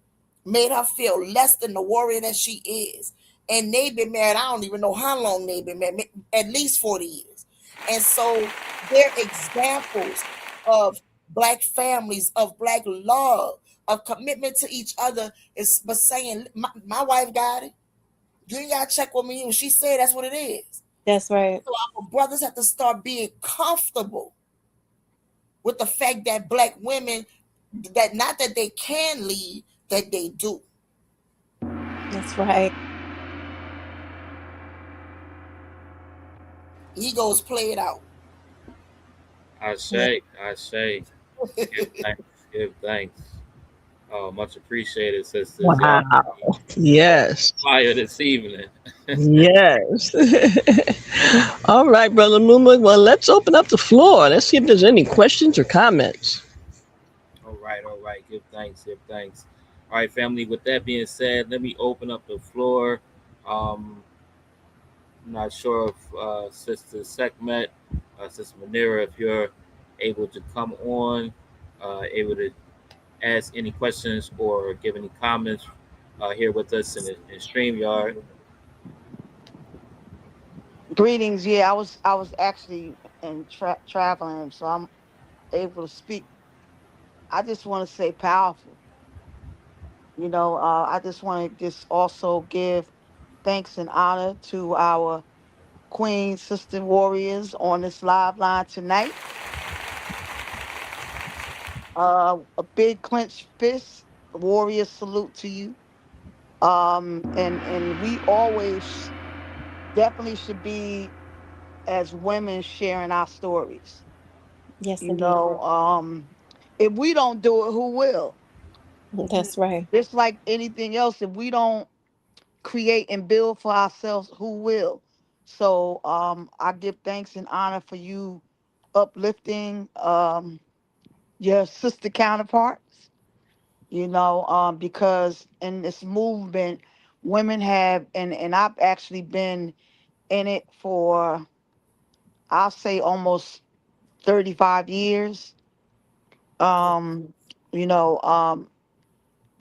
made her feel less than the warrior that she is. And they've been married, I don't even know how long they've been married, at least 40 years. And so they're examples of black families, of black love, of commitment to each other, is but saying, my wife got it. You ain't gotta check with me. When she said, that's what it is. that's right. So our brothers have to start being comfortable with the fact that black women, that not that they can lead, that they do. That's right. Egos play it out. I Yeah. say, I say, give thanks, give thanks. Oh, much appreciated, sisters. Y'all Wow. Yes. fire this evening. Yes. All right, Brother Luma. Well, let's open up the floor. Let's see if there's any questions or comments. All right, all right. Give thanks, give thanks. All right, family. With that being said, let me open up the floor. Um, I'm not sure if Sister Sekhmet, Sister Manira, if you're able to come on, able to ask any questions or give any comments here with us in StreamYard. Greetings. Yeah, I was actually in traveling, so I'm able to speak. I just want to say powerful. I just want to just also give thanks and honor to our Queen Sister Warriors on this live line tonight. A big clenched fist, warrior salute to you. And we always definitely should be as women sharing our stories. Yes, You indeed. know, um, if we don't do it, who will? That's right. Just like anything else, if we don't create and build for ourselves, who will? So I give thanks and honor for you uplifting your sister counterparts, because in this movement, women have, and I've actually been in it for, I'll say, almost 35 years. Um, you know, um,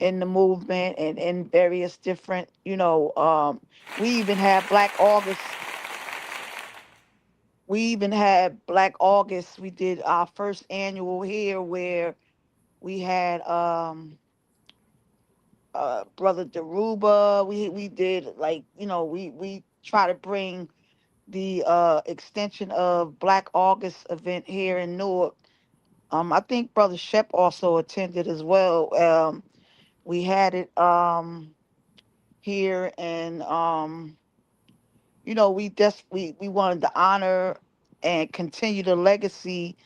in the movement and in various different, we even had Black August. We even had Black August. We did our first annual here where we had Brother Daruba. We did, like, we try to bring the extension of Black August event here in Newark. I think Brother Shep also attended as well. We had it here, and we wanted to honor and continue the legacy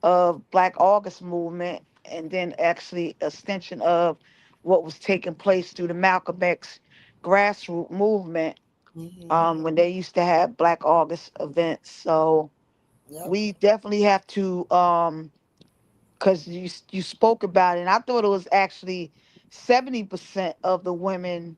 of Black August movement, and then actually extension of what was taking place through the Malcolm X grassroots movement, when they used to have Black August events. So Yep. we definitely have to, because you spoke about it, and I thought it was actually 70% of the women.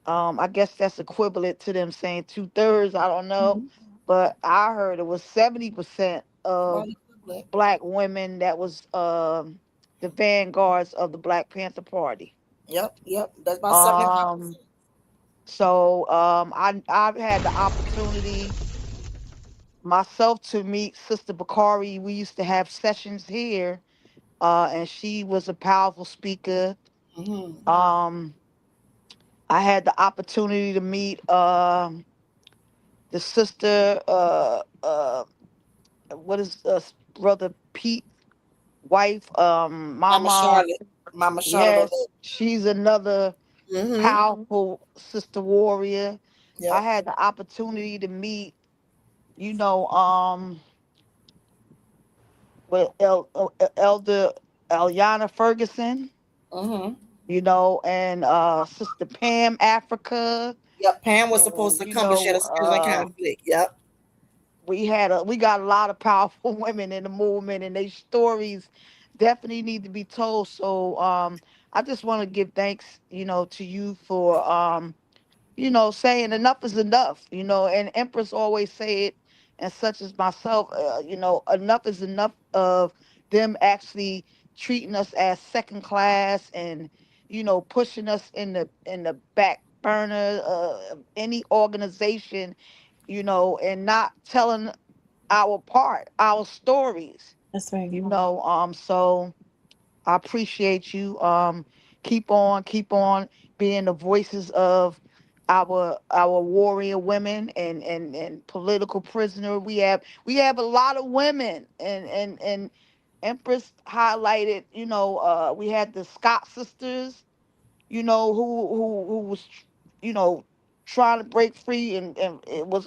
I guess that's equivalent to them saying 2/3. I don't know, Mhm. but I heard it was 70% About of equivalent. Black women that was the vanguards of the Black Panther Party. Yep, yep. That's about 75. Um, so I've had the opportunity myself to meet Sister Bakari. We used to have sessions here, and she was a powerful speaker. Mm-hmm. Um, I had the opportunity to meet the sister. What is brother Pete wife? Mama Mama. Charlotte. Mama Charlotte Yes, O'Day. she's another Mm-hmm. powerful sister warrior. I Yep. had the opportunity to meet, you know, with Elder Eliana Ferguson, Mm-hmm. and Sister Pam Africa, Yep. Pam was supposed and to come, but she had a scheduling conflict. Yep. we got a lot of powerful women in the movement, and their stories definitely need to be told. So I just want to give thanks, to you for saying enough is enough, and Empress always say it, and such as myself, enough is enough of them actually treating us as second class, and pushing us in the back burner of any organization, and not telling our part, our stories, That's right. so I appreciate you. Keep on being the voices of our warrior women, and political prisoner. We have a lot of women, and Empress highlighted. We had the Scott sisters. Who was, you know, trying to break free, and it was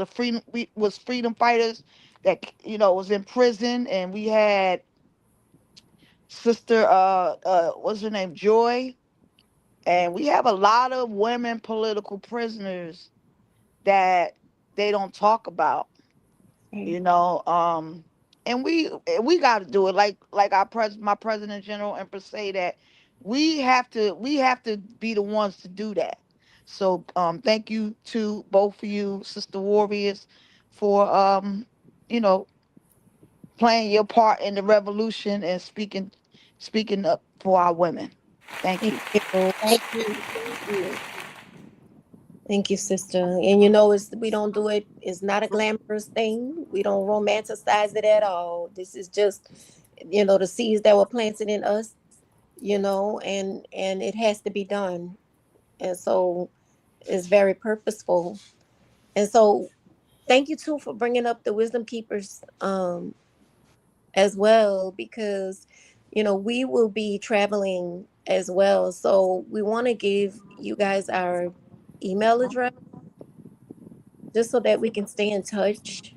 was freedom fighters that was in prison, and we had Sister, what's her name, Joy, and we have a lot of women political prisoners that they don't talk about, Right. you know. And we got to do it, like my President General Empress say that we have to be the ones to do that. So thank you to both of you, Sister Warriors, for you know playing your part in the revolution and speaking up for our women. Thank Thank you. you. Thank you. Thank you. Thank you, sister. And we don't do it. It's not a glamorous thing. We don't romanticize it at all. This is just, the seeds that were planted in us. And it has to be done. And so it's very purposeful. And so thank you too for bringing up the wisdom keepers, as well, because we will be traveling as well. So we want to give you guys our email address just so that we can stay in touch.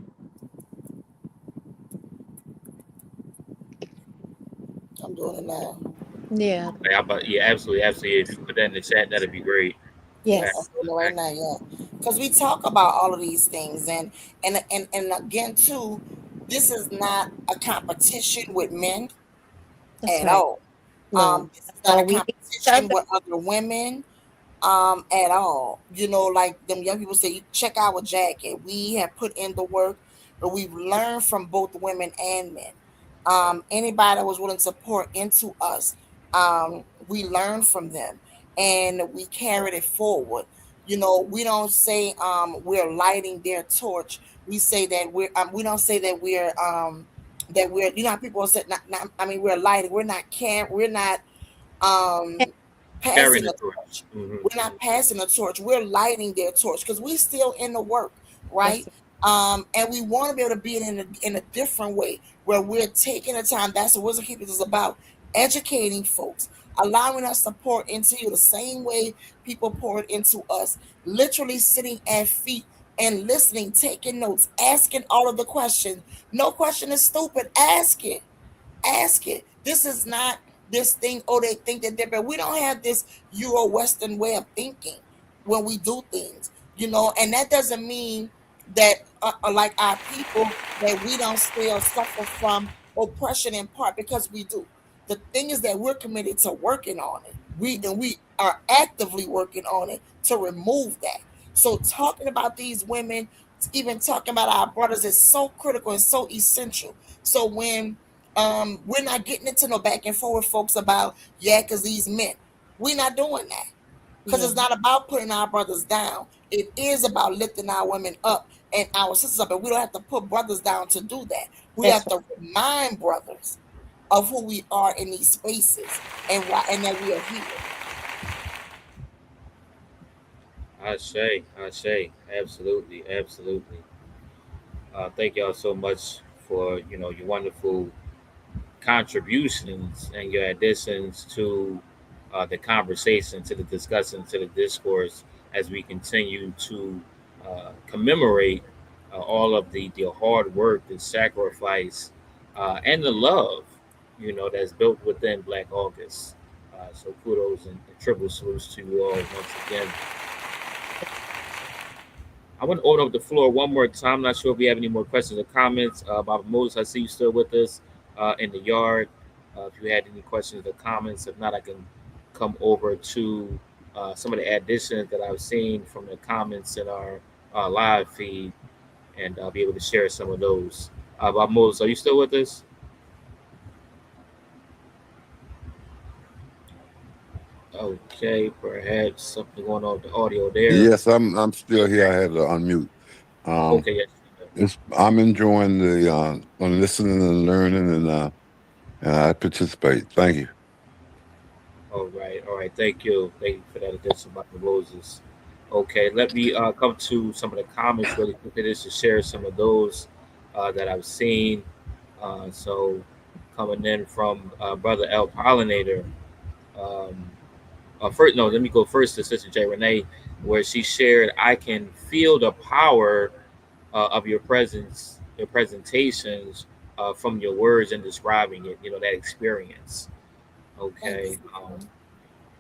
I'm doing it now. Yeah. Yeah, absolutely, absolutely. If you put that in the chat, that'd be great. Yes, I'm Yes. doing it right now. Yeah, because we talk about all of these things, and again too, this is not a competition with men That's at right. all. No. This is not No, a we need each other. competition with other women at all. Like them young people say, check our jacket. We have put in the work, but we've learned from both women and men. Anybody that was willing to pour into us, we learned from them, and we carried it forward. We don't say we're lighting their torch. We say that we don't say that we're how people say not, I mean, we're lighting, we're not um Carrying passing the the torch. torch. We're not passing the torch. We're lighting their torch because we're still in the work, That's right? And we want to be able to be in a different way where we're taking the time. That's what Wisdom Keepers is about: educating folks, allowing us to pour into you the same way people poured into us. Literally sitting at feet and listening, taking notes, asking all of the questions. No question is stupid. Ask it. Ask it. This is not this thing, oh, they think that they're better. We don't have this Euro-Western way of thinking when we do things, and that doesn't mean that, like our people, that we don't still suffer from oppression in part, because we do. The thing is that we're committed to working on it. We are actively working on it to remove that. So talking about these women, even talking about our brothers, is so critical and so essential. So when we're not getting into no back and forth, folks, about because these men, we're not doing that, because it's not about putting our brothers down. It is about lifting our women up and our sisters up, and we don't have to put brothers down to do that. We That's have to remind brothers of who we are in these spaces, and why, and that we are here. I say, absolutely, absolutely. Thank y'all so much for your wonderful contributions and your additions to the conversation, to the discussion, to the discourse as we continue to commemorate all of the hard work, the sacrifice, and the love, that's built within Black August. So kudos and triple salutes to you all once again. I want to open up the floor one more time. I'm not sure if we have any more questions or comments. Baba Moses, I see you still with us in the yard. If you had any questions or comments, if not, I can come over to some of the additions that I've seen from the comments in our live feed, and I'll be able to share some of those. Baba Moses, are you still with us? Okay, perhaps something going on with the audio there. Yes, I'm still here. I had to unmute. Um, Okay, yes. I'm enjoying the on listening and learning, and I participate. Thank you. All right. Thank you for that addition, Dr. Moses. Okay, let me come to some of the comments really quickly just to share some of those that I've seen. So, coming in from Brother L. Pollinator. Um, first, no, let me go first to Sister J. Renee, where she shared, I can feel the power of your presence, your presentations from your words and describing it, that experience. Okay.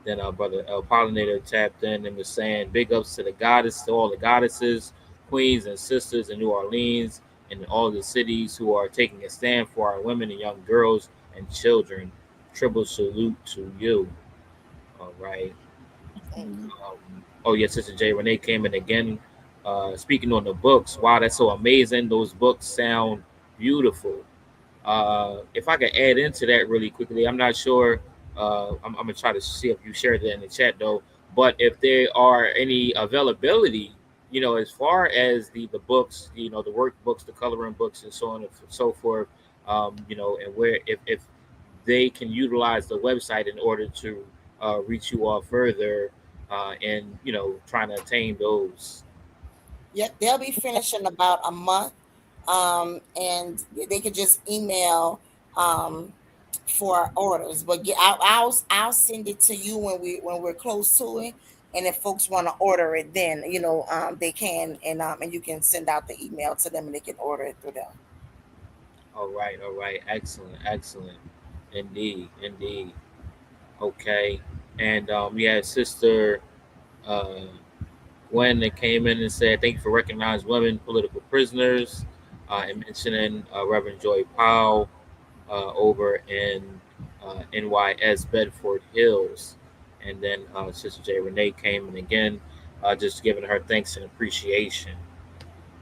Then our brother Pollinator tapped in and was saying, big ups to the goddess, to all the goddesses, queens, and sisters in New Orleans and in all the cities who are taking a stand for our women and young girls and children. Triple salute to you. All right. Oh, yes, Sister J. Renee came in again. Speaking on the books, wow, that's so amazing. Those books sound beautiful. If I could add into that really quickly, I'm not sure. I'm gonna try to see if you shared that in the chat though. But if there are any availability, as far as the books, the workbooks, the coloring books, and so on and so forth, and where if they can utilize the website in order to reach you all further, and trying to attain those. Yep, they'll be finished in about a month. And they could just email for orders. But I'll send it to you when we're close to it. And if folks want to order it, then they can, and you can send out the email to them, and they can order it through them. All right, excellent, excellent, indeed, indeed. Okay, and we had Sister uh, Gwen that came in and said, "Thank you for recognizing women political prisoners," and mentioning Reverend Joy Powell over in NYS Bedford Hills, and then Sister J. Renee came in again, just giving her thanks and appreciation.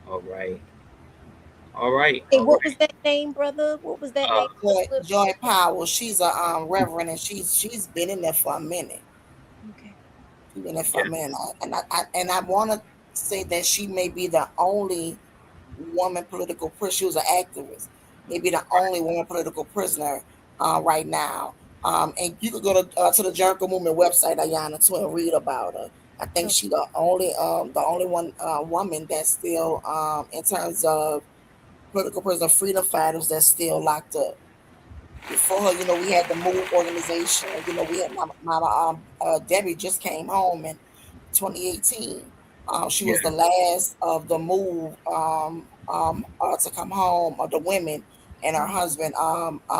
All right, all right, Hey, all what was right. that name, brother? What was that name? Joy Powell. She's a reverend, and she's been in there for a minute. Okay. She's been there for a minute, and I want to say that she may be the only woman political prisoner. She was an activist, maybe the only woman political prisoner right now. And you could go to the Jericho Movement website, Ayana, too, and read about her. I think she the only one woman that's still in terms of political prisoner freedom fighters that's still locked up. Before her, we had the Move organization. We had Mama Debbie just came home in 2018. She Yeah. was the last of the Move to come home, of the women and her husband,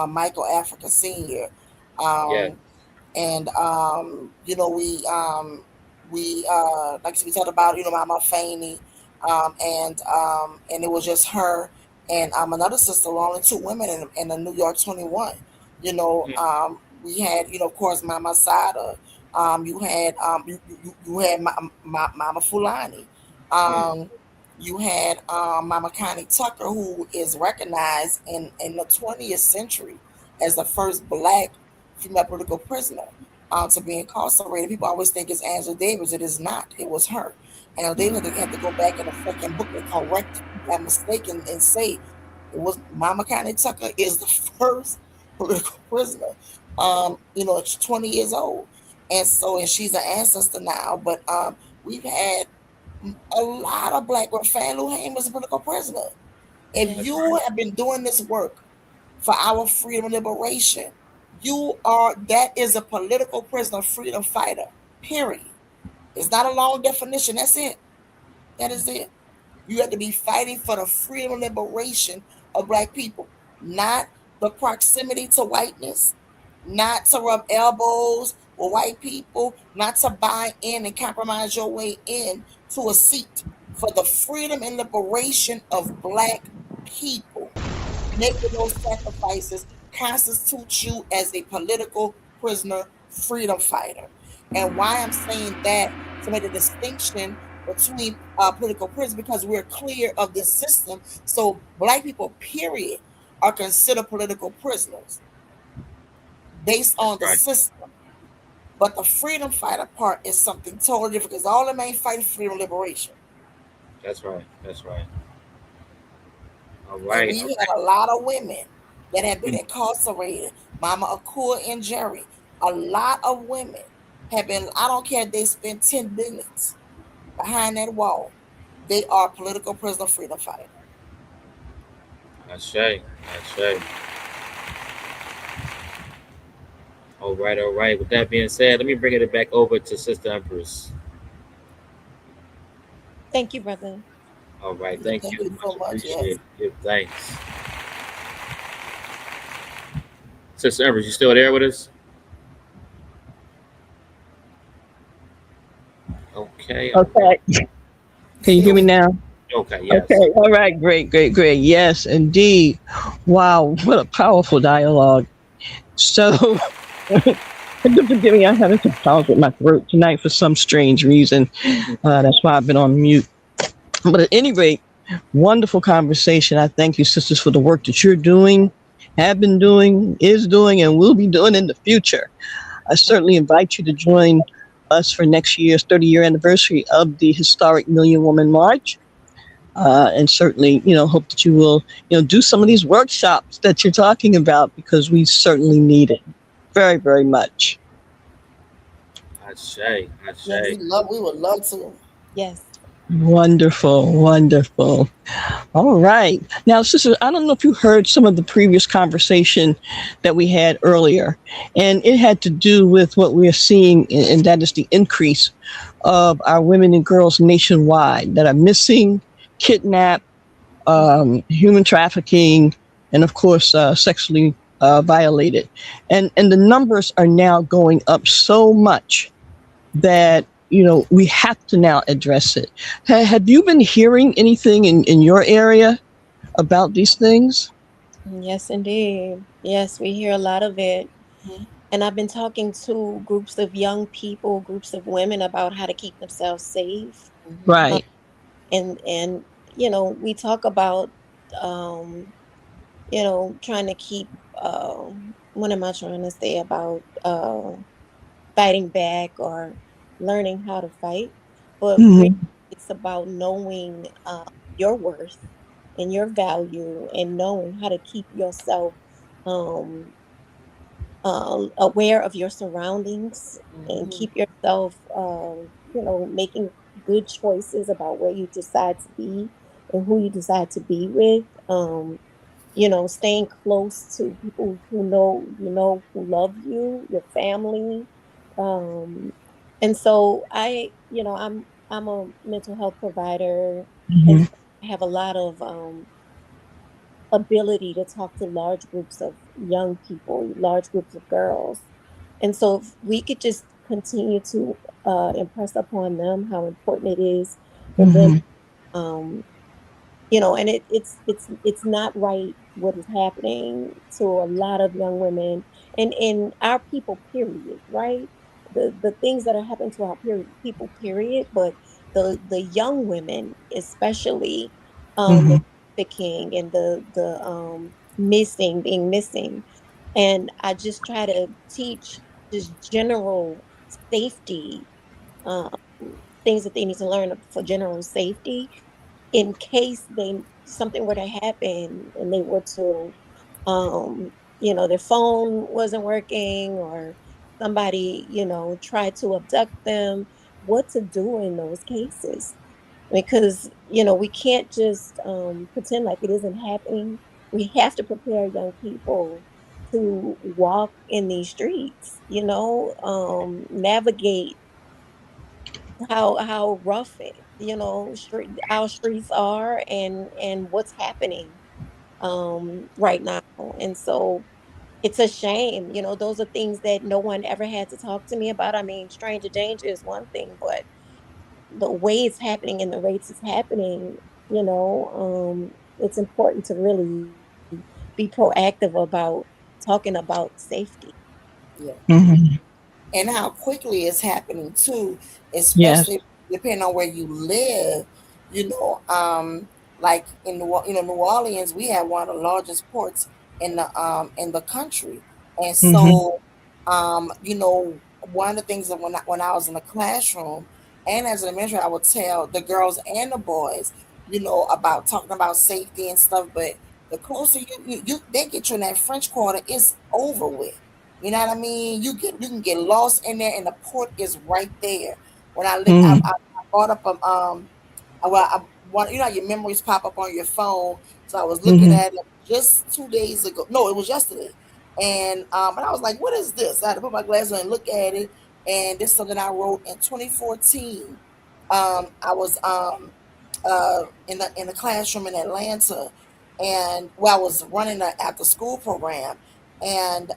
Michael Africa Sr. Yeah. Um, and you know, we like I said, we talked about, you know, Mama Faney, and it was just her and another sister, only two women in the New York 21. You know, Mm, we had, you know, of course, Mama Sada. You had Mama Fulani. mm, Um, you had Mama Connie Tucker, who is recognized in the 20th century as the first black female political prisoner to be incarcerated. People always think it's Angela Davis. It is not. It was her. And they had to go back in the fucking book and correct that mistake and say it was Mama Connie Tucker is the first political prisoner. You know, it's 20 years old. And so, and she's an ancestor now, but we've had a lot of black women. Fannie Haim was a political prisoner. If that's you right. have been doing this work for our freedom and liberation, that is a political prisoner, freedom fighter. Period. It's not a long definition. That's it. That is it. You have to be fighting for the freedom and liberation of black people, not the proximity to whiteness, not to rub elbows with white people, not to buy in and compromise your way in to a seat, for the freedom and liberation of black people. Making those sacrifices constitutes you as a political prisoner, freedom fighter. And why I'm saying that, to make a distinction between political prisoners, because we're clear of this system. So black people, period, are considered political prisoners based That's on the right. system. But the freedom fighter part is something totally different, because all of them ain't fighting freedom and liberation. That's right. That's right. All And right. we All had right. a lot of women that have been Mm, incarcerated. Mama Akua and Jerry. A lot of women have been, I don't care if they spend 10 minutes behind that wall. They are political prisoner freedom fighter. I say. I say. All right. All right. With that being said, let me bring it back over to Sister Empress. Thank you, brother. All right. Yeah, Thank thank you. you so Much much. Yes. appreciated. Give thanks. Sister Empress, you still there with us? Okay. All right. Okay. Can you hear me now? Okay. Yes. Okay. All right. Great, great, great. Yes, indeed. Wow. What a powerful dialogue. So, forgive me, I'm having some problems with my throat tonight for some strange reason. That's why I've been on mute. But at any rate, wonderful conversation. I thank you, sisters, for the work that you're doing, have been doing, is doing, and will be doing in the future. I certainly invite you to join us for next year's 30-year anniversary of the historic Million Woman March. And certainly, hope that you will, do some of these workshops that you're talking about, because we certainly need it very, very much. I say. I Yes, say. we would love to. Yes. Wonderful, wonderful. All right. Now, sister, I don't know if you heard some of the previous conversation that we had earlier, and it had to do with what we are seeing, and that is the increase of our women and girls nationwide that are missing, kidnapped, human trafficking, and of course, sexually violated. And the numbers are now going up so much that we have to now address it. Have you been hearing anything in your area about these things? Yes, indeed. Yes, we hear a lot of it. Mhm. And I've been talking to groups of young people, groups of women about how to keep themselves safe. Um, Right. and we talk about um, trying to keep what am I trying to say about fighting back or learning how to fight, but really Mhm. it's about knowing your worth and your value and knowing how to keep yourself um, aware of your surroundings and Mhm. keep yourself, making good choices about where you decide to be and who you decide to be with. Staying close to people who who love you, your family. Um, and so I'm a mental health provider, and Mhm. so I have a lot of ability to talk to large groups of young people, large groups of girls. And so if we could just continue to impress upon them how important it is for them, Mm-hmm. um, and it's not right what is happening to a lot of young women and our people, period, right? The things that are happening to our people, period, but the young women especially, Mm-hmm. the trafficking and the being missing. And I just try to teach just general safety, um, things that they need to learn for general safety in case they something were to happen and they were to their phone wasn't working, or somebody tried to abduct them, what to do in those cases. Because we can't just pretend like it isn't happening. We have to prepare young people to walk in these streets, navigate how rough our streets are, and what's happening right now. And so it's a shame, those are things that no one ever had to talk to me about. I mean, stranger danger is one thing, but the way it's happening and the rates it's happening, it's important to really be proactive about talking about safety. Yeah. Mm-hmm. And how quickly it's happening too, Yes. especially depending on where you live. You know, like in New Orleans, we have one of the largest ports in the country, and Mm-hmm. so one of the things that when I was in the classroom and as an administrator, I would tell the girls and the boys, about talking about safety and stuff. But the closer they get you in that French Quarter, it's over with. You know what I mean? You can get lost in there, and the port is right there. When I look, Mm-hmm. I brought up well, how your memories pop up on your phone. So I was looking Mm-hmm. at it just 2 days ago. No, it was yesterday, and I was like, "What is this?" I had to put my glasses on and look at it, and this is something I wrote in 2014. I was in the classroom in Atlanta, and I was running an after school program, and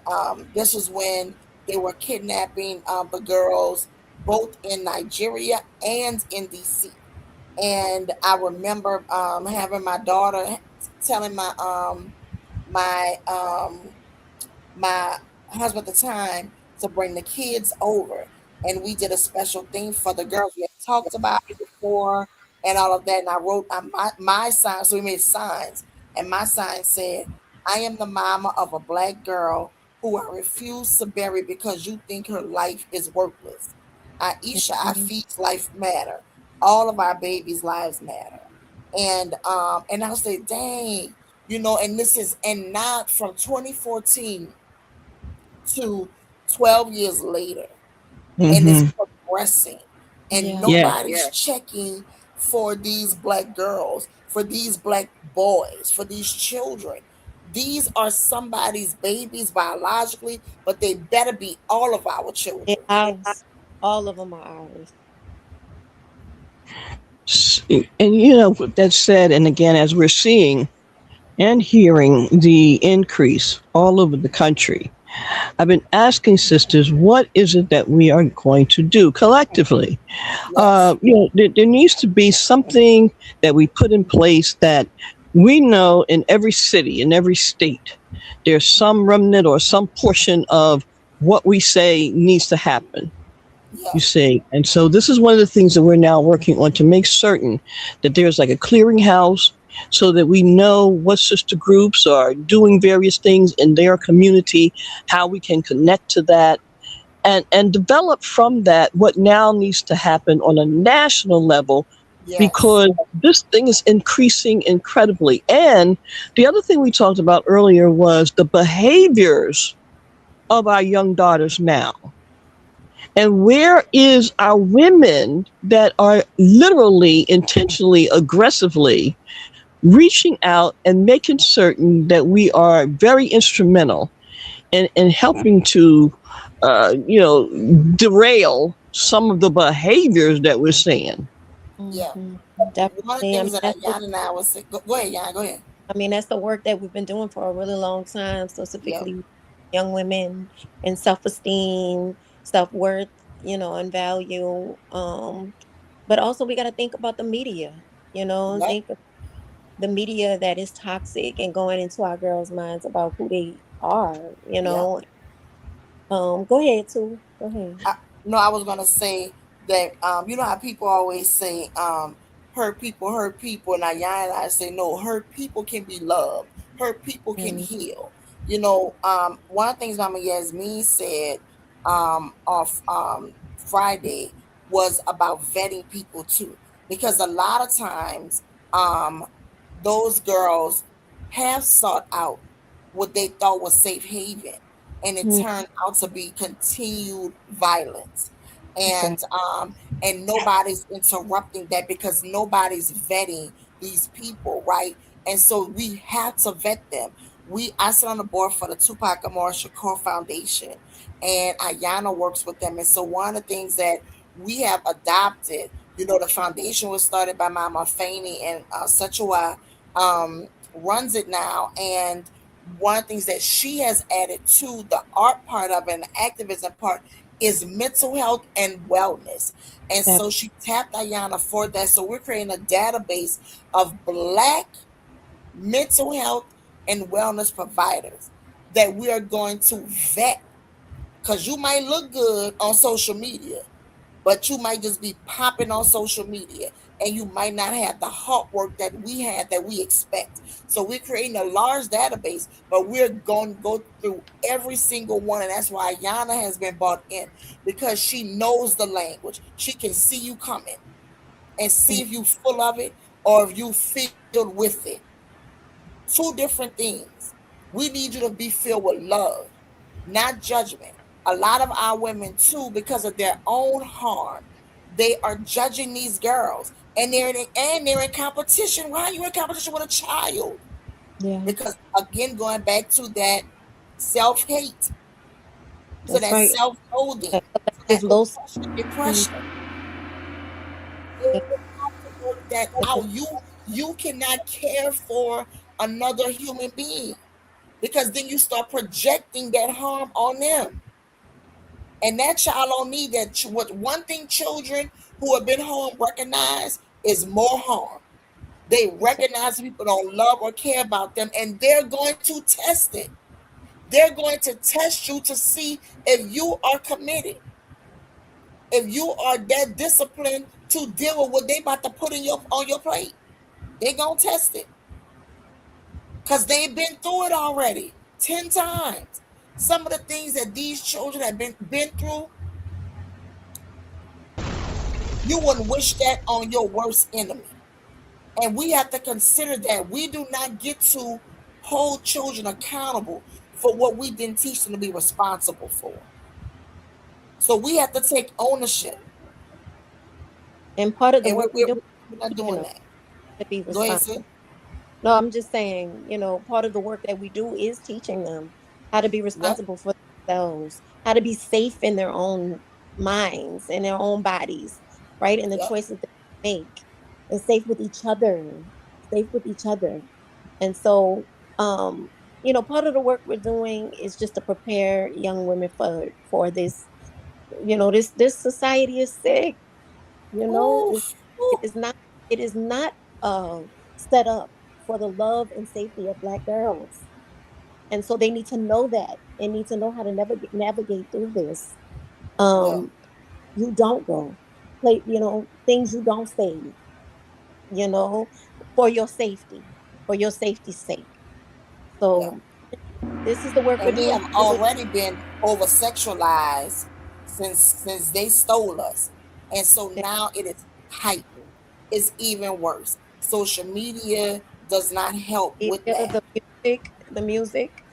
this was when they were kidnapping the girls both in Nigeria and in DC. And I remember having my daughter telling my my husband at the time to bring the kids over, and we did a special thing for the girls. We had talked about it before and all of that, and I wrote my sign. So we made signs, and my sign said, "I am the mama of a black girl who I refuse to bury because you think her life is worthless. Aisha, I Mhm. feeds life matter. All of our babies' lives matter." And I'll say, dang, and this is and not from 2014 to 12 years later, and it's Mm-hmm. progressing, and Yeah. Yes. nobody's checking for these black girls, for these black boys, for these children. These are somebody's babies biologically, but they better be all of our They're children. ours. All of them are ours. And with that said, and again, as we're seeing and hearing the increase all over the country, I've been asking sisters, what is it that we are going to do collectively? Yes. There needs to be something that we put in place that we know in every city, in every state, there's some remnant or some portion of what we say needs to happen. Yeah. You see, and so this is one of the things that we're now working on to make certain that there's like a clearinghouse so that we know what sister groups are doing various things in their community, how we can connect to that, and develop from that what now needs to happen on a national level, Yes. because this thing is increasing incredibly. And the other thing we talked about earlier was the behaviors of our young daughters now. And where is our women that are literally, intentionally, aggressively reaching out and making certain that we are very instrumental in helping to, derail some of the behaviors that we're seeing? Yeah. Hmm. One of the Definitely. I things mean, that that's what Jan and I was saying, go ahead, Jan, go ahead. I mean, that's the work that we've been doing for a really long time, Yep. specifically young women and self-esteem, self-worth, and value. But also we got to think about the media, Yep. think of the media that is toxic and going into our girls' minds about who they are. Yep. Go ahead, too. Go ahead. No, I was gonna say that you know how people always say hurt people. Now Yana and I say no, hurt people can be loved. Hurt people can Mm, heal. One of the things Mama Yasmin said off Friday was about vetting people too, because a lot of times um those girls have sought out what they thought was safe haven, and it mm, turned out to be continued violence. okay. And nobody's interrupting that because nobody's vetting these people, right? And so we have to vet them. I sit on the board for the Tupac Amaru Shakur Foundation, and Ayana works with them. And so one of the things that we have adopted, the foundation was started by Mama Faney, and Sechua runs it now. And one of the things that she has added to the art part of it and the activism part is mental health and wellness. And That, so she tapped Ayana for that. So we're creating a database of Black mental health and wellness providers that we are going to vet, because you might look good on social media, but you might just be popping on social media, and you might not have the hard work that we expect. So we're creating a large database, but we're going to go through every single one. And that's why Yana has been brought in, because she knows the language. She can see you coming and see mm, if you full of it or if you filled with it. Two different things. We need you to be filled with love, not judgment. A lot of our women too, because of their own harm, they are judging these girls, and they're in competition. Why are you in competition with a child? yeah, Because again, going back to that self hate, to that's that right. self loathing, to that Collective low oppression, self-esteem. depression. Yeah, You have to work that out. You cannot care for another human being, because then you start projecting that harm on them. And that child don't need that. What one thing children who have been home recognize is more harm. They that's right. recognize people don't love or care about them, and they're going to test it. They're going to test you to see if you are committed, if you are that disciplined to deal with what they about to put in your on your plate. They gonna test it, because they've been through it already 10 times. Some of the things that these children have been through, you wouldn't wish that on your worst enemy. And we have to consider that we do not get to hold children accountable for what we didn't teach them to be responsible for. So we have to take ownership, And part of the and work we do, we're not teaching doing them that. to be Go ahead, sir. responsible. No, I'm just saying, part of the work that we do is teaching them how to be Yep, responsible for themselves, how to be safe in their own minds and their own bodies, right? And the yep, choices they make, and safe with each other, safe with each other. And so, part of the work we're doing is just to prepare young women for this. This society is sick. You know, oof, it's, it oof, is not it is not uh, set up for the love and safety of Black girls, and so they need to know that and need to know how to navigate through this. yeah, Um, you don't go play, things you don't say, you know, for your safety, for your safety's sake. yeah. So this is the work we're And we doing. have already been over sexualized since they stole us, and so now it is heightened. It's even worse. Social media does not help with Yeah, that. the music,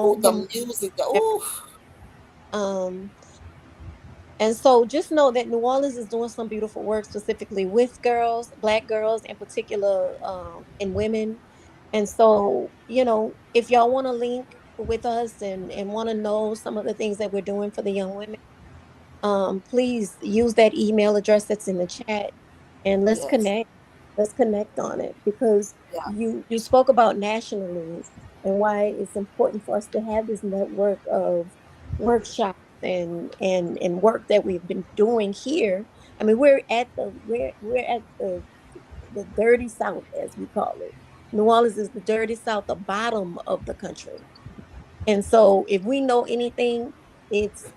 Ooh, the the music, the ooh, um And so just know that New Orleans is doing some beautiful work specifically with girls, Black girls in particular, and women. And so, if y'all want to link with us and want to know some of the things that we're doing for the young women, please use that email address that's in the chat, and let's yes, connect. Let's connect on it, because you spoke about nationally and why it's important for us to have this network of workshops and work that we've been doing here. I mean, we're at the dirty south, as we call it. New Orleans is the dirty south, the bottom of the country. And so if we know anything, it's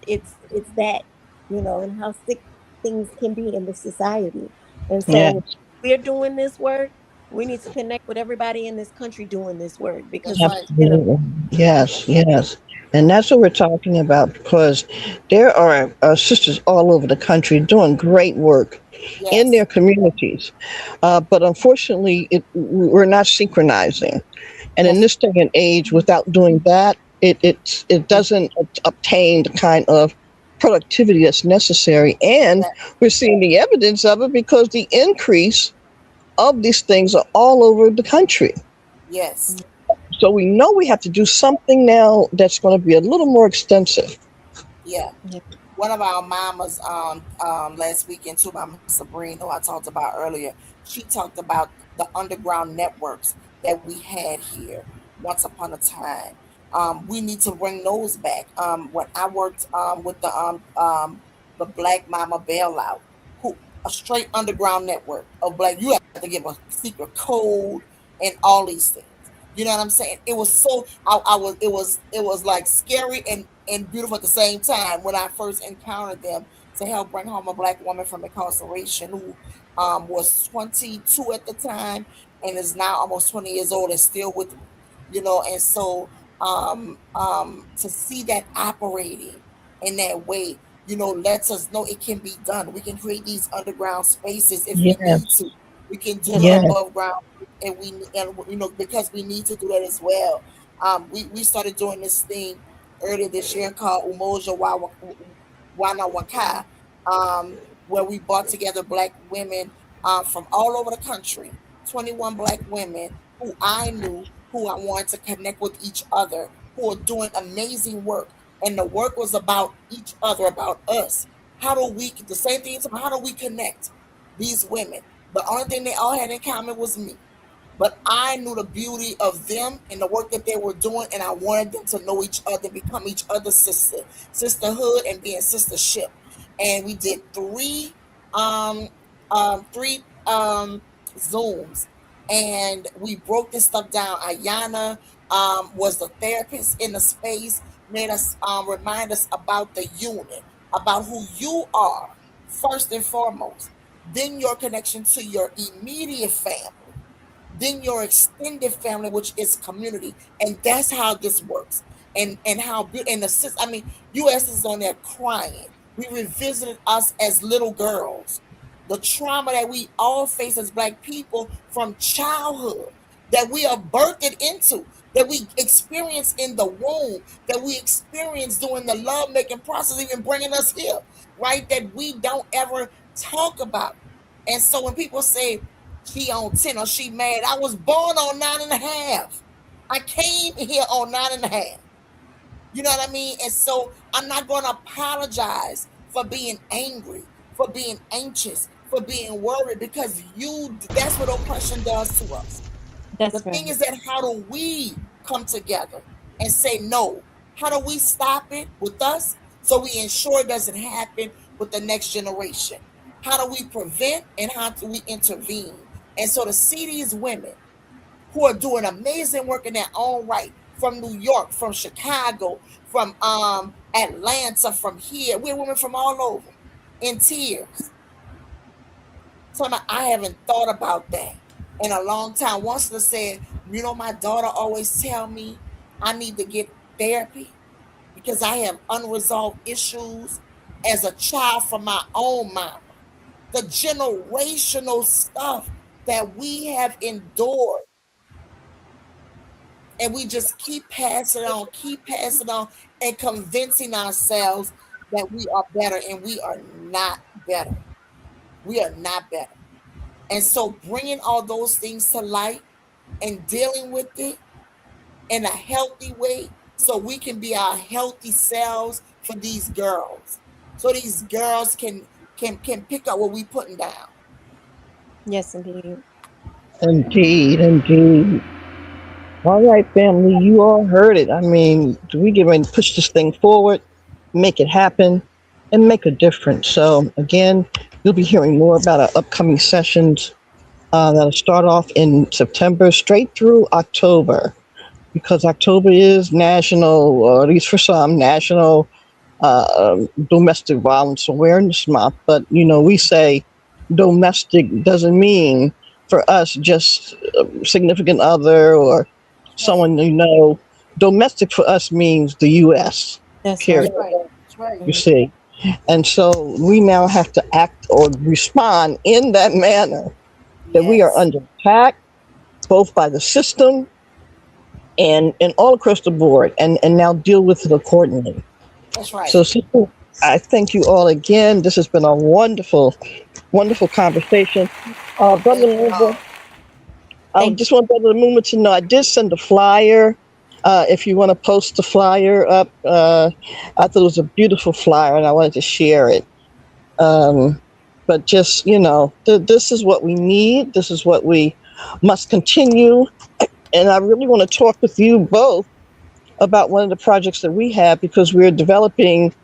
that, and how sick things can be in the society. And Yeah, so we're doing this work, we need to connect with everybody in this country doing this work because That's it's right. absolutely. Yes, yes. And that's what we're talking about because there are sisters all over the country doing great work in Yes. their communities. But unfortunately, we're not synchronizing. And in that's this day and age, without doing that, it doesn't obtain the kind of productivity that's necessary. And Yeah. we're seeing the evidence of it because the increase of these things are all over the country. Yes. So we know we have to do something now that's going to be a little more extensive. Yeah. yeah, One of our mamas last weekend too, Mama Sabrina, who I talked about earlier, she talked about the underground networks that we had here once upon a time. We need to bring those back. When I worked with the Black Mama Bailout, who a straight underground network of black, you have to give a secret code and all these things. You know what I'm saying? It was so I was it was like scary and beautiful at the same time when I first encountered them to help bring home a black woman from incarceration who was 22 at the time and is now almost 20 years old and still with me. And so to see that operating in that way, lets us know it can be done. We can create these underground spaces if we need Yes, to. We can do that's the right. yes, above ground, and because we need to do that as well. We started doing this thing earlier this year called Umoja Wana Waka, where we brought together black women from all over the country, 21 black women who I knew, who I wanted to connect with each other, who are doing amazing work. And the work was about each other, about us. The same thing is about how do we connect these women? The only thing they all had in common was me. But I knew the beauty of them and the work that they were doing, and I wanted them to know each other, become each other's sisterhood, and be in sistership. And we did um, three Zooms, and we broke this stuff down. Ayana was the therapist in the space, made us remind us about the unit, about who you are first and foremost, then your connection to your immediate family, then your extended family, which is community, and that's how this works. And how and the sis, I mean, us is on there crying. We revisited us as little girls, the trauma that we all face as black people from childhood, that we are birthed into, that we experience in the womb, that we experience during the love making process, even bringing us here, right, that we don't ever talk about. And so when people say she on 10 or she mad, I was born on 9.5. I came here on 9.5. You know what I mean? And so I'm not going to apologize for being angry, for being anxious, for being worried, because that's what oppression does to us. The That's thing right. is that how do we come together and say no? How do we stop it with us so we ensure it doesn't happen with the next generation? How do we prevent and how do we intervene? And so to see these women who are doing amazing work in their own right, from New York, from Chicago, from Atlanta, from here, we're women from all over in tears. So I haven't thought about that in a long time. Once I said, my daughter always tell me I need to get therapy because I have unresolved issues as a child from my own mama. The generational stuff that we have endured, and we just keep passing on, and convincing ourselves that we are better, and we are not better. We are not better. And so bringing all those things to light and dealing with it in a healthy way so we can be our healthy selves for these girls. So these girls can pick up what we putting down. Yes, indeed. Indeed, indeed. All right, family, you all heard it. I mean, we get ready to push this thing forward, make it happen, and make a difference. So, again, you'll be hearing more about our upcoming sessions that'll start off in September straight through October, because October is national, or at least for some, national domestic violence awareness month. But, we say domestic doesn't mean for us just significant other or Right. someone you know. Domestic for us means the U.S. That's Period. right. That's right. That's right. You see, and so we now have to act or respond in that manner that we are Yes. under attack both by the system and all across the board, and now deal with it accordingly. That's right. So, sister, I thank you all again. This has been a wonderful, wonderful conversation. Brother Thank you Linda, all. I Thank just want Brother Luma to know I did send a flyer. If you want to post the flyer up, I thought it was a beautiful flyer and I wanted to share it. Um, but just, this is what we need. This is what we must continue. And I really want to talk with you both about one of the projects that we have, because we're developing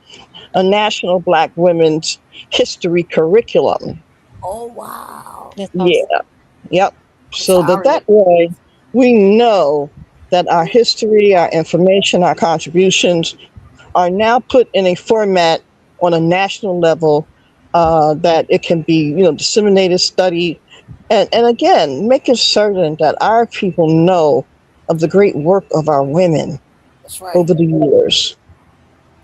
a national Black women's history curriculum. Oh wow. you. That's Yeah, awesome. yep. It's So that already. that way we know that our history, our information, our contributions are now put in a format on a national level that it can be, disseminated, studied, and again, making certain that our people know of the great work of our women That's right. over the years.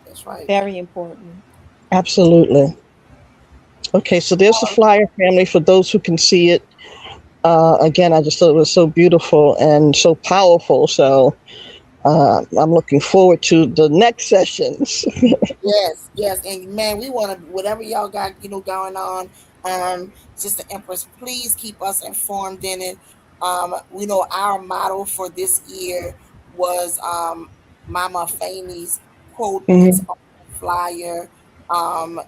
That's right. Very important. Absolutely. Okay, so there's the flyer, family, for those who can see it. Again, I just thought it was so beautiful and so powerful. So I'm looking forward to the next sessions. Yes, yes, and man, we want to whatever y'all got, going on. Sister Empress, please keep us informed in it. We know our motto for this year was Mama Faney's quote that's Mhm. on the flyer, um,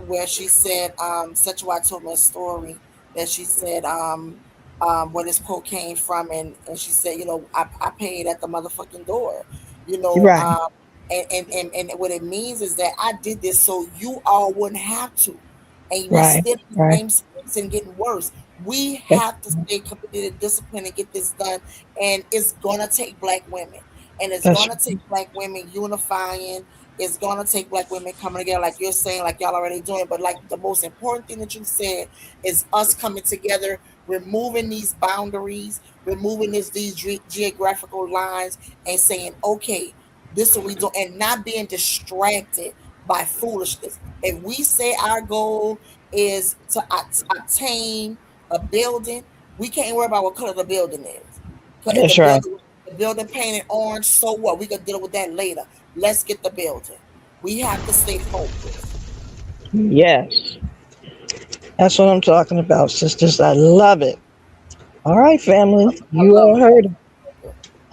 where she said, "Such why told me a story that she said, where this quote came from, and she said, I paid at the motherfucking door, you know, Right, um." And what it means is that I did this so you all wouldn't have to. And we right, still in the right. same space and getting worse. We That's, have to stay committed and disciplined and get this done. And it's gonna take Black women. And it's that's gonna take Black women unifying. It's gonna take Black women coming together, like you're saying, like y'all already doing. But like the most important thing that you said is us coming together, removing these boundaries, removing these geographical lines, and saying, okay, this is what we do, and not being distracted by foolishness. If we say our goal is to obtain a building, we can't worry about what color the building is. Because if that's right. the building painted orange, so what? We can deal with that later. Let's get the building. We have to stay focused. Yes, that's what I'm talking about, sisters. I love it. All right, family, I you love all it. heard it.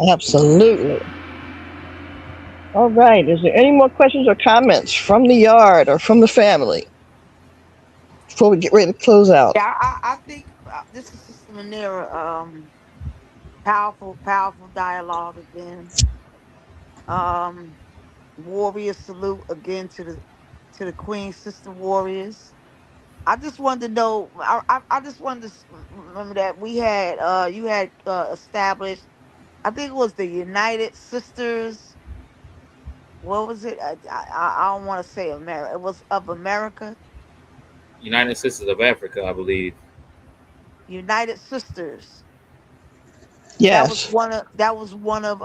Absolutely. All right. Is there any more questions or comments from the yard or from the family before we get ready to close out? Yeah, I think this is Sister Manera. Powerful, powerful dialogue again. Um, Warrior salute again to the Queen Sister Warriors. I just wanted to know. I just wanted to remember that we had you had established. I think it was the United Sisters. What was it? I don't want to say America. It was of America. United Sisters of Africa, I believe. United Sisters. Yes. That was one of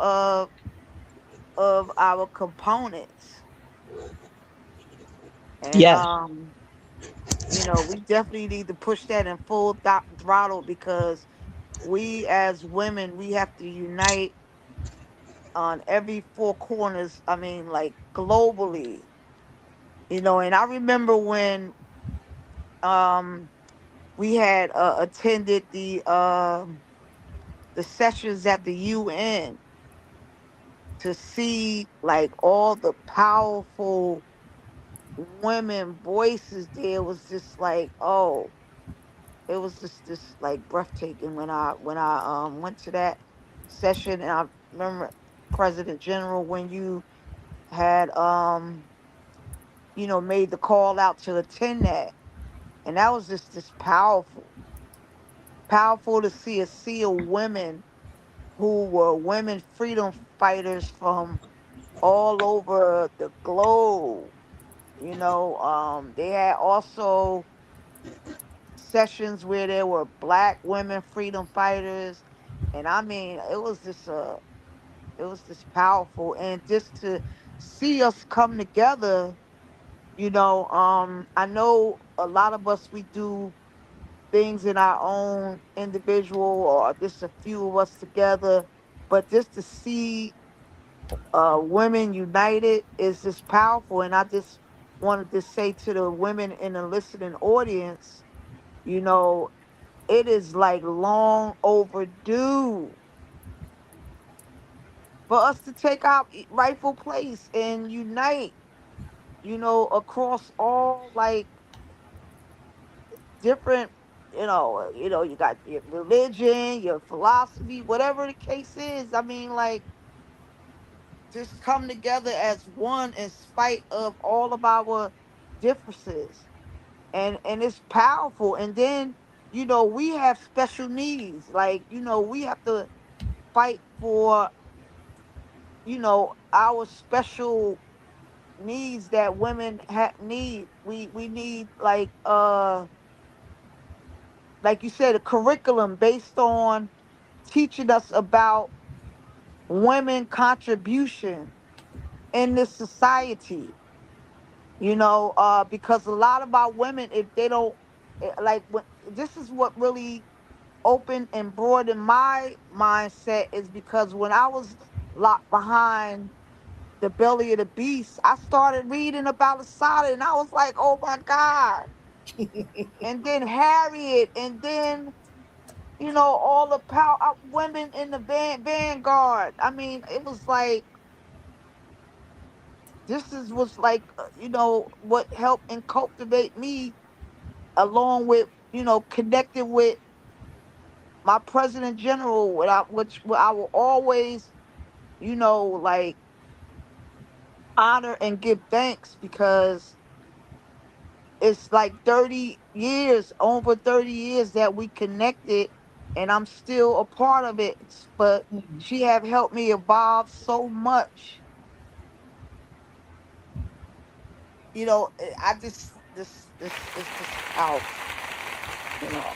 our components, and Yes. we definitely need to push that in full throttle because we as women we have to unite on every four corners. I mean, like globally, And I remember when um we had attended the sessions at the UN to see like all the powerful women voices there was just like, oh, It was just this like breathtaking when I went to that session, and I remember President General when you had made the call out to attend that, and that was just this powerful to see a sea of women who were women freedom fighters from all over the globe. They had also sessions where there were black women freedom fighters, and I mean, it was just powerful, and just to see us come together. I know a lot of us, we do things in our own individual, or just a few of us together, but just to see women united is just powerful. And I just wanted to say to the women in the listening audience, you know it is like long overdue for us to take our rightful place and unite, across all, like, different, you got your religion, your philosophy, whatever the case is. I mean, like, just come together as one in spite of all of our differences. And it's powerful. And then, we have special needs. Like, we have to fight for, our special needs that women need. We need, like you said, a curriculum based on teaching us about women contribution in this society. Because a lot of our women, if they don't, this is what really opened and broadened my mindset, is because when I was locked behind the belly of the beast, I started reading about Asada, and I was like, oh my God. And then Harriet, and then, all the power women in the vanguard. I mean, it was like, was like, what helped and cultivate me, along with, connecting with my President General, which I will always, like, honor and give thanks, because it's like 30 years, over 30 years that we connected, and I'm still a part of it. But she have helped me evolve so much. I just this is just powerful, you know.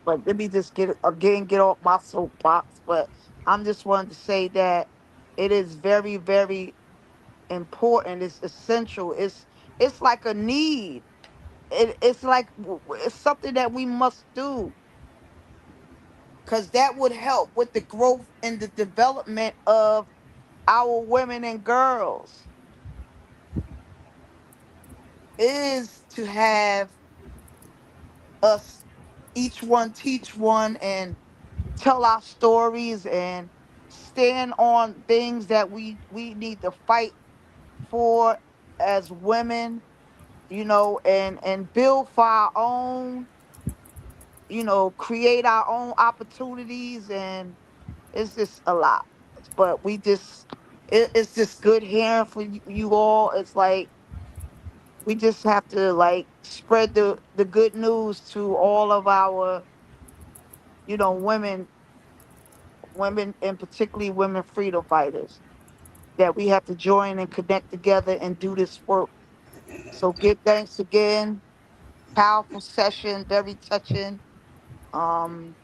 But let me just get off my soapbox. But I'm just wanting to say that it is very, very important. It's essential. It's like a need. It's like, it's something that we must do, because that would help with the growth and the development of our women and girls. Is to have us, each one teach one, and tell our stories, and stand on things that we need to fight for as women, and build for our own, create our own opportunities. And it's just a lot. But it's just good hearing from you all. It's like we just have to, like, spread the good news to all of our, women, and particularly women freedom fighters, that we have to join and connect together and do this work. So give thanks again. Powerful session, very touching. Um,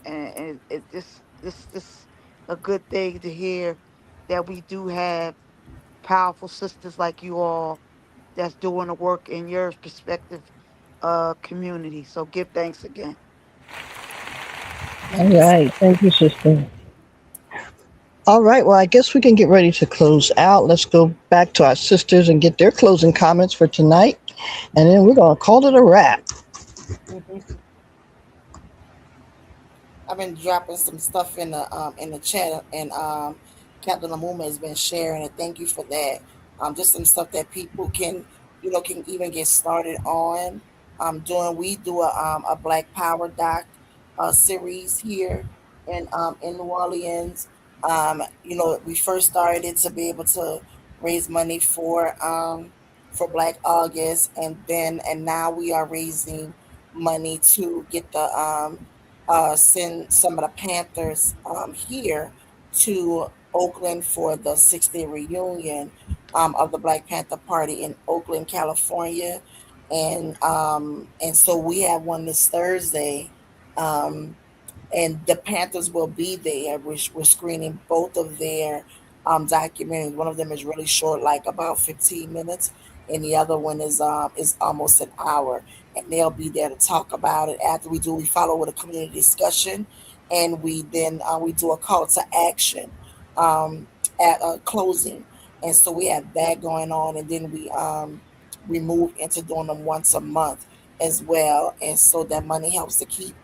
and it this a good thing to hear, that we do have powerful sisters like you all that's doing the work in your perspective community. So give thanks again. All right. Thank you, sister. All right. Well, I guess we can get ready to close out. Let's go back to our sisters and get their closing comments for tonight. And then we're going to call it a wrap. I've been dropping some stuff in the chat, and Captain Amuma has been sharing, and thank you for that. Just some stuff that people can even get started on. doing. We do a Black Power doc series here in New Orleans. We first started it to be able to raise money for Black August, and now we are raising money to get the send some of the Panthers here to Oakland for the 6th-day reunion of the Black Panther Party in Oakland, California, and so we have one this Thursday. Um, and the Panthers will be there. We're screening both of their documentaries. One of them is really short, like about 15 minutes, and the other one is almost an hour. And they'll be there to talk about it. After we follow with a community discussion, and we do a call to action um, at closing. And so we have that going on, and then we move into doing them once a month as well. And so that money helps to keep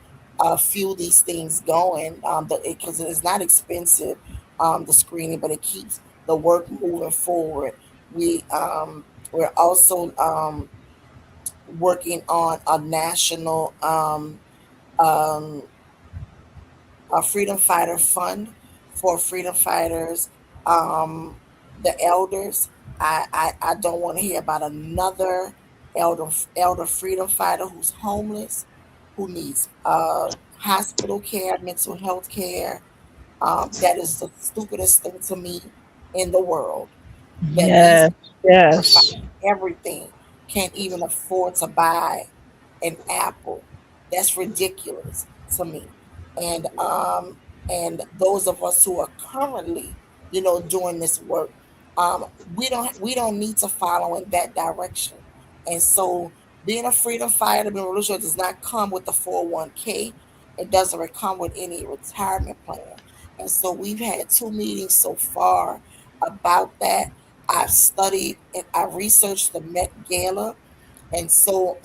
fuel these things going because it's not expensive, the screening, but it keeps the work moving forward. We're also working on a national um, a freedom fighter fund for freedom fighters, um, the elders. I don't want to hear about another elder freedom fighter who's homeless, who needs hospital care, mental health care. That is the stupidest thing to me in the world, that these Yes, people are yes. fighting everything, can't even afford to buy an apple. That's ridiculous to me. And and those of us who are currently, doing this work, um, we don't need to follow in that direction. And so being a freedom fighter, being a religious does not come with the 401k. It doesn't come with any retirement plan. And so we've had 2 meetings so far about that. I've studied and I researched the Met Gala, and so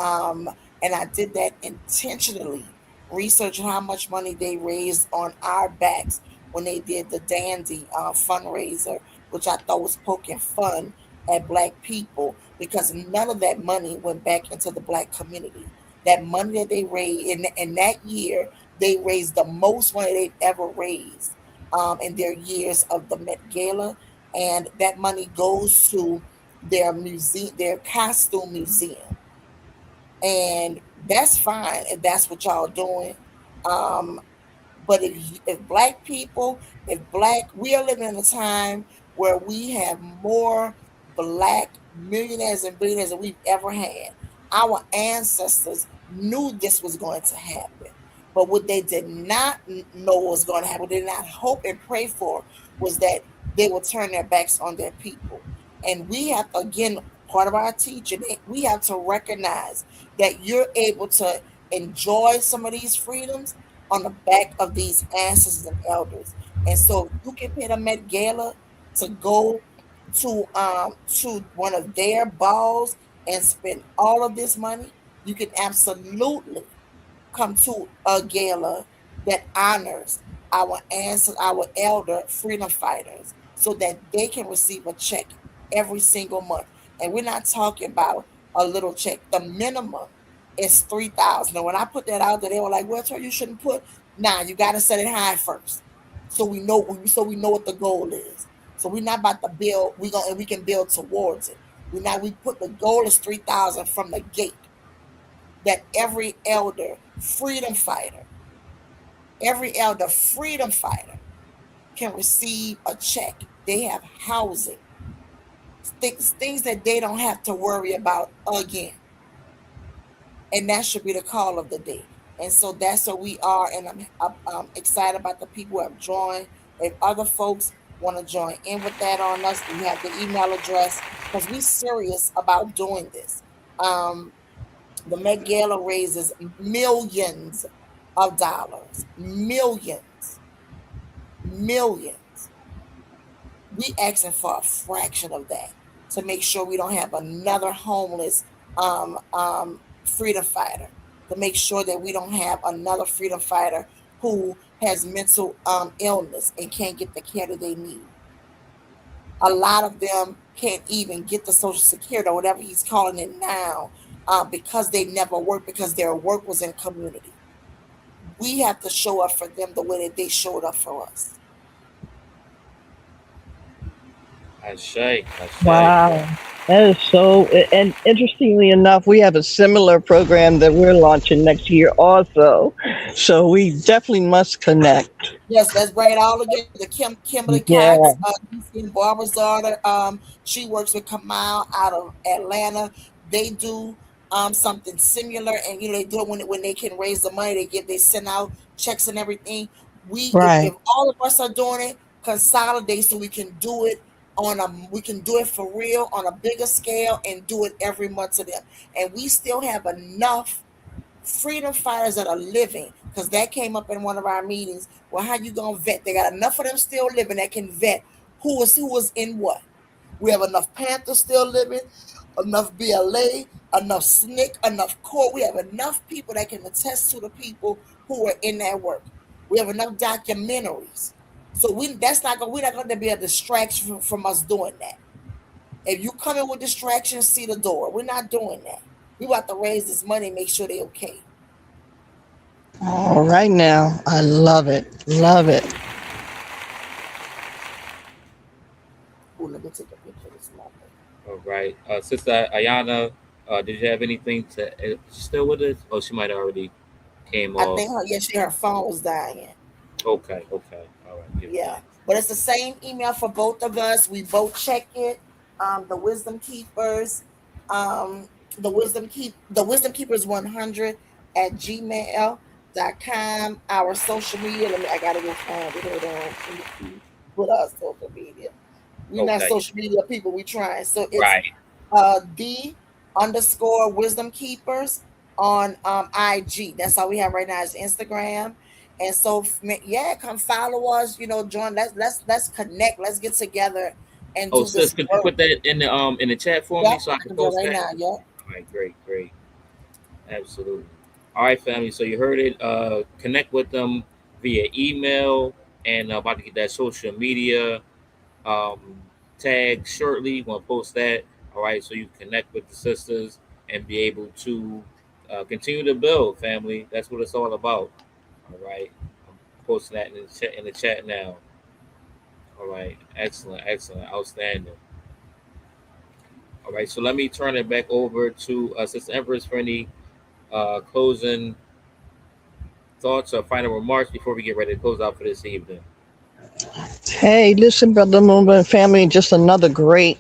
and I did that intentionally, researching how much money they raised on our backs when they did the Dandy fundraiser, which I thought was poking fun at Black people, because none of that money went back into the Black community. That money that they raised in that year, they raised the most money they've ever raised in their years of the Met Gala, and that money goes to their museum, their costume museum, and that's fine if that's what y'all doing. Um, but if Black people, if Black, we are living in a time where we have more Black millionaires and billionaires than we've ever had. Our ancestors knew this was going to happen, but what they did not know was going to happen, what they did not hope and pray for, was that they would turn their backs on their people. And we have, again, part of our teaching, we have to recognize that you're able to enjoy some of these freedoms on the back of these ancestors and elders. And so you can pay the Met Gala to go to one of their balls and spend all of this money. You can absolutely come to a gala that honors our ancestors, our elder freedom fighters, so that they can receive a check every single month. And we're not talking about a little check. The minimum is 3,000. And when I put that out there, they were like, "Well, you shouldn't put." Nah, you got to set it high first, so we know what the goal is. So we're not about to build. We can build towards it. We put the goal is 3,000 from the gate, that every elder freedom fighter can receive a check. They have housing, things that they don't have to worry about again. And that should be the call of the day. And so that's where we are. And I'm excited about the people who have joined. If other folks want to join in with that on us, we have the email address, because we're serious about doing this. Um, The Met Gala raises millions of dollars, millions. We asking for a fraction of that to make sure we don't have another homeless freedom fighter, to make sure that we don't have another freedom fighter who has mental illness and can't get the care that they need. A lot of them can't even get the Social Security or whatever he's calling it now, because they never worked, because their work was in community. We have to show up for them the way that they showed up for us. I say, I say. Wow. That is so, and interestingly enough, we have a similar program that we're launching next year also. So we definitely must connect. Yes, let's bring it all together. Kimberly Yeah. Cox, and Barbara's daughter. She works with Kamal out of Atlanta. They do something similar, and they do it when they can raise the money. They send out checks and everything. If Right. all of us are doing it, consolidate so we can do it for real on a bigger scale and do it every month to them. And we still have enough freedom fighters that are living, because that came up in one of our meetings. Well, how you gonna vet? They got enough of them still living that can vet who was in what. We have enough Panthers still living, enough BLA, enough SNCC, enough CORE. We have enough people that can attest to the people who are in that work. We have enough documentaries. So we're not gonna be a distraction from us doing that. If you come in with distractions, see the door. We're not doing that. We about to raise this money and make sure they're okay. All right now. I love it. Love it. Oh, let me take a picture of this mother. All right, Sister Ayana, did you have anything to still with us? Oh, she might have already came I off. think her phone was dying. Okay, okay, all right. Give me Yeah, but it's the same email for both of us. We both check it. The Wisdom Keepers, the Wisdom Keepers 100 at gmail.com. Our social media. I gotta go find it. Hold on. Let me see. What our social media? We're not Okay, social media people. We trying. So it's right. D underscore Wisdom Keepers on IG. That's all we have right now is Instagram. And so yeah, come follow us. Join. Let's connect. Let's get together and Oh, do sis, this could you work. put that in the chat for Yep, me so I I can can do it post right that? now. Yep. All right, great, great, absolutely. All right, family. So you heard it. Connect with them via email, and about to get that social media um, tag shortly. We're gonna post that. All right, so you connect with the sisters and be able to continue to build, family. That's what it's all about. All right, I'm posting that in the chat now. All right, excellent, excellent, outstanding. All right, so let me turn it back over to Sister Empress for any closing thoughts or final remarks before we get ready to close out for this evening. Hey, listen, Brother Moonman family, just another great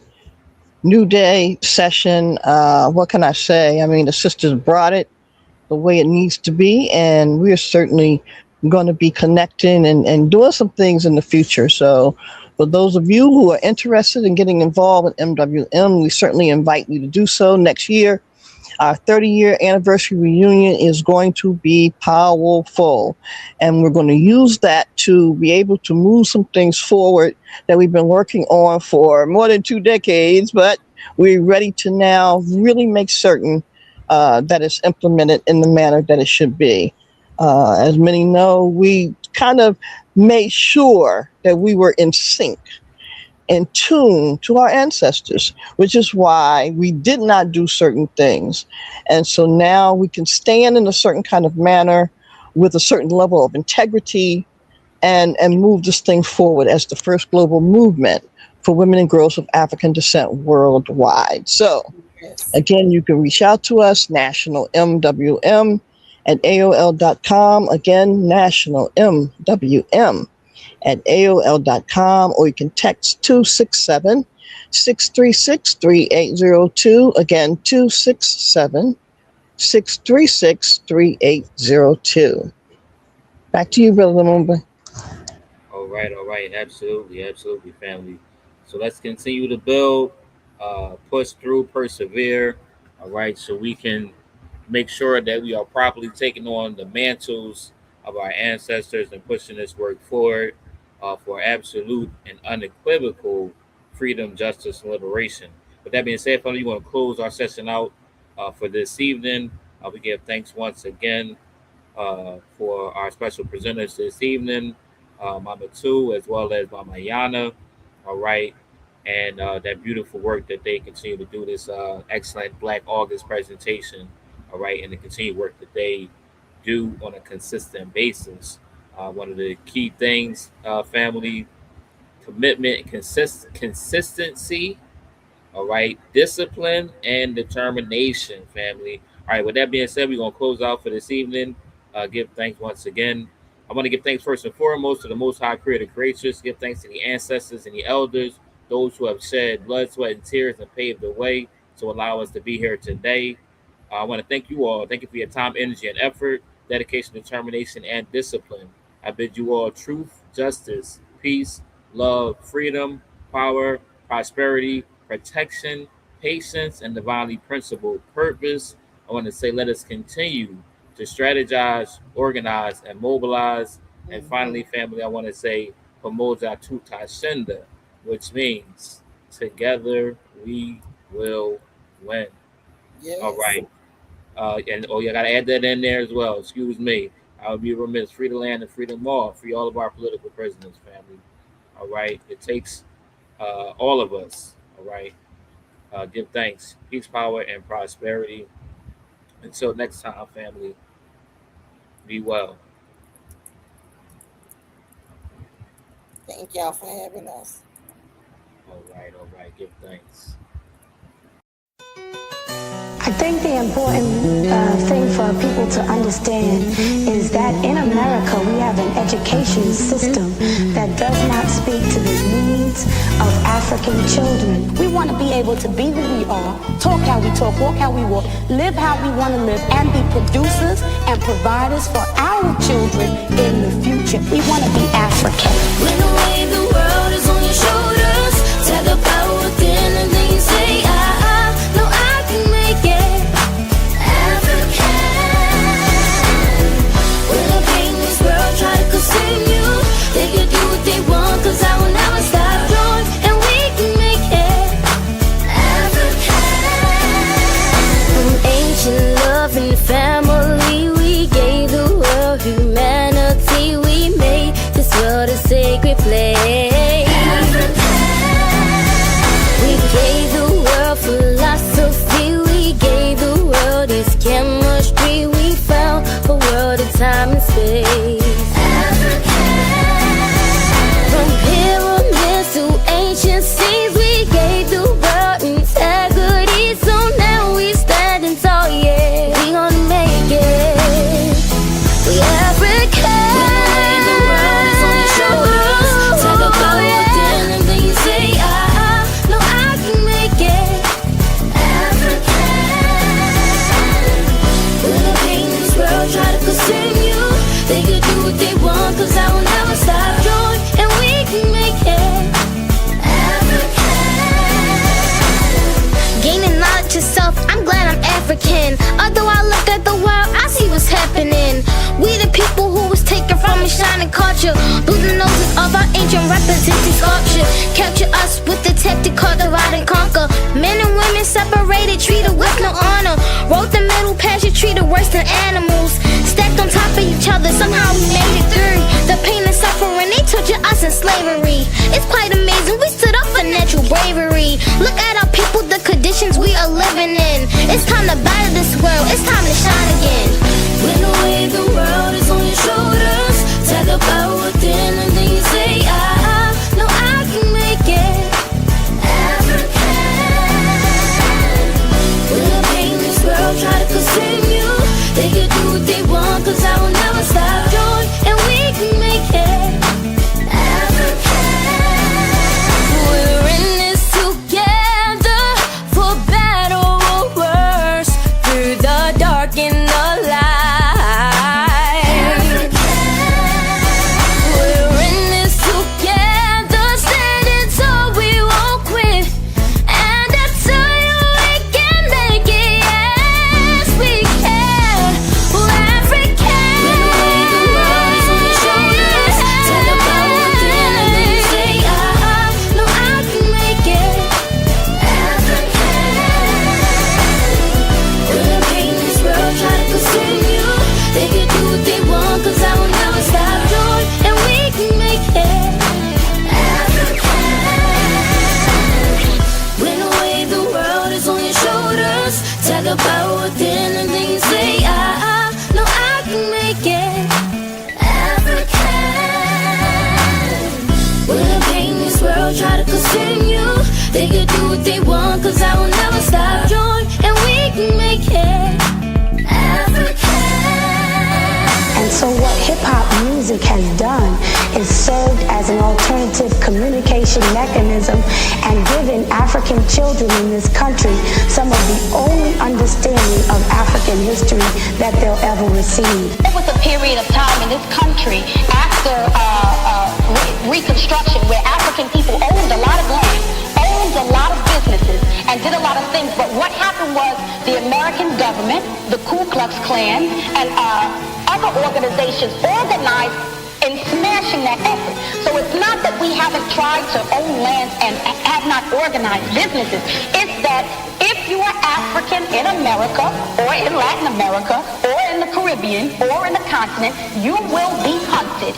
New Day session. What can I say? I mean, the sisters brought it the way it needs to be, and we're certainly going to be connecting and doing some things in the future. So, for those of you who are interested in getting involved with MWM, we certainly invite you to do so next year. Our 30-year anniversary reunion is going to be powerful, and we're going to use that to be able to move some things forward that we've been working on for more than 2 decades, but we're ready to now really make certain that it's implemented in the manner that it should be. As many know, we kind of made sure that we were in sync, in tune to our ancestors, which is why we did not do certain things. And so now we can stand in a certain kind of manner with a certain level of integrity and move this thing forward as the first global movement for women and girls of African descent worldwide. So Yes. again, you can reach out to us, National MWM at AOL.com. Again, National MWM at AOL.com, or you can text 267 636 3802. Again, 267 636 3802. Back to you, Brother Lumumba. All right, absolutely, absolutely, family. So let's continue to build, push through, persevere. All right, so we can make sure that we are properly taking on the mantles of our ancestors and pushing this work forward for absolute and unequivocal freedom, justice, and liberation. With that being said, family, we want to close our session out for this evening. We give thanks once again for our special presenters this evening, Mama Two, as well as Mama Yana. All right. and that beautiful work that they continue to do, this excellent Black August presentation, all right, and the continued work that they do on a consistent basis. One of the key things, family, commitment, consistency, all right, discipline and determination, family. All right, with that being said, we're going to close out for this evening. Give thanks once again. I want to give thanks first and foremost to the Most High Creator Creators. Give thanks to the ancestors and the elders, those who have shed blood, sweat, and tears and paved the way to allow us to be here today. I want to thank you all. Thank you for your time, energy, and effort, dedication, determination, and discipline. I bid you all truth, justice, peace, love, freedom, power, prosperity, protection, patience, and divinely principled purpose. I want to say, let us continue to strategize, organize, and mobilize. And finally, family, I want to say, Pamoja Tutashinda, which means together we will win. Yes. All right. And you got to add that in there as well. Excuse me. I would be remiss. Free the land and free them all. Free all of our political prisoners, family. All right. It takes all of us. All right. Give thanks, peace, power, and prosperity. Until next time, family. Be well. Thank y'all for having us. All right. Give thanks. I think the important thing for people to understand is that in America we have an education system that does not speak to the needs of African children. We want to be able to be who we are, talk how we talk, walk how we walk, live how we want to live, and be producers and providers for our children in the future. We want to be African. When the weight of the world is on your shoulders, tap the power within and then you say, no, I can make it. Try to consume you. They can do what they want, cause I will never stop growing, and we can make it African. From ancient love and family, we gave the world humanity. We made this world a sacred place. We gave the world philosophy. We gave the world its chemistry. We found a world of time and space. Cause I will never stop growing, and we can make it African. Gaining knowledge yourself, I'm glad I'm African. Although I look at the world, I see what's happening. We the people who was taken from a shining culture, blew the noses of our ancient representing sculpture. Capture us with the tactic called divide and conquer. Men and women separated, treated with no honor. Wrote the middle passage, treated worse than animals. Stacked on top of each other, somehow we made it through the pain and suffering. They tortured us in slavery. It's quite amazing, we stood up for natural bravery. Look at our people, the conditions we are living in. It's time to battle this world, it's time to shine again. When the weight of the world is on your shoulders, tap the power within and then you say, no, I can make it African. When the pain in this world try to consume you, they can do what they want, cause I will never stop growing, and we can make it African. We're in this together, for better or worse, through the dark and the light. African. hip-hop music has done is served as an alternative communication mechanism and given African children in this country some of the only understanding of African history that they'll ever receive. There was a period of time in this country after Reconstruction where African people owned a lot of land, owned a lot of businesses, and did a lot of things. But what happened was the American government, the Ku Klux Klan, and other organizations organized in smashing that effort. So it's not that we haven't tried to own lands and have not organized businesses. It's that if you are African in America or in Latin America or in the Caribbean or in the continent, you will be hunted.